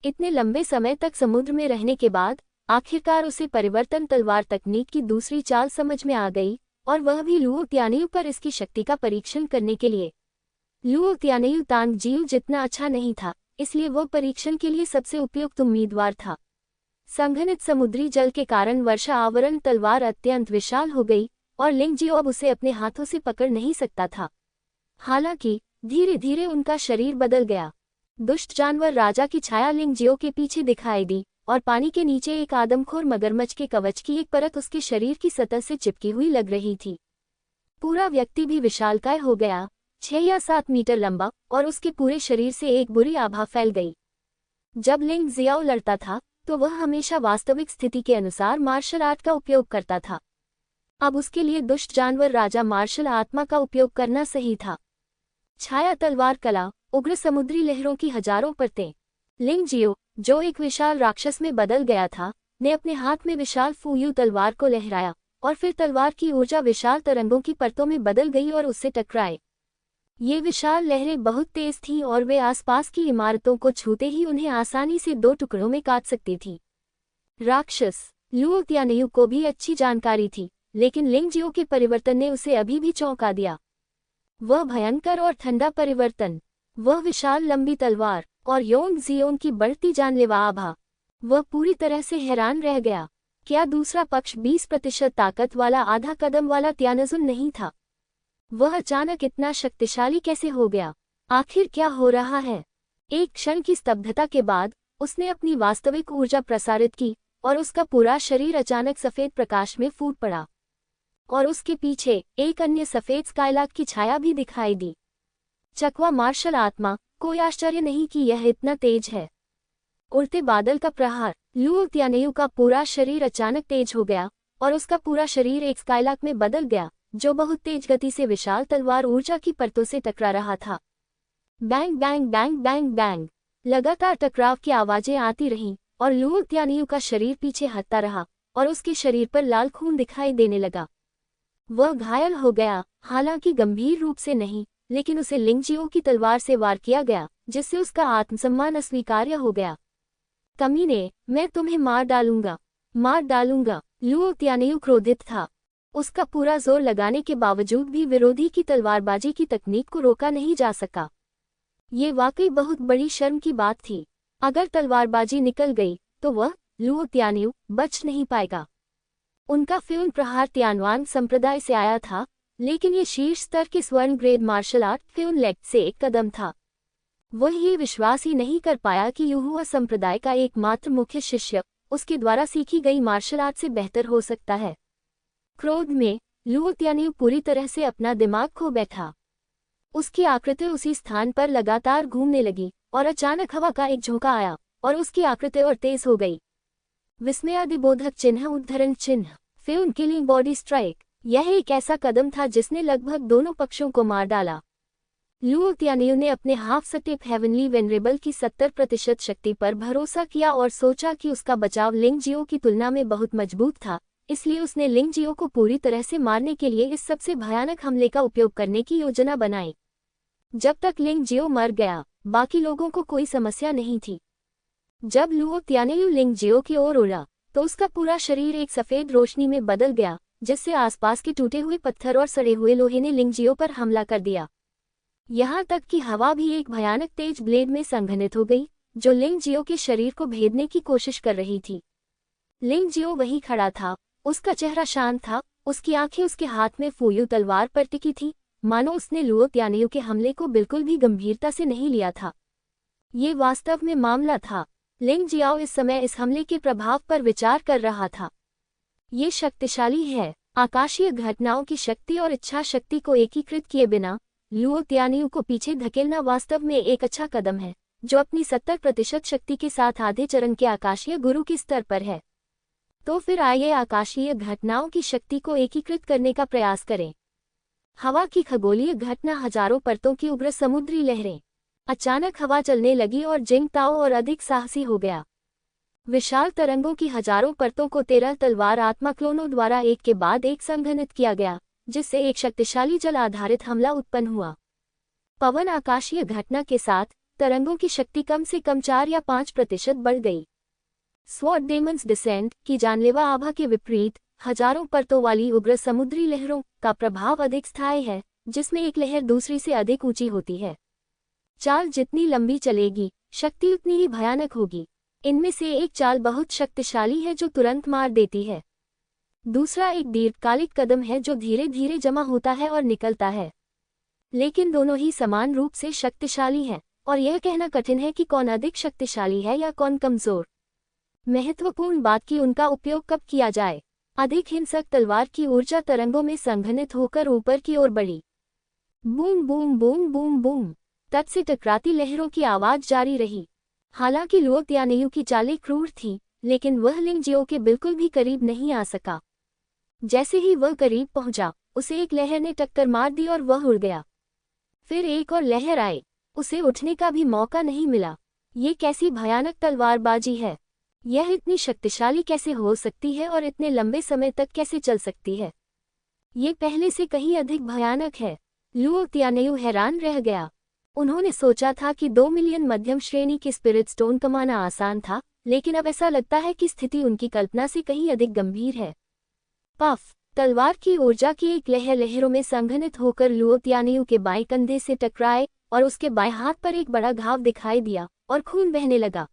इतने लंबे समय तक समुद्र में रहने के बाद आखिरकार उसे परिवर्तन तलवार तकनीक की दूसरी चाल समझ में आ गई, और वह भी लुओ तियानेउ पर इसकी शक्ति का परीक्षण करने के लिए। लुओ तियानेउ तांग जियो जितना अच्छा नहीं था, इसलिए वह परीक्षण के लिए सबसे उपयुक्त उम्मीदवार था। संघनित समुद्री जल के कारण वर्षा आवरण तलवार अत्यंत विशाल हो गई, और लिंग जियो अब उसे अपने हाथों से पकड़ नहीं सकता था। हालांकि धीरे धीरे उनका शरीर बदल गया। दुष्ट जानवर राजा की छाया लिंग जियो के पीछे दिखाई दी, और पानी के नीचे एक आदमखोर मगरमच्छ के कवच की एक परत उसके शरीर की सतह से चिपकी हुई लग रही थी। पूरा व्यक्ति भी विशालकाय हो गया, 6 या 7 मीटर लंबा, और उसके पूरे शरीर से एक बुरी आभा फैल गई। जब लिंग जियाओ लड़ता था, तो वह हमेशा वास्तविक स्थिति के अनुसार मार्शल आर्ट का उपयोग करता था। अब उसके लिए दुष्ट जानवर राजा मार्शल आत्मा का उपयोग करना सही था। छाया तलवार कला, उग्र समुद्री लहरों की हजारों परतें। लिंग जियो, जो एक विशाल राक्षस में बदल गया था, ने अपने हाथ में विशाल फूयू तलवार को लहराया, और फिर तलवार की ऊर्जा विशाल तरंगों की परतों में बदल गई और उससे टकराए। ये विशाल लहरें बहुत तेज थीं और वे आसपास की इमारतों को छूते ही उन्हें आसानी से 2 टुकड़ों में काट सकती थी। राक्षस लुओ तियानेउ को भी अच्छी जानकारी थी, लेकिन लिंग जियो के परिवर्तन ने उसे अभी भी चौंका दिया। वह भयंकर और ठंडा परिवर्तन, वह विशाल लंबी तलवार, और योंग जियोंग की बढ़ती जानलेवा आभा। वह पूरी तरह से हैरान रह गया। क्या दूसरा पक्ष 20% ताकत वाला आधा कदम वाला त्यानजुन नहीं था? वह अचानक इतना शक्तिशाली कैसे हो गया? आखिर क्या हो रहा है? एक क्षण की स्तब्धता के बाद उसने अपनी वास्तविक ऊर्जा प्रसारित की, और उसका पूरा शरीर अचानक सफेद प्रकाश में फूट पड़ा। और उसके पीछे एक अन्य सफेद स्काईलार्क की छाया भी दिखाई दी। चकवा मार्शल आत्मा, कोई आश्चर्य नहीं कि यह इतना तेज है। उड़ते बादल का प्रहार, लुओ तियानेउ का पूरा शरीर अचानक तेज हो गया, और उसका पूरा शरीर एक स्काईलार्क में बदल गया, जो बहुत तेज गति से विशाल तलवार ऊर्जा की परतों से टकरा रहा था। Bang bang bang bang bang, लगातार टकराव की आवाजें आती रहीं और लुओ तियानियू का शरीर पीछे हटता रहा और उसके शरीर पर लाल खून दिखाई देने लगा। वह घायल हो गया, हालांकि गंभीर रूप से नहीं, लेकिन उसे लिंगजियो की तलवार से वार किया गया, जिससे उसका आत्मसम्मान अस्वीकार्य हो गया। कमीने, मैं तुम्हें मार डालूंगा, मार डालूंगा। लुओ तियानियू क्रोधित था। उसका पूरा जोर लगाने के बावजूद भी विरोधी की तलवारबाजी की तकनीक को रोका नहीं जा सका। ये वाकई बहुत बड़ी शर्म की बात थी। अगर तलवारबाजी निकल गई तो वह, लुओ तियानियू, बच नहीं पाएगा। उनका फिल्म प्रहार तियानवान संप्रदाय से आया था, लेकिन ये शीर्ष स्तर के स्वर्ण ग्रेड मार्शल आर्ट फिल्म लेग से एक कदम था। वह ये विश्वास ही नहीं कर पाया कि युहुआ संप्रदाय का एकमात्र मुख्य शिष्य उसके द्वारा सीखी गई मार्शल आर्ट से बेहतर हो सकता है। क्रोध में लुओ तियानियू पूरी तरह से अपना दिमाग खो बैठा। उसकी आकृति उसी स्थान पर लगातार घूमने लगी और अचानक हवा का एक झोंका आया और उसकी आकृति और तेज हो गई। विस्मयादिबोधक चिन्ह, उद्धरण चिन्ह, फिल्म किलिंग बॉडी स्ट्राइक। यह एक ऐसा कदम था जिसने लगभग दोनों पक्षों को मार डाला। लुओ तियानियू ने अपने हाफ स्टेप हेवनली वेनरेबल की 70% शक्ति पर भरोसा किया और सोचा कि उसका बचाव लिंगजियो की तुलना में बहुत मजबूत था, इसलिए उसने लिंगजियो को पूरी तरह से मारने के लिए इस सबसे भयानक हमले का उपयोग करने की योजना बनाई। जब तक लिंगजियो मर गया, बाकी लोगों को कोई समस्या नहीं थी। जब लुओ तियानियू लिंगजियो की ओर उड़ा, तो उसका पूरा शरीर एक सफेद रोशनी में बदल गया, जिससे आसपास के टूटे हुए पत्थर और सड़े हुए लोहे ने लिंगजियो पर हमला कर दिया। यहाँ तक कि हवा भी एक भयानक तेज ब्लेड में संघनित हो गई, जो लिंगजियो के शरीर को भेदने की कोशिश कर रही थी। लिंगजियो वहीं खड़ा था, उसका चेहरा शांत था, उसकी आंखें उसके हाथ में फूयू तलवार पर टिकी थी, मानो उसने लुओ तियानियू के हमले को बिल्कुल भी गंभीरता से नहीं लिया था। ये वास्तव में मामला था। लिंगजियो इस समय इस हमले के प्रभाव पर विचार कर रहा था। ये शक्तिशाली है। आकाशीय घटनाओं की शक्ति और इच्छा शक्ति को एकीकृत किए बिना लुओ तियानियू को पीछे धकेलना वास्तव में एक अच्छा कदम है, जो अपनी 70% शक्ति के साथ आधे चरण के आकाशीय गुरु के स्तर पर है। तो फिर आइए आकाशीय घटनाओं की शक्ति को एकीकृत करने का प्रयास करें। हवा की खगोलीय घटना, हजारों परतों की उग्र समुद्री लहरें। अचानक हवा चलने लगी और जिंगताओ और अधिक साहसी हो गया। विशाल तरंगों की हजारों परतों को 13 तलवार आत्मा क्लोनों द्वारा एक के बाद एक संघनित किया गया, जिससे एक शक्तिशाली जल आधारित हमला उत्पन्न हुआ। पवन आकाशीय घटना के साथ तरंगों की शक्ति कम से कम 4 या 5% बढ़ गई। स्वॉर्ड डेमन्स डिसेंट की जानलेवा आभा के विपरीत हजारों परतों वाली उग्र समुद्री लहरों का प्रभाव अधिक स्थायी है, जिसमें एक लहर दूसरी से अधिक ऊंची होती है। चाल जितनी लंबी चलेगी, शक्ति उतनी ही भयानक होगी। इनमें से एक चाल बहुत शक्तिशाली है जो तुरंत मार देती है। दूसरा एक दीर्घकालिक कदम है जो धीरे धीरे जमा होता है और निकलता है। लेकिन दोनों ही समान रूप से शक्तिशाली हैं, और यह कहना कठिन है कि कौन अधिक शक्तिशाली है या कौन कमजोर। महत्वपूर्ण बात कि उनका उपयोग कब किया जाए। अधिक हिंसक तलवार की ऊर्जा तरंगों में संघनित होकर ऊपर की ओर बढ़ी। Boom boom boom boom boom, तट से टकराती लहरों की आवाज जारी रही। हालांकि लुओ तियानियू की चालें क्रूर थीं, लेकिन वह लिंगजियो के बिल्कुल भी करीब नहीं आ सका। जैसे ही वह करीब पहुंचा, उसे एक लहर ने टक्कर मार दी और वह उड़ गया। फिर एक और लहर आई, उसे उठने का भी मौका नहीं मिला। ये कैसी भयानक तलवारबाजी है! यह इतनी शक्तिशाली कैसे हो सकती है और इतने लंबे समय तक कैसे चल सकती है? ये पहले से कहीं अधिक भयानक है। लुओ तियानियू हैरान रह गया। उन्होंने सोचा था कि 2 मिलियन मध्यम श्रेणी के स्पिरिट स्टोन कमाना आसान था, लेकिन अब ऐसा लगता है कि स्थिति उनकी कल्पना से कहीं अधिक गंभीर है। पफ! तलवार की ऊर्जा की एक लहर लहरों में संघनित होकर लुओ तियानियू के बाएं कंधे से टकराए और उसके बाएं हाथ पर एक बड़ा घाव दिखाई दिया और खून बहने लगा।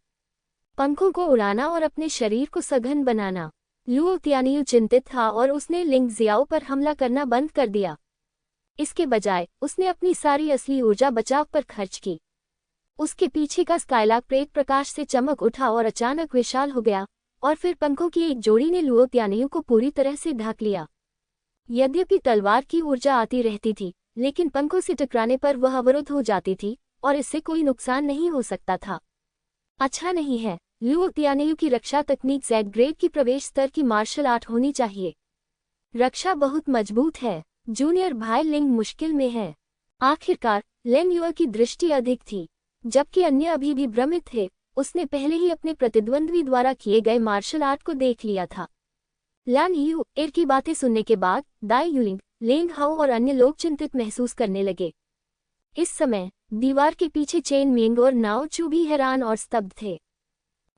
पंखों को उड़ाना और अपने शरीर को सघन बनाना। लुओ तियानियू चिंतित था और उसने लिंगजियाओ पर हमला करना बंद कर दिया। इसके बजाय उसने अपनी सारी असली ऊर्जा बचाव पर खर्च की। उसके पीछे का स्काईलार्क प्रेत प्रकाश से चमक उठा और अचानक विशाल हो गया, और फिर पंखों की एक जोड़ी ने लुओ तियानियू को पूरी तरह से ढक लिया। यद्यपि तलवार की ऊर्जा आती रहती थी, लेकिन पंखों से टकराने पर वह अवरुद्ध हो जाती थी और इससे कोई नुकसान नहीं हो सकता था। अच्छा नहीं है, लुओ तियानेयू की रक्षा तकनीक जेड ग्रेड की प्रवेश स्तर की मार्शल आर्ट होनी चाहिए। रक्षा बहुत मजबूत है। जूनियर भाई लिंग मुश्किल में है। आखिरकार लेंग युआ की दृष्टि अधिक थी, जबकि अन्य अभी भी भ्रमित थे। उसने पहले ही अपने प्रतिद्वंद्वी द्वारा किए गए मार्शल आर्ट को देख लिया था। लैन यू एर की बातें सुनने के बाद दाई युलिंग, लेंग हाओ और अन्य लोग चिंतित महसूस करने लगे। इस समय दीवार के पीछे चेन मिंग और नाओ चू भी हैरान और स्तब्ध थे।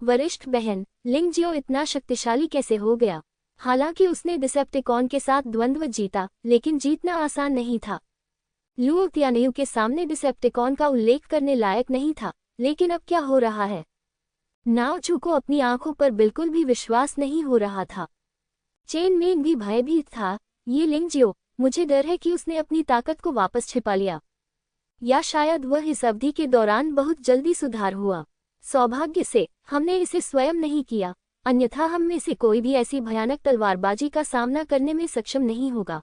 वरिष्ठ बहन लिंग जियो इतना शक्तिशाली कैसे हो गया? हालांकि उसने डिसेप्टिकॉन के साथ द्वंद्व जीता, लेकिन जीतना आसान नहीं था। लुओ तियानेयू के सामने डिसेप्टिकॉन का उल्लेख करने लायक नहीं था, लेकिन अब क्या हो रहा है? नाओ चू को अपनी आंखों पर बिल्कुल भी विश्वास नहीं हो रहा था। चेन मिंग भी भयभीत था। ये लिंग जियो, मुझे डर है कि उसने अपनी ताकत को वापस छिपा लिया, या शायद वह इस अवधि के दौरान बहुत जल्दी सुधार हुआ। सौभाग्य से हमने इसे स्वयं नहीं किया, अन्यथा हम में से कोई भी ऐसी भयानक तलवारबाजी का सामना करने में सक्षम नहीं होगा।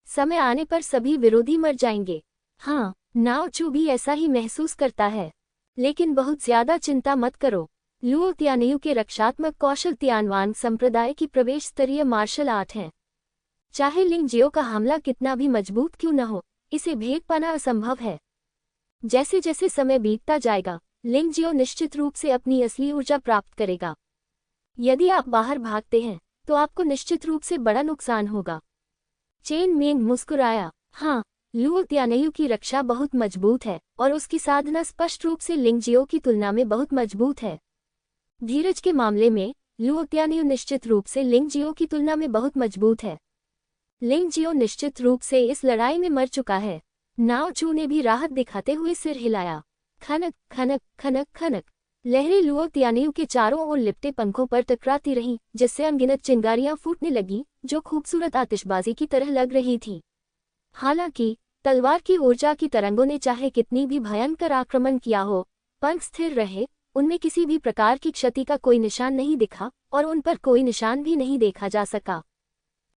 समय आने पर सभी विरोधी मर जाएंगे। हाँ, नाओ चू भी ऐसा ही महसूस करता है। लेकिन बहुत ज्यादा चिंता मत करो। लुओ तियानेयू के रक्षात्मक कौशल तियानवांग संप्रदाय की प्रवेश स्तरीय मार्शल आर्ट है। चाहे लिंग जियो का हमला कितना भी मजबूत क्यों न हो, इसे भेद पाना असंभव है। जैसे जैसे समय बीतता जाएगा, लिंग जियो निश्चित रूप से अपनी असली ऊर्जा प्राप्त करेगा। यदि आप बाहर भागते हैं तो आपको निश्चित रूप से बड़ा नुकसान होगा। चेन मिंग मुस्कुराया। हाँ, लुओ तियानेयू की रक्षा बहुत मजबूत है और उसकी साधना स्पष्ट रूप से लिंग जियो की तुलना में बहुत मजबूत है। धीरज के मामले में लुओ तियानेयू निश्चित रूप से लिंग जियो की तुलना में बहुत मजबूत है। लिंग जियो निश्चित रूप से इस लड़ाई में मर चुका है। नाओ चू ने भी राहत दिखाते हुए सिर हिलाया। खनक खनक खनक खनक। लहरें लुओ तियानेयू के चारों ओर लिपटे पंखों पर टकराती रहीं, जिससे अनगिनत चिंगारियां फूटने लगीं, जो खूबसूरत आतिशबाजी की तरह लग रही थी। हालांकि तलवार की ऊर्जा की तरंगों ने चाहे कितनी भी भयंकर आक्रमण किया हो, पंख स्थिर रहे। उनमें किसी भी प्रकार की क्षति का कोई निशान नहीं दिखा और उन पर कोई निशान भी नहीं देखा जा सका।